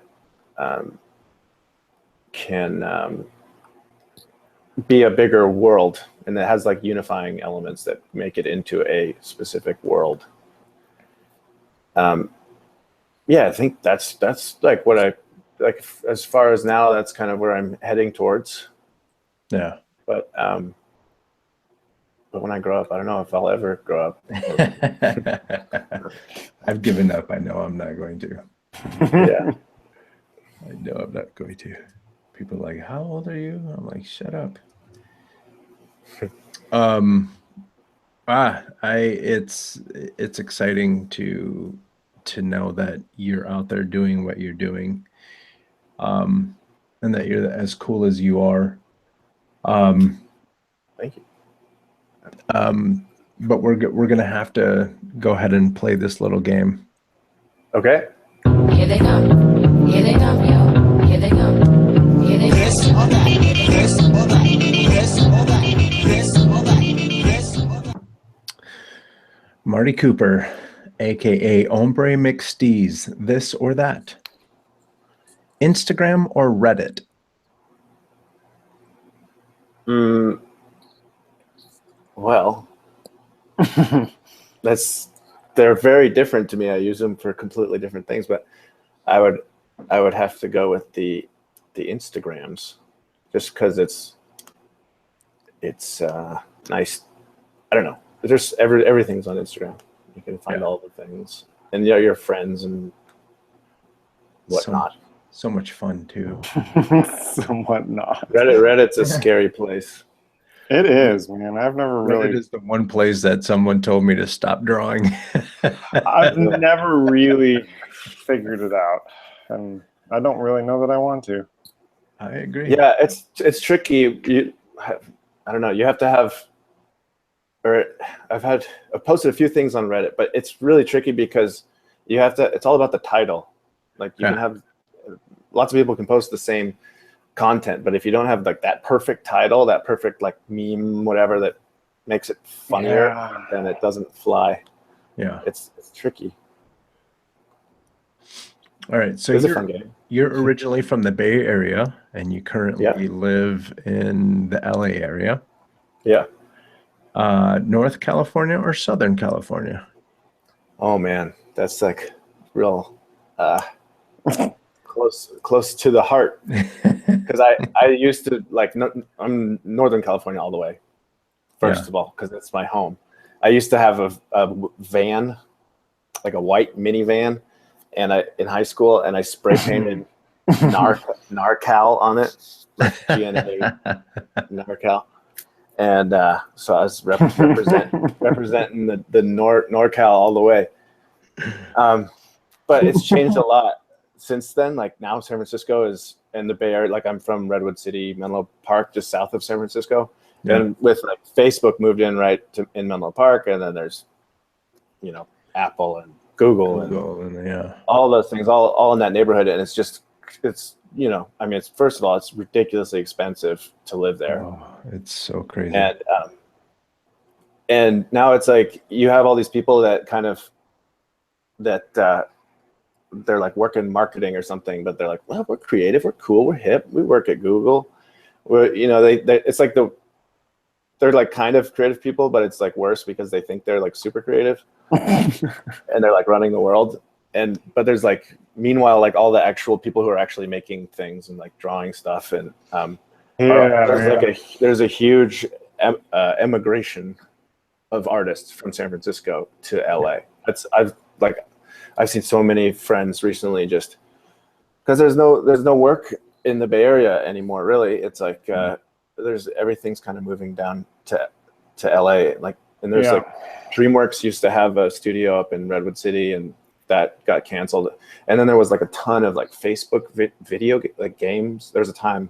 [SPEAKER 2] can be a bigger world, and that has like unifying elements that make it into a specific world. Yeah, I think that's like what I like. As far as now, that's kind of where I'm heading towards.
[SPEAKER 1] Yeah.
[SPEAKER 2] But when I grow up, I don't know if I'll ever grow up.
[SPEAKER 1] I've given up. I know I'm not going to.
[SPEAKER 2] Yeah.
[SPEAKER 1] I know I'm not going to. People are like, how old are you? I'm like, shut up. It's exciting to know that you're out there doing what you're doing, and that you're as cool as you are.
[SPEAKER 2] Thank you.
[SPEAKER 1] but we're gonna have to go ahead and play this little game.
[SPEAKER 2] Okay.
[SPEAKER 5] Here they come. Here they come, yo. Here they come. Here they come.
[SPEAKER 6] This or that. This or that. This or that. This or that. This or that.
[SPEAKER 1] Marty Cooper, aka Hombre McSteez, this or that. Instagram or Reddit?
[SPEAKER 2] Well, they're very different to me. I use them for completely different things, but I would have to go with the Instagrams, just because it's nice. I don't know. There's everything's on Instagram. You can find all the things, and your friends and whatnot.
[SPEAKER 1] So much fun too.
[SPEAKER 3] Somewhat not.
[SPEAKER 2] Reddit's a scary place.
[SPEAKER 3] It is, man. I've never
[SPEAKER 1] Reddit
[SPEAKER 3] really.
[SPEAKER 1] is the one place that someone told me to stop drawing.
[SPEAKER 3] I've never really figured it out, and I don't really know that I want to.
[SPEAKER 1] I agree.
[SPEAKER 2] Yeah, it's tricky. I don't know. You have to have, or I've posted a few things on Reddit, but it's really tricky because you have to. It's all about the title. Like you can have lots of people can post the same content, but if you don't have like that perfect title, that perfect like meme, whatever that makes it funnier, then it doesn't fly.
[SPEAKER 1] Yeah,
[SPEAKER 2] it's tricky.
[SPEAKER 1] All right, so
[SPEAKER 2] It's a fun game.
[SPEAKER 1] You're originally from the Bay Area, and you currently live in the LA area.
[SPEAKER 2] Yeah.
[SPEAKER 1] North California or Southern California?
[SPEAKER 2] Oh man, that's like real close to the heart. Because I used to like I'm Northern California all the way. First of all, because it's my home. I used to have a van, like a white minivan, and in high school, and I spray painted NarCal on it, like GNA NarCal, and so I was representing the NorCal all the way. But it's changed a lot since then. Like now, San Francisco is in the Bay Area. Like I'm from Redwood City, Menlo Park, just south of San Francisco. Yeah. And with like Facebook moved in in Menlo Park, and then there's, Apple and Google and all those things, all in that neighborhood. And it's first of all, it's ridiculously expensive to live there.
[SPEAKER 1] Oh, it's so crazy.
[SPEAKER 2] And now it's like you have all these people that they're like working marketing or something, but they're like, well, we're creative, we're cool, we're hip, we work at Google. It's like they're like kind of creative people, but it's like worse because they think they're like super creative and they're like running the world. But there's like, meanwhile, like all the actual people who are actually making things and like drawing stuff. And there's a huge emigration of artists from San Francisco to LA. I've seen so many friends recently just because there's no work in the Bay Area anymore. Really, it's like everything's kind of moving down to LA. Like, and there's like DreamWorks used to have a studio up in Redwood City, and that got canceled. And then there was like a ton of like Facebook video like games. There's a time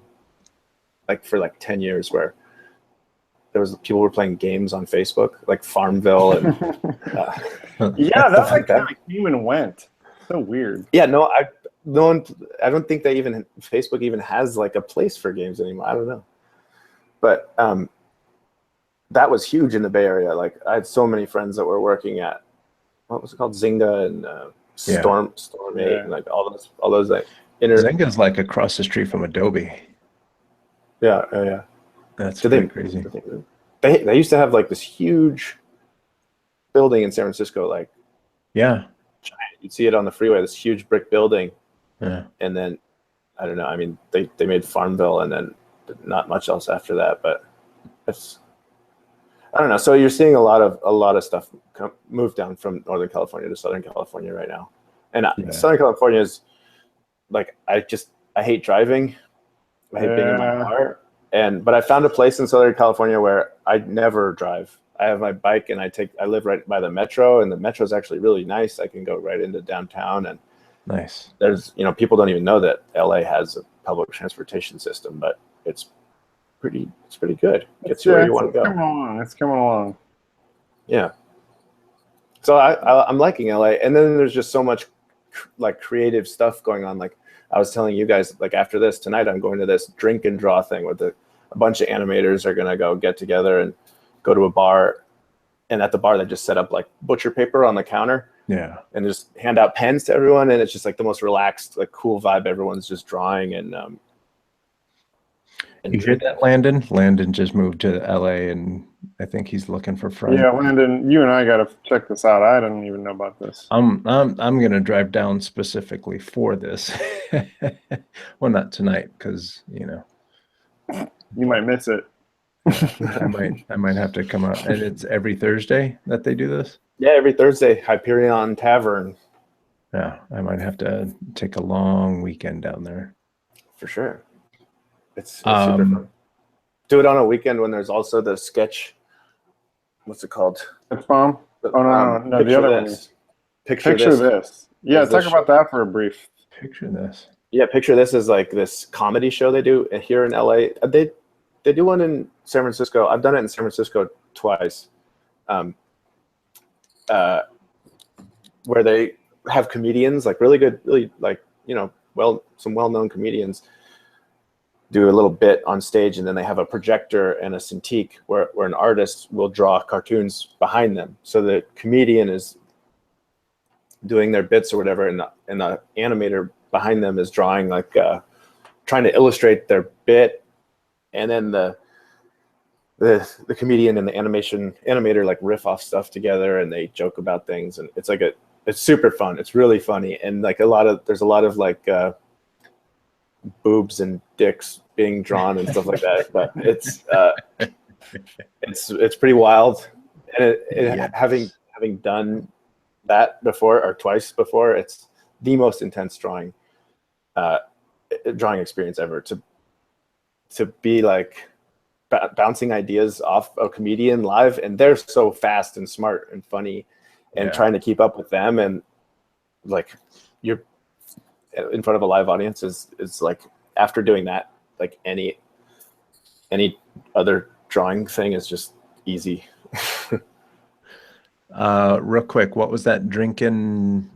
[SPEAKER 2] like for like 10 years where people were playing games on Facebook, like Farmville and
[SPEAKER 3] that's like kind of came and went. So weird.
[SPEAKER 2] Yeah, I don't think Facebook even has like a place for games anymore. I don't know. But that was huge in the Bay Area. Like I had so many friends that were working at what was it called, Zynga and Storm 8 and like all those like
[SPEAKER 1] Zynga's like across the street from Adobe.
[SPEAKER 2] Yeah.
[SPEAKER 1] That's pretty crazy.
[SPEAKER 2] They used to have like this huge building in San Francisco, like giant. You'd see it on the freeway, this huge brick building. Yeah. And then I don't know. I mean, they made Farmville, and then not much else after that. But I don't know. So you're seeing a lot of stuff move down from Northern California to Southern California right now. And Southern California is like I hate driving. I hate being in my car. But I found a place in Southern California where I never drive. I have my bike, and I live right by the metro, and the metro is actually really nice. I can go right into downtown, and
[SPEAKER 1] nice.
[SPEAKER 2] There's people don't even know that LA has a public transportation system, but it's pretty good. Gets you where you want to go.
[SPEAKER 3] It's coming along.
[SPEAKER 2] Yeah. So I'm liking LA, and then there's just so much like creative stuff going on. Like I was telling you guys, like after this tonight, I'm going to this drink and draw thing with a bunch of animators are gonna go get together and go to a bar, and at the bar they just set up like butcher paper on the counter.
[SPEAKER 1] Yeah.
[SPEAKER 2] And just hand out pens to everyone, and it's just like the most relaxed, like cool vibe. Everyone's just drawing and
[SPEAKER 1] you hear that, Landon? Landon just moved to LA, and I think he's looking for friends.
[SPEAKER 3] Yeah, Landon, you and I got to check this out. I didn't even know about this.
[SPEAKER 1] I'm gonna drive down specifically for this. Well, not tonight, because you
[SPEAKER 3] might miss it.
[SPEAKER 1] I might have to come out. And it's every Thursday that they do this.
[SPEAKER 2] Yeah, every Thursday, Hyperion Tavern.
[SPEAKER 1] Yeah, I might have to take a long weekend down there.
[SPEAKER 2] For sure. It's super fun. Do it on a weekend when there's also the sketch. What's it called?
[SPEAKER 3] Sketch bomb? Oh, no, the other one. Picture this. Yeah, talk about that for a brief.
[SPEAKER 1] Picture this.
[SPEAKER 2] Yeah, Picture This is like this comedy show they do here in LA. They do one in San Francisco. I've done it in San Francisco twice. Where they have comedians, like really good, really like, some well-known comedians do a little bit on stage, and then they have a projector and a Cintiq where an artist will draw cartoons behind them. So the comedian is doing their bits or whatever, and the animator behind them is drawing, like trying to illustrate their bit, and then the comedian and the animator like riff off stuff together, and they joke about things, and it's super fun. It's really funny, and like there's a lot of like boobs and dicks being drawn and stuff like that. But it's pretty wild, and having done that before or twice before, it's the most intense drawing experience ever. To be like bouncing ideas off a comedian live, and they're so fast and smart and funny, and trying to keep up with them, and like you're in front of a live audience is like, after doing that, like any other drawing thing is just easy.
[SPEAKER 1] Real quick, what was that drinking?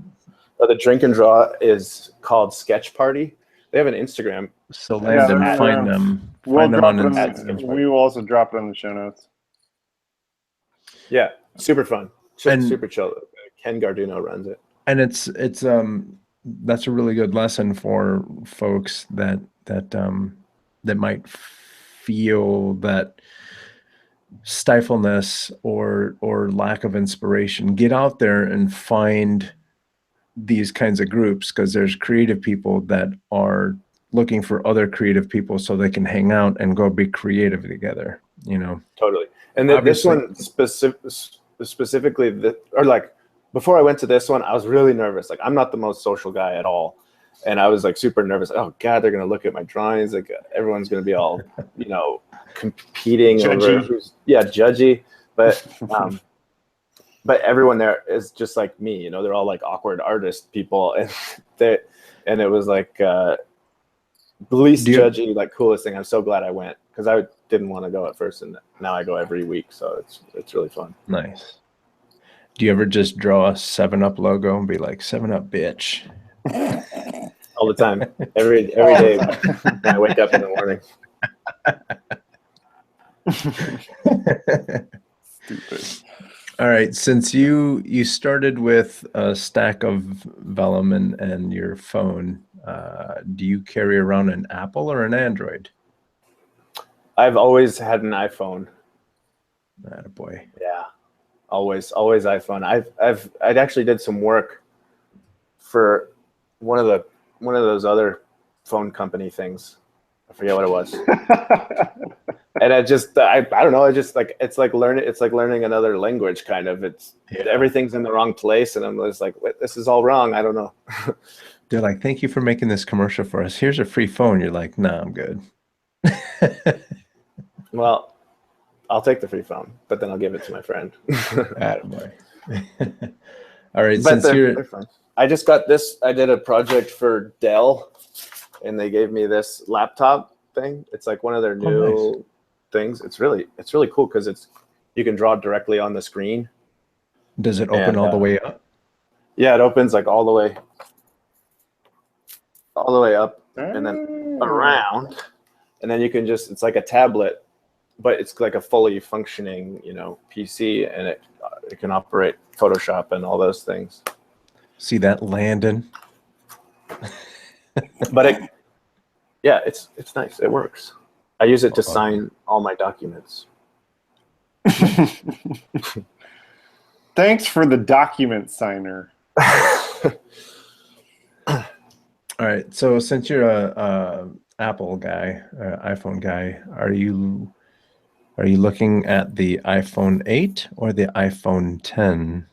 [SPEAKER 2] The drink and draw is called Sketch Party. They have an Instagram.
[SPEAKER 1] So Landon, find them. Find them on Instagram.
[SPEAKER 3] We will also drop it in the show notes.
[SPEAKER 2] Yeah, super fun. Super chill. Ken Garduno runs it.
[SPEAKER 1] And it's that's a really good lesson for folks that might feel that stifleness or lack of inspiration. Get out there and find these kinds of groups, because there's creative people that are looking for other creative people so they can hang out and go be creative together,
[SPEAKER 2] Totally. And this one specifically, before I went to this one, I was really nervous. Like, I'm not the most social guy at all. And I was like super nervous. Oh God, they're going to look at my drawings. Like, everyone's going to be all, competing
[SPEAKER 3] judgy.
[SPEAKER 2] over judgy. But everyone there is just like me, they're all like awkward artist people. And it was like least judgy, like coolest thing. I'm so glad I went, because I didn't want to go at first, and now I go every week. So it's really fun.
[SPEAKER 1] Nice. Do you ever just draw a 7-Up logo and be like, 7-Up, bitch?
[SPEAKER 2] All the time, every day when I wake up in the morning.
[SPEAKER 3] Stupid.
[SPEAKER 1] All right, since you started with a stack of vellum and your phone, do you carry around an Apple or an Android?
[SPEAKER 2] I've always had an iPhone.
[SPEAKER 1] Attaboy.
[SPEAKER 2] Yeah, always iPhone. I actually did some work for one of those other phone company things. I forget what it was. And I don't know. It's like learning another language, kind of. Everything's in the wrong place, and I'm just like, wait, this is all wrong. I don't know.
[SPEAKER 1] They're like, thank you for making this commercial for us. Here's a free phone. You're like, nah, I'm good.
[SPEAKER 2] Well, I'll take the free phone, but then I'll give it to my friend.
[SPEAKER 1] Attaboy. All right,
[SPEAKER 2] but
[SPEAKER 1] they're
[SPEAKER 2] fun. I just got this. I did a project for Dell, and they gave me this laptop thing. It's like one of their new things. It's really cool, because you can draw directly on the screen,
[SPEAKER 1] Does it open
[SPEAKER 2] And,
[SPEAKER 1] all the way up?
[SPEAKER 2] Yeah, it opens like all the way up and then around, and then you can just, it's like a tablet, but it's like a fully functioning, PC, and it can operate Photoshop and all those things.
[SPEAKER 1] See that, Landon?
[SPEAKER 2] But it's nice. It works. I use it to sign all my documents.
[SPEAKER 3] Thanks for the document signer.
[SPEAKER 1] All right. So since you're a Apple guy, iPhone guy, are you looking at the iPhone 8 or the iPhone 10?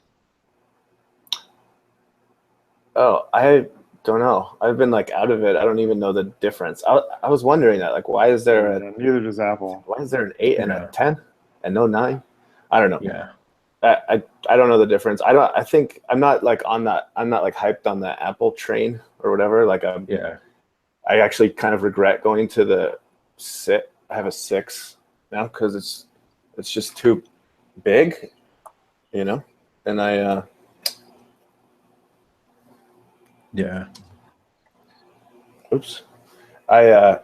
[SPEAKER 2] Oh, I don't know. I've been like out of it. I don't even know the difference. I was wondering that, like, why is there
[SPEAKER 3] Neither does Apple.
[SPEAKER 2] why is there an 8 and a 10 and no 9? I don't know.
[SPEAKER 1] Yeah.
[SPEAKER 2] I don't know the difference. I think I'm not like hyped on the Apple train or whatever. Like
[SPEAKER 1] Yeah.
[SPEAKER 2] I actually kind of regret going to the 6. I have a 6 now because it's just too big, and
[SPEAKER 1] Yeah.
[SPEAKER 2] oops. I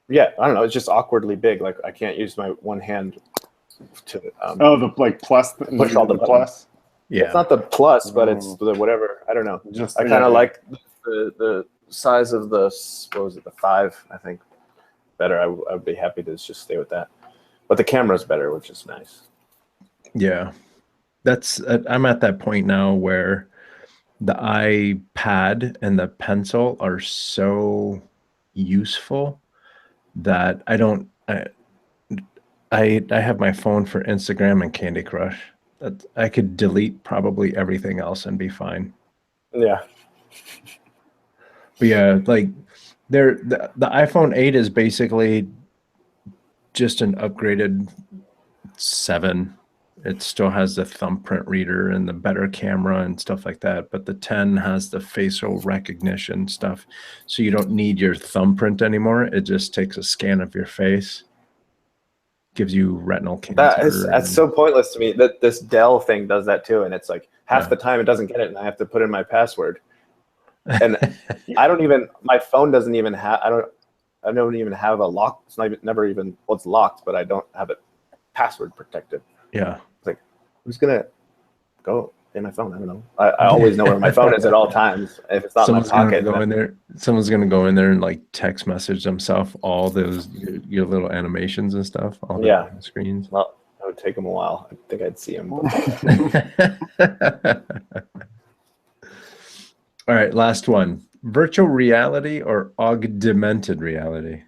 [SPEAKER 2] don't know. It's just awkwardly big. Like I can't use my one hand to
[SPEAKER 3] the like plus
[SPEAKER 2] push all the
[SPEAKER 3] plus.
[SPEAKER 1] Yeah.
[SPEAKER 2] It's not the plus, but it's the whatever. I don't know.
[SPEAKER 3] Just
[SPEAKER 2] I kind of like the size of the, what was it, the 5, I think, better. I would be happy to just stay with that. But the camera's better, which is nice.
[SPEAKER 1] Yeah. I'm at that point now where the iPad and the pencil are so useful that I have my phone for Instagram and Candy Crush. I could delete probably everything else and be fine.
[SPEAKER 2] Yeah.
[SPEAKER 1] But yeah, like the iPhone 8 is basically just an upgraded 7. It still has the thumbprint reader and the better camera and stuff like that. But the 10 has the facial recognition stuff. So you don't need your thumbprint anymore. It just takes a scan of your face. Gives you retinal cancer.
[SPEAKER 2] That's so pointless to me. That this Dell thing does that too. And it's like half the time it doesn't get it and I have to put in my password. And my phone doesn't even have, I don't even have a lock. It's it's locked, but I don't have it password protected.
[SPEAKER 1] Yeah.
[SPEAKER 2] It's like, who's gonna go in my phone? I don't know. I always know where my phone is at all times. If it's not in my pocket,
[SPEAKER 1] someone's gonna go in there and like text message themselves all those your little animations and stuff. All the screens.
[SPEAKER 2] Well, it would take them a while. I think I'd see them.
[SPEAKER 1] All right, last one. Virtual reality or augmented reality?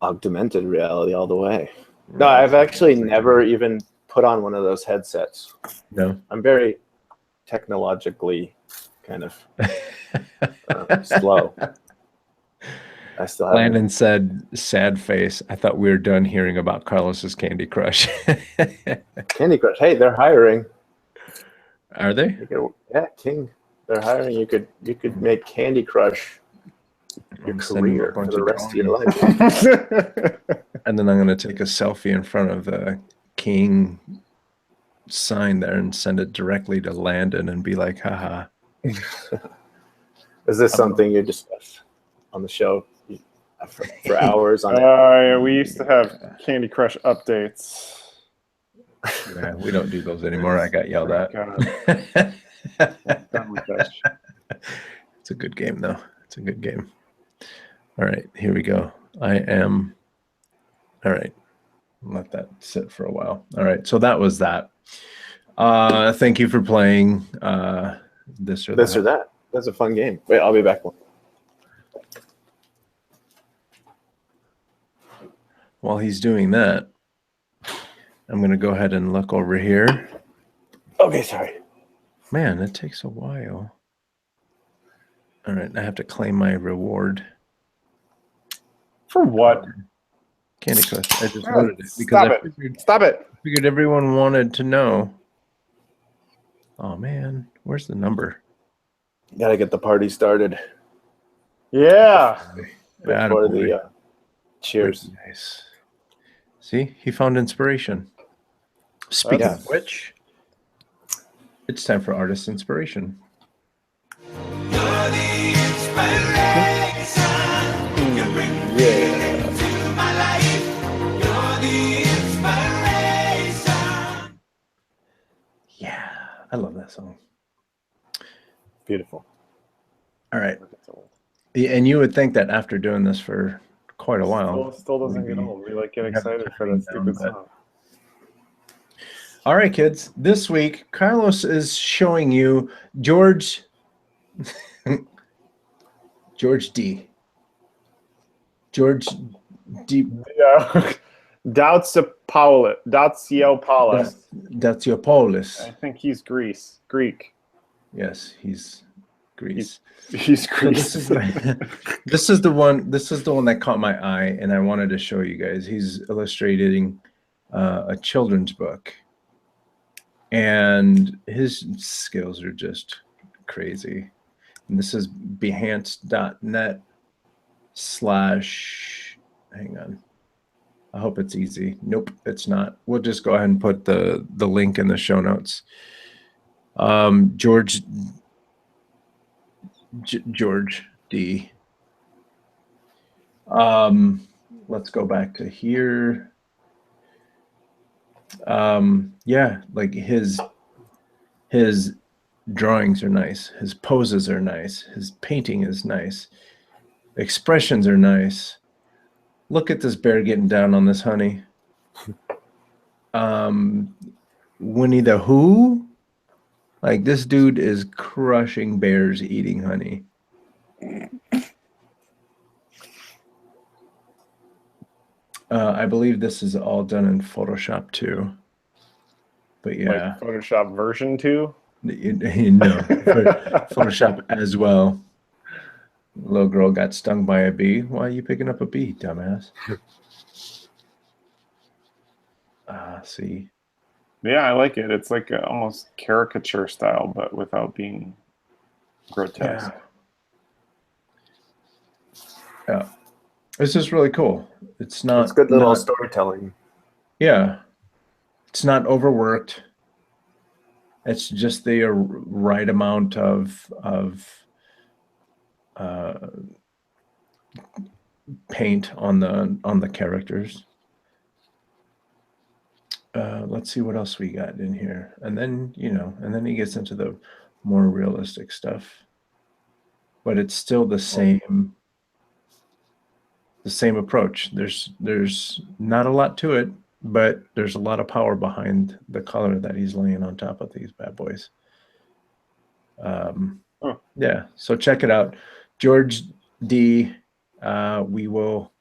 [SPEAKER 2] Augmented reality all the way. No, I've actually never even put on one of those headsets.
[SPEAKER 1] No.
[SPEAKER 2] I'm very technologically kind of slow. I still have.
[SPEAKER 1] Landon said, sad face. I thought we were done hearing about Carlos's Candy Crush.
[SPEAKER 2] Candy Crush. Hey, they're hiring.
[SPEAKER 1] Are they?
[SPEAKER 2] Yeah, King. They're hiring. You could make Candy Crush your career for the rest of your life.
[SPEAKER 1] And then I'm going to take a selfie in front of the King sign there and send it directly to Landon and be like, haha.
[SPEAKER 2] Is this something you discuss on the show for hours on
[SPEAKER 3] Yeah, we used to have Candy Crush updates.
[SPEAKER 1] Yeah, we don't do those anymore. I got yelled at. It's a good game, though. It's a good game. All right, here we go. All right. Let that sit for a while. All right, so that was that. Thank you for playing this or that.
[SPEAKER 2] That's a fun game. Wait, I'll be back.
[SPEAKER 1] While he's doing that, I'm going to go ahead and look over here.
[SPEAKER 2] Okay, sorry.
[SPEAKER 1] Man, it takes a while. All right, I have to claim my reward.
[SPEAKER 3] For what?
[SPEAKER 1] Candy Crush. I just wanted it because
[SPEAKER 3] Stop it.
[SPEAKER 1] I figured everyone wanted to know. Oh man, where's the number?
[SPEAKER 2] Gotta get the party started.
[SPEAKER 3] Yeah.
[SPEAKER 2] Before the cheers.
[SPEAKER 1] Nice. See, he found inspiration. Speaking
[SPEAKER 2] Yeah.
[SPEAKER 1] of which, it's time for artist inspiration. Yeah, I love that song.
[SPEAKER 2] Beautiful.
[SPEAKER 1] All right. Yeah, and you would think that after doing this for quite a while.
[SPEAKER 3] Still doesn't
[SPEAKER 1] we'd
[SPEAKER 3] get
[SPEAKER 1] be-
[SPEAKER 3] old. We like get
[SPEAKER 1] we'd have
[SPEAKER 3] excited for
[SPEAKER 1] time
[SPEAKER 3] that
[SPEAKER 1] down,
[SPEAKER 3] stupid
[SPEAKER 1] but-
[SPEAKER 3] song.
[SPEAKER 1] All right, kids. This week, Carlos is showing you George George D. George D.
[SPEAKER 3] Yeah. Datsiopoulos.
[SPEAKER 1] Datsiopoulos.
[SPEAKER 3] I think he's Greek.
[SPEAKER 1] Yes, he's Greece.
[SPEAKER 3] He's
[SPEAKER 1] So
[SPEAKER 3] Greek.
[SPEAKER 1] this is the one that caught my eye, and I wanted to show you guys. He's illustrating a children's book, and his skills are just crazy. And this is behance.net/ hang on. I hope it's easy. Nope, it's not. We'll just go ahead and put the link in the show notes. George D. Let's go back to here. Yeah, like his drawings are nice. His poses are nice. His painting is nice. Expressions are nice. Look at this bear getting down on this honey. Winnie the Who? Like, this dude is crushing bears eating honey. I believe this is all done in Photoshop too. But yeah,
[SPEAKER 3] Like Photoshop version 2.
[SPEAKER 1] Photoshop as well. Little girl got stung by a bee. Why are you picking up a bee, dumbass? See.
[SPEAKER 3] Yeah, I like it. It's like almost caricature style, but without being grotesque.
[SPEAKER 1] Yeah. It's just really cool. It's not.
[SPEAKER 2] It's good little storytelling.
[SPEAKER 1] Yeah. It's not overworked. It's just the right amount of paint on the characters. Let's see what else we got in here, and then he gets into the more realistic stuff, but it's still the same approach. There's not a lot to it, but there's a lot of power behind the color that he's laying on top of these bad boys. Yeah, so check it out, George D. We will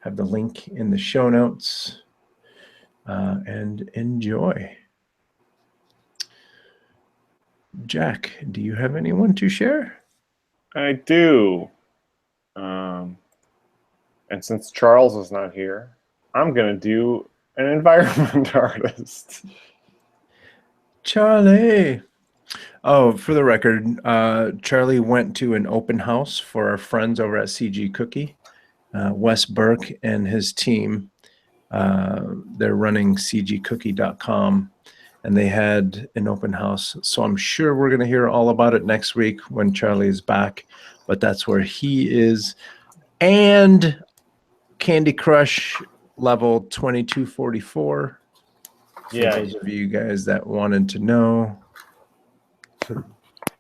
[SPEAKER 1] have the link in the show notes, and enjoy. Jack, do you have anyone to share?
[SPEAKER 3] I do. And since Charles is not here, I'm going to do an environment artist.
[SPEAKER 1] Charlie. Oh, for the record, Charlie went to an open house for our friends over at CG Cookie. Wes Burke and his team, they're running cgcookie.com, and they had an open house. So I'm sure we're going to hear all about it next week when Charlie is back, but that's where he is. And Candy Crush level 2244. For those of you guys that wanted to know.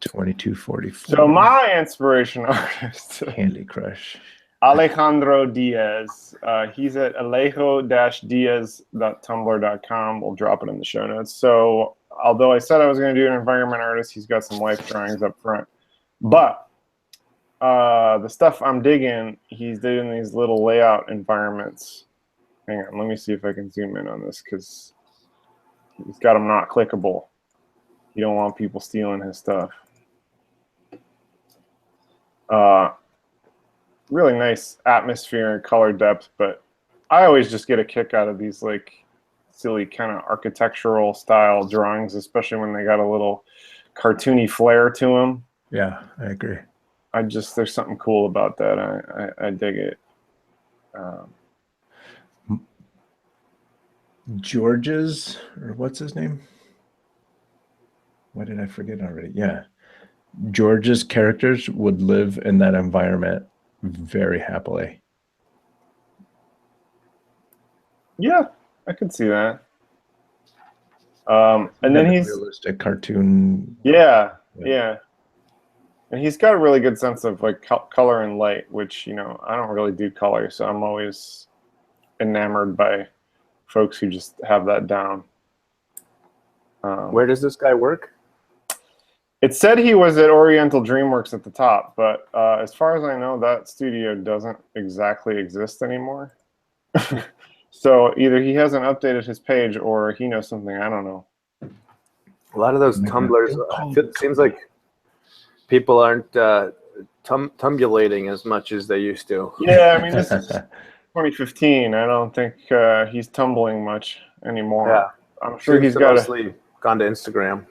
[SPEAKER 1] 2244.
[SPEAKER 3] So my inspiration artist,
[SPEAKER 1] Candy Crush.
[SPEAKER 3] Alejandro Diaz. He's at alejo-diaz.tumblr.com. We'll drop it in the show notes. So although I said I was going to do an environment artist, he's got some life drawings up front. But the stuff I'm digging, he's doing these little layout environments. Hang on, let me see if I can zoom in on this, because he's got them not clickable. You don't want people stealing his stuff. Really nice atmosphere and color depth, but I always just get a kick out of these like silly kind of architectural style drawings, especially when they got a little cartoony flair to them.
[SPEAKER 1] Yeah, I agree.
[SPEAKER 3] There's something cool about that. I dig it.
[SPEAKER 1] George's, or what's his name? What did I forget already? Yeah. George's characters would live in that environment very happily.
[SPEAKER 3] Yeah, I could see that. And then he's
[SPEAKER 1] realistic cartoon.
[SPEAKER 3] yeah. And he's got a really good sense of like color and light, which, you know, I don't really do color, so I'm always enamored by folks who just have that down.
[SPEAKER 2] Where does this guy work?
[SPEAKER 3] It said he was at Oriental DreamWorks at the top, but as far as I know, that studio doesn't exactly exist anymore. So either he hasn't updated his page or he knows something I don't know.
[SPEAKER 2] A lot of those tumblers, it seems like people aren't tumbulating as much as they used to.
[SPEAKER 3] Yeah, I mean, this is 2015. I don't think he's tumbling much anymore.
[SPEAKER 2] Yeah.
[SPEAKER 3] I'm sure he's got
[SPEAKER 2] mostly gone to Instagram.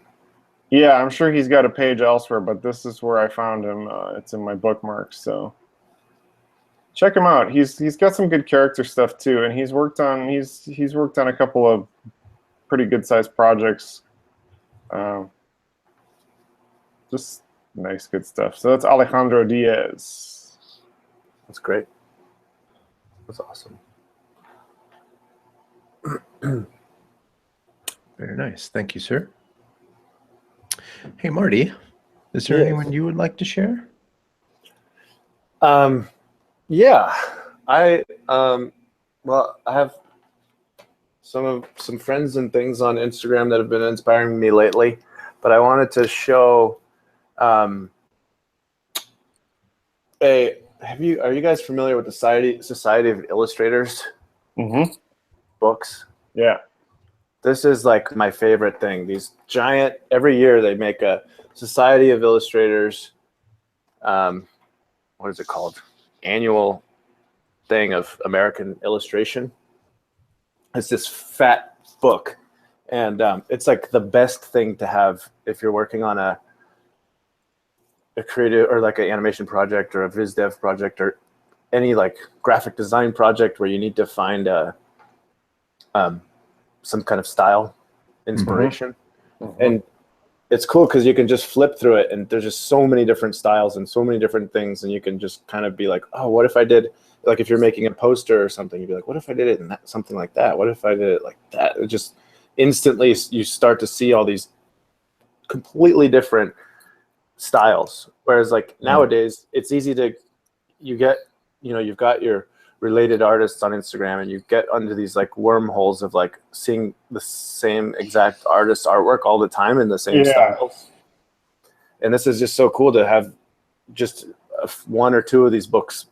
[SPEAKER 3] Yeah, I'm sure he's got a page elsewhere, but this is where I found him. It's in my bookmarks, so check him out. He's got some good character stuff too, and he's worked on a couple of pretty good sized projects. Just nice, good stuff. So that's Alejandro Diaz.
[SPEAKER 2] That's great. That's awesome.
[SPEAKER 1] Very nice. Thank you, sir. Hey, Marty, is there anyone you would like to share?
[SPEAKER 2] Yeah, I have some friends and things on Instagram that have been inspiring me lately, but I wanted to show are you guys familiar with the Society of Illustrators books?
[SPEAKER 3] Yeah.
[SPEAKER 2] This is like my favorite thing. These giant, every year they make a Society of Illustrators, what is it called? Annual thing of American illustration. It's this fat book. And it's like the best thing to have if you're working on a creative or like an animation project or a viz dev project or any like graphic design project where you need to find some kind of style inspiration. And it's cool because you can just flip through it and there's just so many different styles and so many different things, and you can just kind of be like, oh, what if I did, like if you're making a poster or something, you'd be like, what if I did it in that, something like that? What if I did it like that? It just instantly you start to see all these completely different styles. Whereas like nowadays it's easy to, you've got your related artists on Instagram and you get under these like wormholes of like seeing the same exact artist's artwork all the time in the same styles. And this is just so cool to have just one or two of these books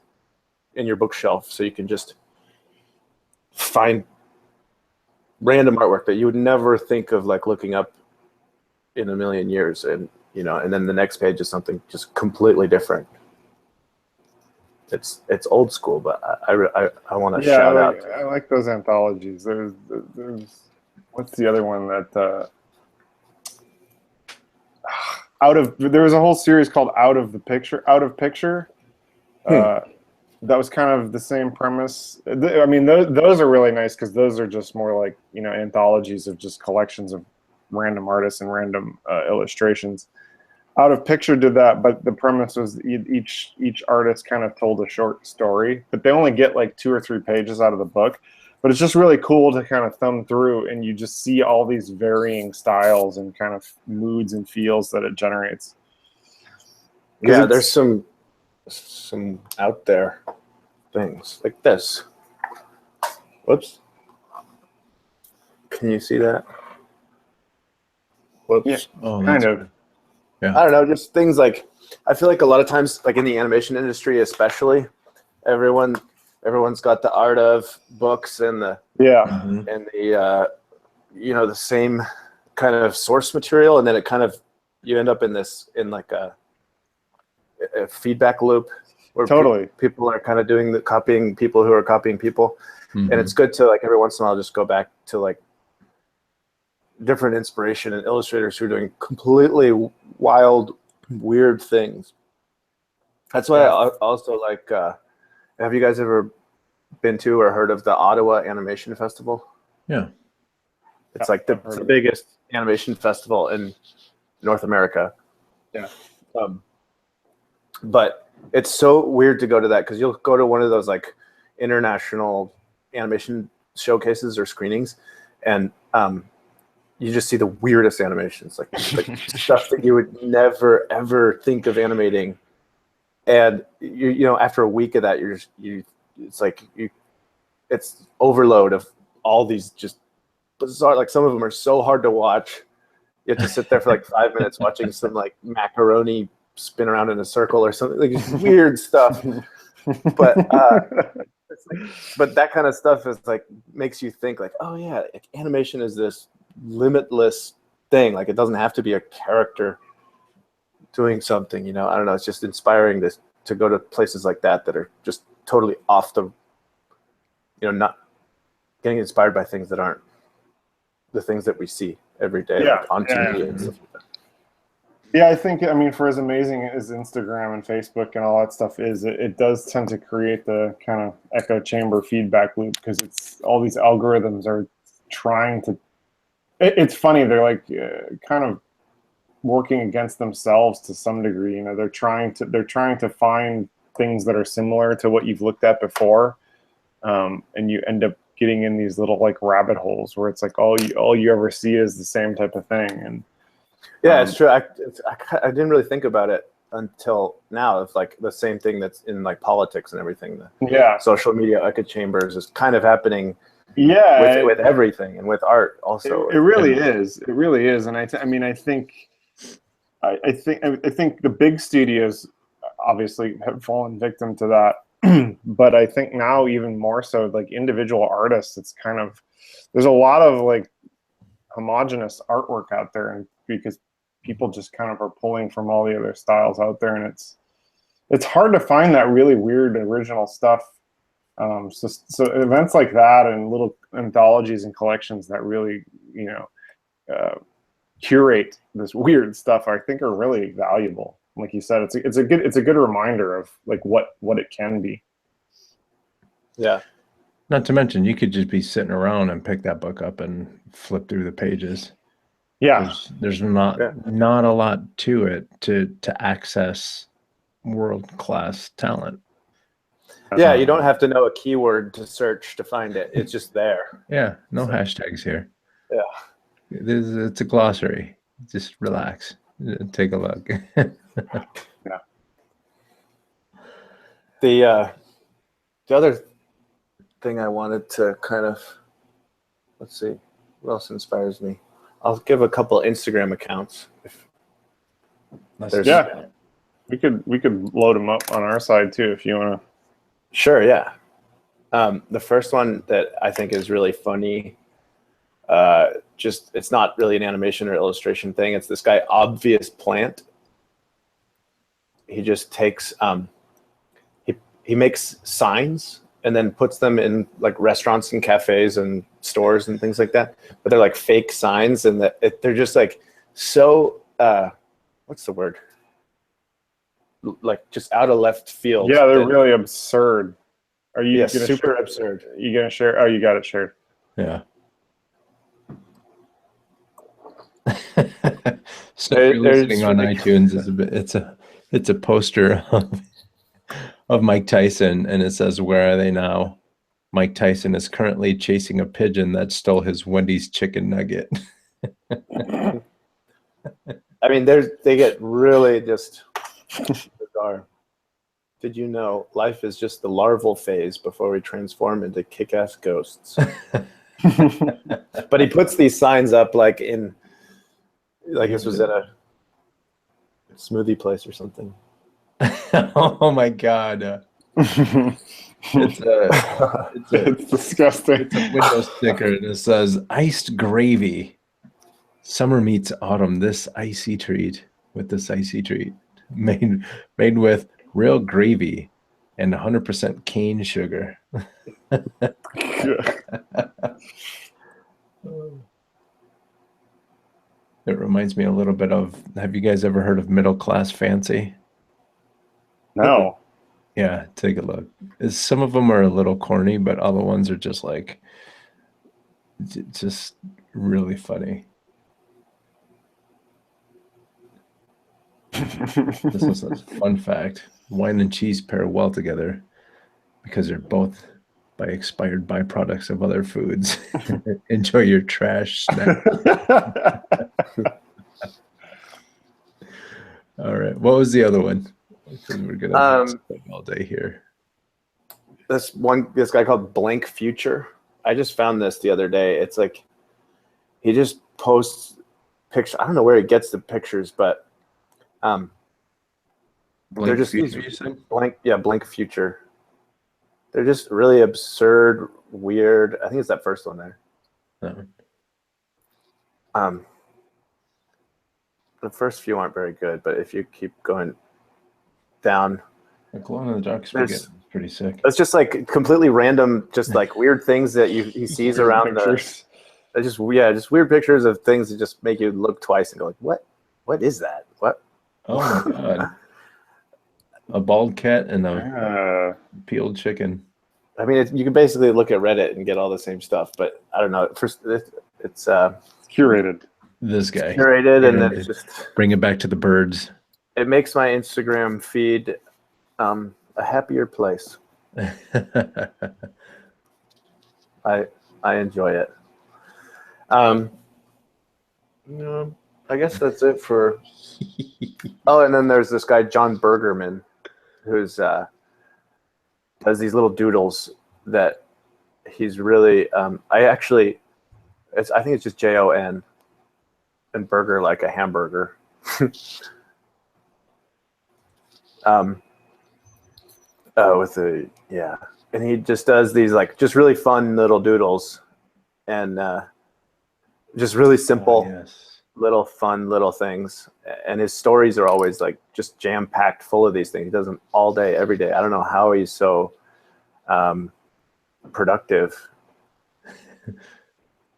[SPEAKER 2] in your bookshelf so you can just find random artwork that you would never think of like looking up in a million years, and and then the next page is something just completely different. It's old school, but I want to shout out.
[SPEAKER 3] I like those anthologies. There's what's the other one that there was a whole series called Out of Picture. That was kind of the same premise. I mean, those are really nice because those are just more like anthologies of just collections of random artists and random illustrations. Out of Picture did that, but the premise was each artist kind of told a short story, but they only get like 2 or 3 pages out of the book. But it's just really cool to kind of thumb through and you just see all these varying styles and kind of moods and feels that it generates.
[SPEAKER 2] Yeah, there's some out there things like this. Whoops. Can you see that? Whoops.
[SPEAKER 3] Yeah,
[SPEAKER 1] Oh,
[SPEAKER 3] kind of.
[SPEAKER 1] Yeah.
[SPEAKER 2] I don't know, just things like, I feel like a lot of times, like in the animation industry especially, everyone's got the art of books and the the same kind of source material, and then it kind of, you end up in like a feedback loop where people are kind of doing the copying people who are copying people. And it's good to like every once in a while just go back to like different inspiration and illustrators who are doing completely wild, weird things. That's why I also like, have you guys ever been to or heard of the Ottawa Animation Festival?
[SPEAKER 1] Yeah.
[SPEAKER 2] It's like the biggest animation festival in North America.
[SPEAKER 3] Yeah.
[SPEAKER 2] But it's so weird to go to that because you'll go to one of those like international animation showcases or screenings, and you just see the weirdest animations, like stuff that you would never ever think of animating. And you know, after a week of that, it's overload of all these just bizarre. Like some of them are so hard to watch. You have to sit there for like 5 minutes watching some like macaroni spin around in a circle or something, like just weird stuff. But but that kind of stuff is like makes you think like, oh yeah, like, animation is this limitless thing. Like it doesn't have to be a character doing something, you know. I don't know. It's just inspiring to go to places like that are just totally off the, you know, not getting inspired by things that aren't the things that we see every day like on TV and stuff like that.
[SPEAKER 3] Yeah, I think, I mean, for as amazing as Instagram and Facebook and all that stuff is, it does tend to create the kind of echo chamber feedback loop because it's all these algorithms are trying to, it's funny, they're like kind of working against themselves to some degree. You know, they're trying to find things that are similar to what you've looked at before, and you end up getting in these little like rabbit holes where it's like all you ever see is the same type of thing. And
[SPEAKER 2] yeah, it's true. I didn't really think about it until now. It's like the same thing that's in like politics and everything.
[SPEAKER 3] Yeah,
[SPEAKER 2] social media echo chambers is kind of happening.
[SPEAKER 3] Yeah,
[SPEAKER 2] with everything and with art also.
[SPEAKER 3] It really is. It really is. And I think the big studios obviously have fallen victim to that. But I think now even more so, like individual artists, it's kind of, there's a lot of like homogenous artwork out there, and because people just kind of are pulling from all the other styles out there, and it's hard to find that really weird original stuff. So events like that and little anthologies and collections that really, you know, curate this weird stuff, I think are really valuable. Like you said, it's a good reminder of like what it can be.
[SPEAKER 2] Yeah.
[SPEAKER 1] Not to mention, you could just be sitting around and pick that book up and flip through the pages.
[SPEAKER 3] Yeah.
[SPEAKER 1] There's not a lot to it to access world-class talent.
[SPEAKER 2] Yeah, you don't have to know a keyword to search to find it. It's just there.
[SPEAKER 1] Yeah, no hashtags here.
[SPEAKER 2] Yeah.
[SPEAKER 1] It's a glossary. Just relax. Take a look.
[SPEAKER 3] Yeah.
[SPEAKER 2] The other thing I wanted to kind of, let's see, what else inspires me? I'll give a couple Instagram accounts.
[SPEAKER 3] Yeah. We could load them up on our side too if you want to.
[SPEAKER 2] Sure, yeah. The first one that I think is really funny, it's not really an animation or illustration thing. It's this guy, Obvious Plant. He just takes, he makes signs and then puts them in like restaurants and cafes and stores and things like that. But they're like fake signs, and they're just like so, what's the word? Like just out of left field.
[SPEAKER 3] Yeah, they're really absurd. Are you
[SPEAKER 2] super absurd?
[SPEAKER 3] You gonna share? Oh, you got it shared.
[SPEAKER 1] Yeah. So if you're listening on iTunes, it's a poster of Mike Tyson, and it says, "Where are they now? Mike Tyson is currently chasing a pigeon that stole his Wendy's chicken nugget."
[SPEAKER 2] I mean, they get really just bizarre. Did you know life is just the larval phase before we transform into kick-ass ghosts? But he puts these signs up like this was at a smoothie place or something.
[SPEAKER 1] Oh my God. It's
[SPEAKER 3] disgusting.
[SPEAKER 1] It's a window sticker, and it says iced gravy. Summer meets autumn. This icy treat made with real gravy and 100% cane sugar. It reminds me a little bit of, have you guys ever heard of Middle Class Fancy?
[SPEAKER 3] No.
[SPEAKER 1] Yeah, take a look. Some of them are a little corny, but other ones are just like It's just really funny. This was a fun fact. Wine and cheese pair well together because they're both by expired byproducts of other foods. Enjoy your trash snack. All right. What was the other one? Because we're gonna spend all day here.
[SPEAKER 2] This guy called Blank Future. I just found this the other day. It's like he just posts pictures. I don't know where he gets the pictures, but they're just Blank Future. They're just really absurd, weird. I think it's that first one there. The first few aren't very good, but if you keep going down,
[SPEAKER 1] Like Glow in the Dark Spaghetti is pretty sick.
[SPEAKER 2] it's just like completely random, just like weird things that he sees around
[SPEAKER 3] Pictures.
[SPEAKER 2] just weird pictures of things that just make you look twice and go like, what is that? What?
[SPEAKER 1] Oh my god. A bald cat and a peeled chicken.
[SPEAKER 2] I mean, you can basically look at Reddit and get all the same stuff, but I don't know. First, it's
[SPEAKER 3] Curated.
[SPEAKER 1] This guy.
[SPEAKER 2] curated, and then it's just
[SPEAKER 1] Bring it back to the birds.
[SPEAKER 2] it makes my Instagram feed a happier place. I enjoy it. No, I guess that's it for. Oh, and then there's this guy John Bergerman, who's does these little doodles that he's really. I think it's just JON, and burger like a hamburger. And he just does these like just really fun little doodles, and just really simple.
[SPEAKER 1] Yes.
[SPEAKER 2] Little fun little things, and his stories are always like just jam packed full of these things. He does them all day, every day. I don't know how he's so productive,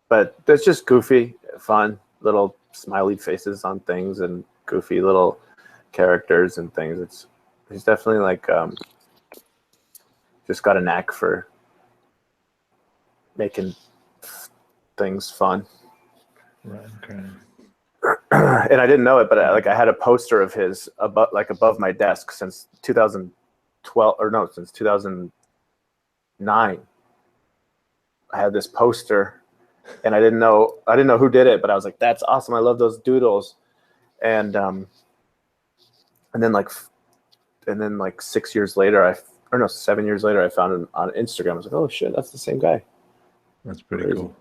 [SPEAKER 2] but it's just goofy, fun little smiley faces on things and goofy little characters and things. He's definitely like just got a knack for making things fun.
[SPEAKER 1] Right, okay.
[SPEAKER 2] And I didn't know it, but I had a poster of his above my desk since 2012, or no, since 2009. I had this poster, and I didn't know who did it, but I was like, "That's awesome! I love those doodles." And then 6 years later, 7 years later, I found him on Instagram. I was like, "Oh shit, that's the same guy."
[SPEAKER 1] That's pretty
[SPEAKER 2] Crazy.
[SPEAKER 1] cool.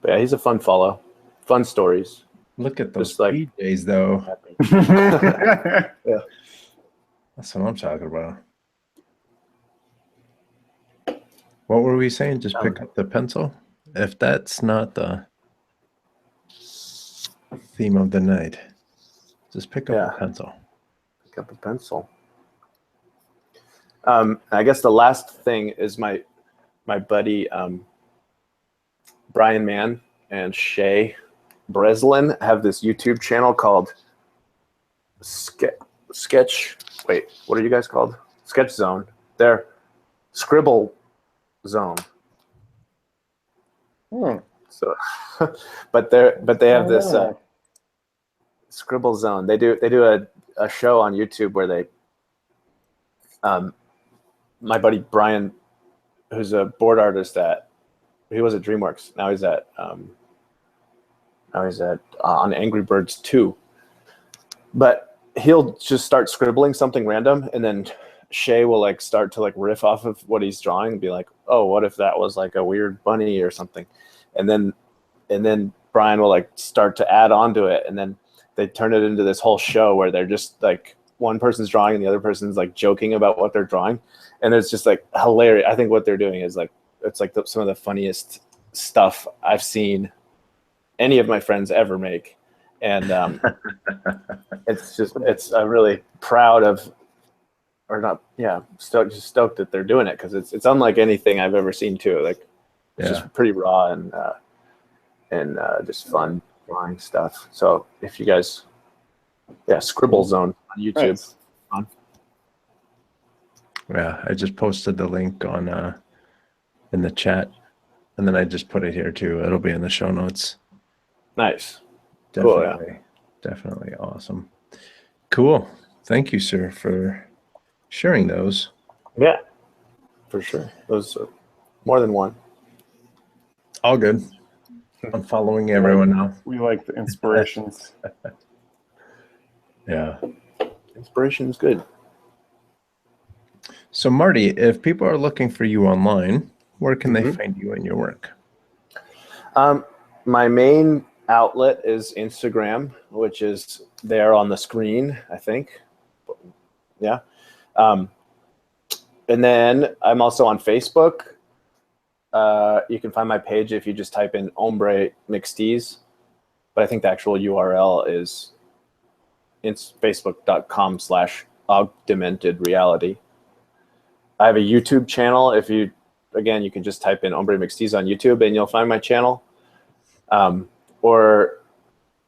[SPEAKER 2] But yeah, he's a fun follow. Fun stories.
[SPEAKER 1] Look at those
[SPEAKER 2] Just like-
[SPEAKER 1] PJs though.
[SPEAKER 2] Yeah.
[SPEAKER 1] That's what I'm talking about. What were we saying? Just pick up the pencil? If that's not the theme of the night, just pick up
[SPEAKER 2] Yeah.
[SPEAKER 1] a pencil.
[SPEAKER 2] Pick up a pencil. I guess the last thing is my buddy Brian Mann and Shay Breslin have this YouTube channel called Sketch. Wait, what are you guys called? Sketch Zone. They're Scribble Zone. So, but they have this Scribble Zone. They do a show on YouTube where they my buddy Brian, who's a board artist he was at DreamWorks. Now he's at on Angry Birds 2. But he'll just start scribbling something random, and then Shay will start to riff off of what he's drawing and be like, "Oh, what if that was like a weird bunny or something?" And then Brian will start to add on to it, and then they turn it into this whole show where they're just one person's drawing and the other person's joking about what they're drawing, and it's just hilarious. I think what they're doing is it's some of the funniest stuff I've seen any of my friends ever make, and I'm really proud of, or not, stoked that they're doing it, because it's unlike anything I've ever seen too. It's just pretty raw and just fun drawing stuff. So if you guys, Scribble Zone on YouTube.
[SPEAKER 3] Nice.
[SPEAKER 2] Fun.
[SPEAKER 1] Yeah, I just posted the link on in the chat, and then I just put it here too. It'll be in the show notes.
[SPEAKER 2] Nice.
[SPEAKER 1] Definitely,
[SPEAKER 2] Cool, yeah.
[SPEAKER 1] definitely awesome. Cool. Thank you, sir, for sharing those.
[SPEAKER 2] Yeah, for sure. Those are more than one.
[SPEAKER 1] All good. I'm following everyone now.
[SPEAKER 3] We like the inspirations.
[SPEAKER 1] Yeah.
[SPEAKER 2] Inspiration is good.
[SPEAKER 1] So, Marty, if people are looking for you online, where can they find you and your work?
[SPEAKER 2] My main outlet is Instagram, which is there on the screen, I think. Yeah. And then I'm also on Facebook. You can find my page if you just type in Hombre McSteez. But I think the actual URL is facebook.com/augmented reality. I have a YouTube channel. If you, again, you can just type in Hombre McSteez on YouTube and you'll find my channel. Or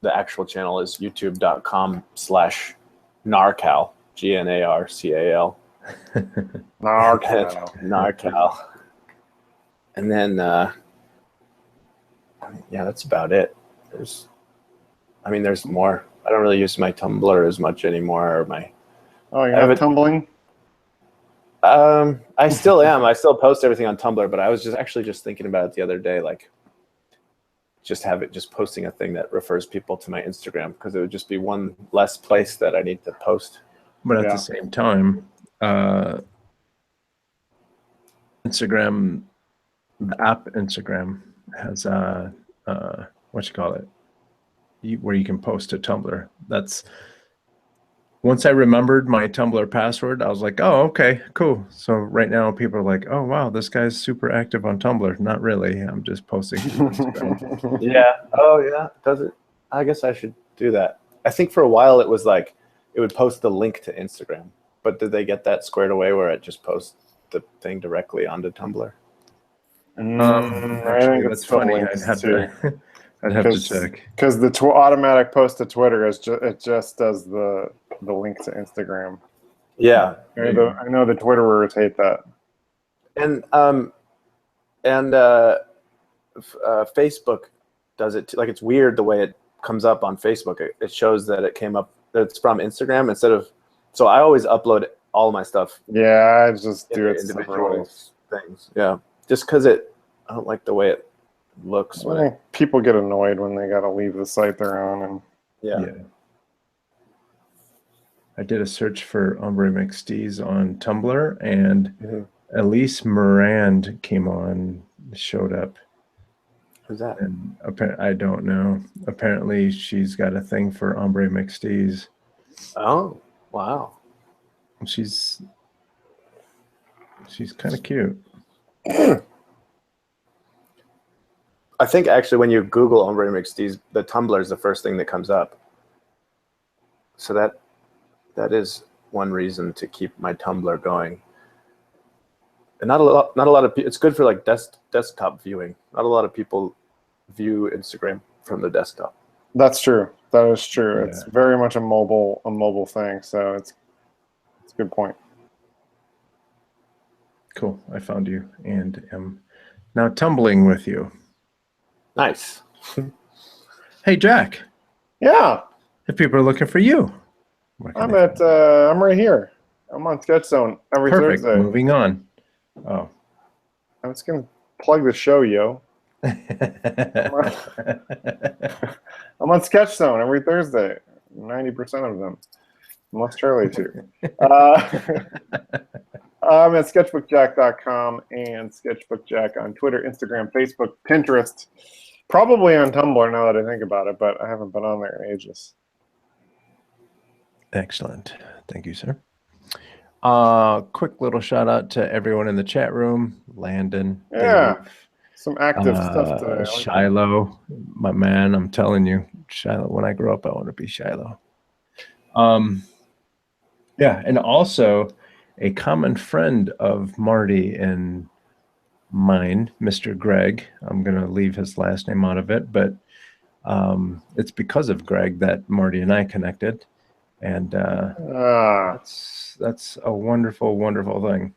[SPEAKER 2] the actual channel is youtube.com/narcal, GNARCAL. Narcal. And then, yeah, that's about it. There's more. I don't really use my Tumblr as much anymore. Or my.
[SPEAKER 3] Oh, you're not tumbling?
[SPEAKER 2] I still am. I still post everything on Tumblr, but I was just thinking about it the other day, like just posting a thing that refers people to my Instagram, because it would just be one less place that I need to post.
[SPEAKER 1] But at the same time, Instagram, the app Instagram has what you call it, where you can post to Tumblr. That's once I remembered my Tumblr password, I was like, oh, okay, cool. So right now people are like, oh, wow, this guy's super active on Tumblr. Not really. I'm just posting to Instagram.
[SPEAKER 2] Yeah. Oh, yeah. Does it? I guess I should do that. I think for a while it was like it would post the link to Instagram. But did they get that squared away where it just posts the thing directly onto Tumblr?
[SPEAKER 1] Actually, that's funny. I'd have to check.
[SPEAKER 3] Because the automatic post to Twitter is it just does the link to Instagram.
[SPEAKER 2] Yeah,
[SPEAKER 3] I know the Twitterers hate that.
[SPEAKER 2] And Facebook does it too. Like, it's weird the way it comes up on Facebook. It shows that it came up that it's from Instagram instead of. So I always upload all my stuff.
[SPEAKER 3] Yeah, I just do it
[SPEAKER 2] individual things. Yeah, just because I don't like the way it looks.
[SPEAKER 3] I think people get annoyed when they got to leave the site they're on, and
[SPEAKER 2] yeah.
[SPEAKER 1] I did a search for Hombre McSteez on Tumblr, and Elise Morand showed up.
[SPEAKER 2] Who's that?
[SPEAKER 1] And I don't know. Apparently, she's got a thing for Hombre McSteez.
[SPEAKER 2] Oh, wow.
[SPEAKER 1] She's kind of cute.
[SPEAKER 2] I think actually when you Google Hombre McSteez, the Tumblr is the first thing that comes up. So that is one reason to keep my Tumblr going. And not a lot of people. It's good for like desktop viewing. Not a lot of people view Instagram from the desktop.
[SPEAKER 3] That's true. That is true.
[SPEAKER 1] Yeah.
[SPEAKER 3] It's very much a mobile thing. So it's a good point.
[SPEAKER 1] Cool. I found you and am now tumbling with you.
[SPEAKER 2] Nice.
[SPEAKER 1] Hey, Jack.
[SPEAKER 3] Yeah.
[SPEAKER 1] If people are looking for you,
[SPEAKER 3] I'm right here. I'm on Sketch Zone every
[SPEAKER 1] perfect.
[SPEAKER 3] Thursday.
[SPEAKER 1] Moving on. Oh.
[SPEAKER 3] I'm just gonna plug the show, yo. I'm on Sketch Zone every Thursday. 90% of them, unless Charlie too. I'm at sketchbookjack.com and sketchbookjack on Twitter, Instagram, Facebook, Pinterest, probably on Tumblr now that I think about it, but I haven't been on there in ages.
[SPEAKER 1] Excellent. Thank you, sir. Quick little shout out to everyone in the chat room. Landon.
[SPEAKER 3] Yeah.
[SPEAKER 1] Dave,
[SPEAKER 3] Some active stuff today.
[SPEAKER 1] Shiloh, my man. I'm telling you, Shiloh. When I grow up, I want to be Shiloh. Yeah, and also a common friend of Marty and mine, Mr. Greg. I'm going to leave his last name out of it, but it's because of Greg that Marty and I connected. And that's a wonderful, wonderful thing.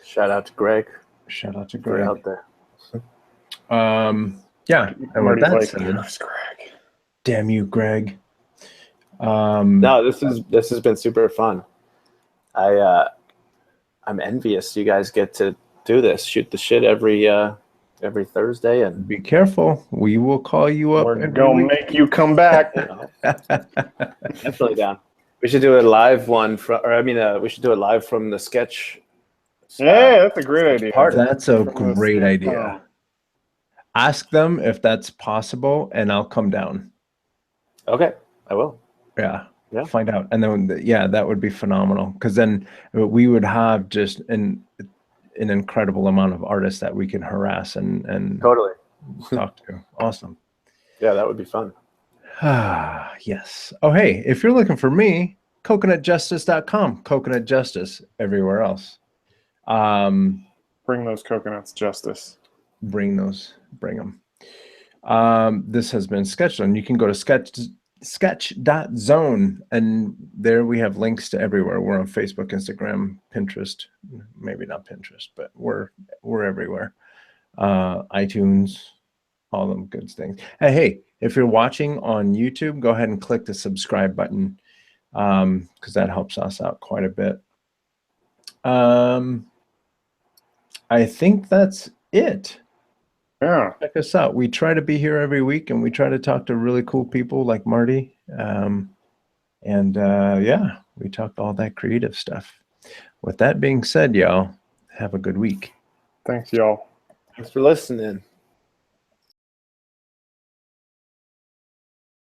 [SPEAKER 2] Shout out to Greg.
[SPEAKER 1] Shout out to
[SPEAKER 2] They're
[SPEAKER 1] Greg.
[SPEAKER 2] out there.
[SPEAKER 1] Yeah, and with
[SPEAKER 3] Marty's
[SPEAKER 1] that
[SPEAKER 3] like,
[SPEAKER 1] said,
[SPEAKER 3] "Who's Greg?"
[SPEAKER 1] damn you, Greg.
[SPEAKER 2] No, this has been super fun. I'm envious you guys get to do this, shoot the shit every Thursday, and
[SPEAKER 1] Be careful. We will call you up.
[SPEAKER 3] We're
[SPEAKER 1] every
[SPEAKER 3] gonna
[SPEAKER 1] week.
[SPEAKER 3] make you come back.
[SPEAKER 2] definitely down. We should do a live one we should do it live from the sketch.
[SPEAKER 3] Yeah, that's a great idea.
[SPEAKER 2] Party.
[SPEAKER 1] That's a
[SPEAKER 3] From the
[SPEAKER 1] great
[SPEAKER 3] sketch
[SPEAKER 1] idea.
[SPEAKER 3] panel.
[SPEAKER 1] Ask them if that's possible, and I'll come down.
[SPEAKER 2] Okay, I will.
[SPEAKER 1] Yeah.
[SPEAKER 2] Yeah.
[SPEAKER 1] Find out. And then, that would be phenomenal. Because then we would have just an incredible amount of artists that we can harass and
[SPEAKER 2] Totally.
[SPEAKER 1] talk to. Awesome.
[SPEAKER 2] Yeah, that would be fun.
[SPEAKER 1] Ah, yes. Oh, hey, if you're looking for me, coconutjustice.com. Coconut Justice everywhere else.
[SPEAKER 3] Bring those coconuts, Justice.
[SPEAKER 1] Bring them. This has been Sketchzone. You can go to sketch.zone, and there we have links to everywhere. We're on Facebook, Instagram, Pinterest, maybe not Pinterest, but we're everywhere. iTunes, all them good things. Hey, if you're watching on YouTube, go ahead and click the subscribe button, because that helps us out quite a bit. I think that's it.
[SPEAKER 3] Yeah.
[SPEAKER 1] Check us out. We try to be here every week, and we try to talk to really cool people like Marty. We talk all that creative stuff. With that being said, y'all, have a good week.
[SPEAKER 3] Thanks, y'all.
[SPEAKER 2] Thanks for listening.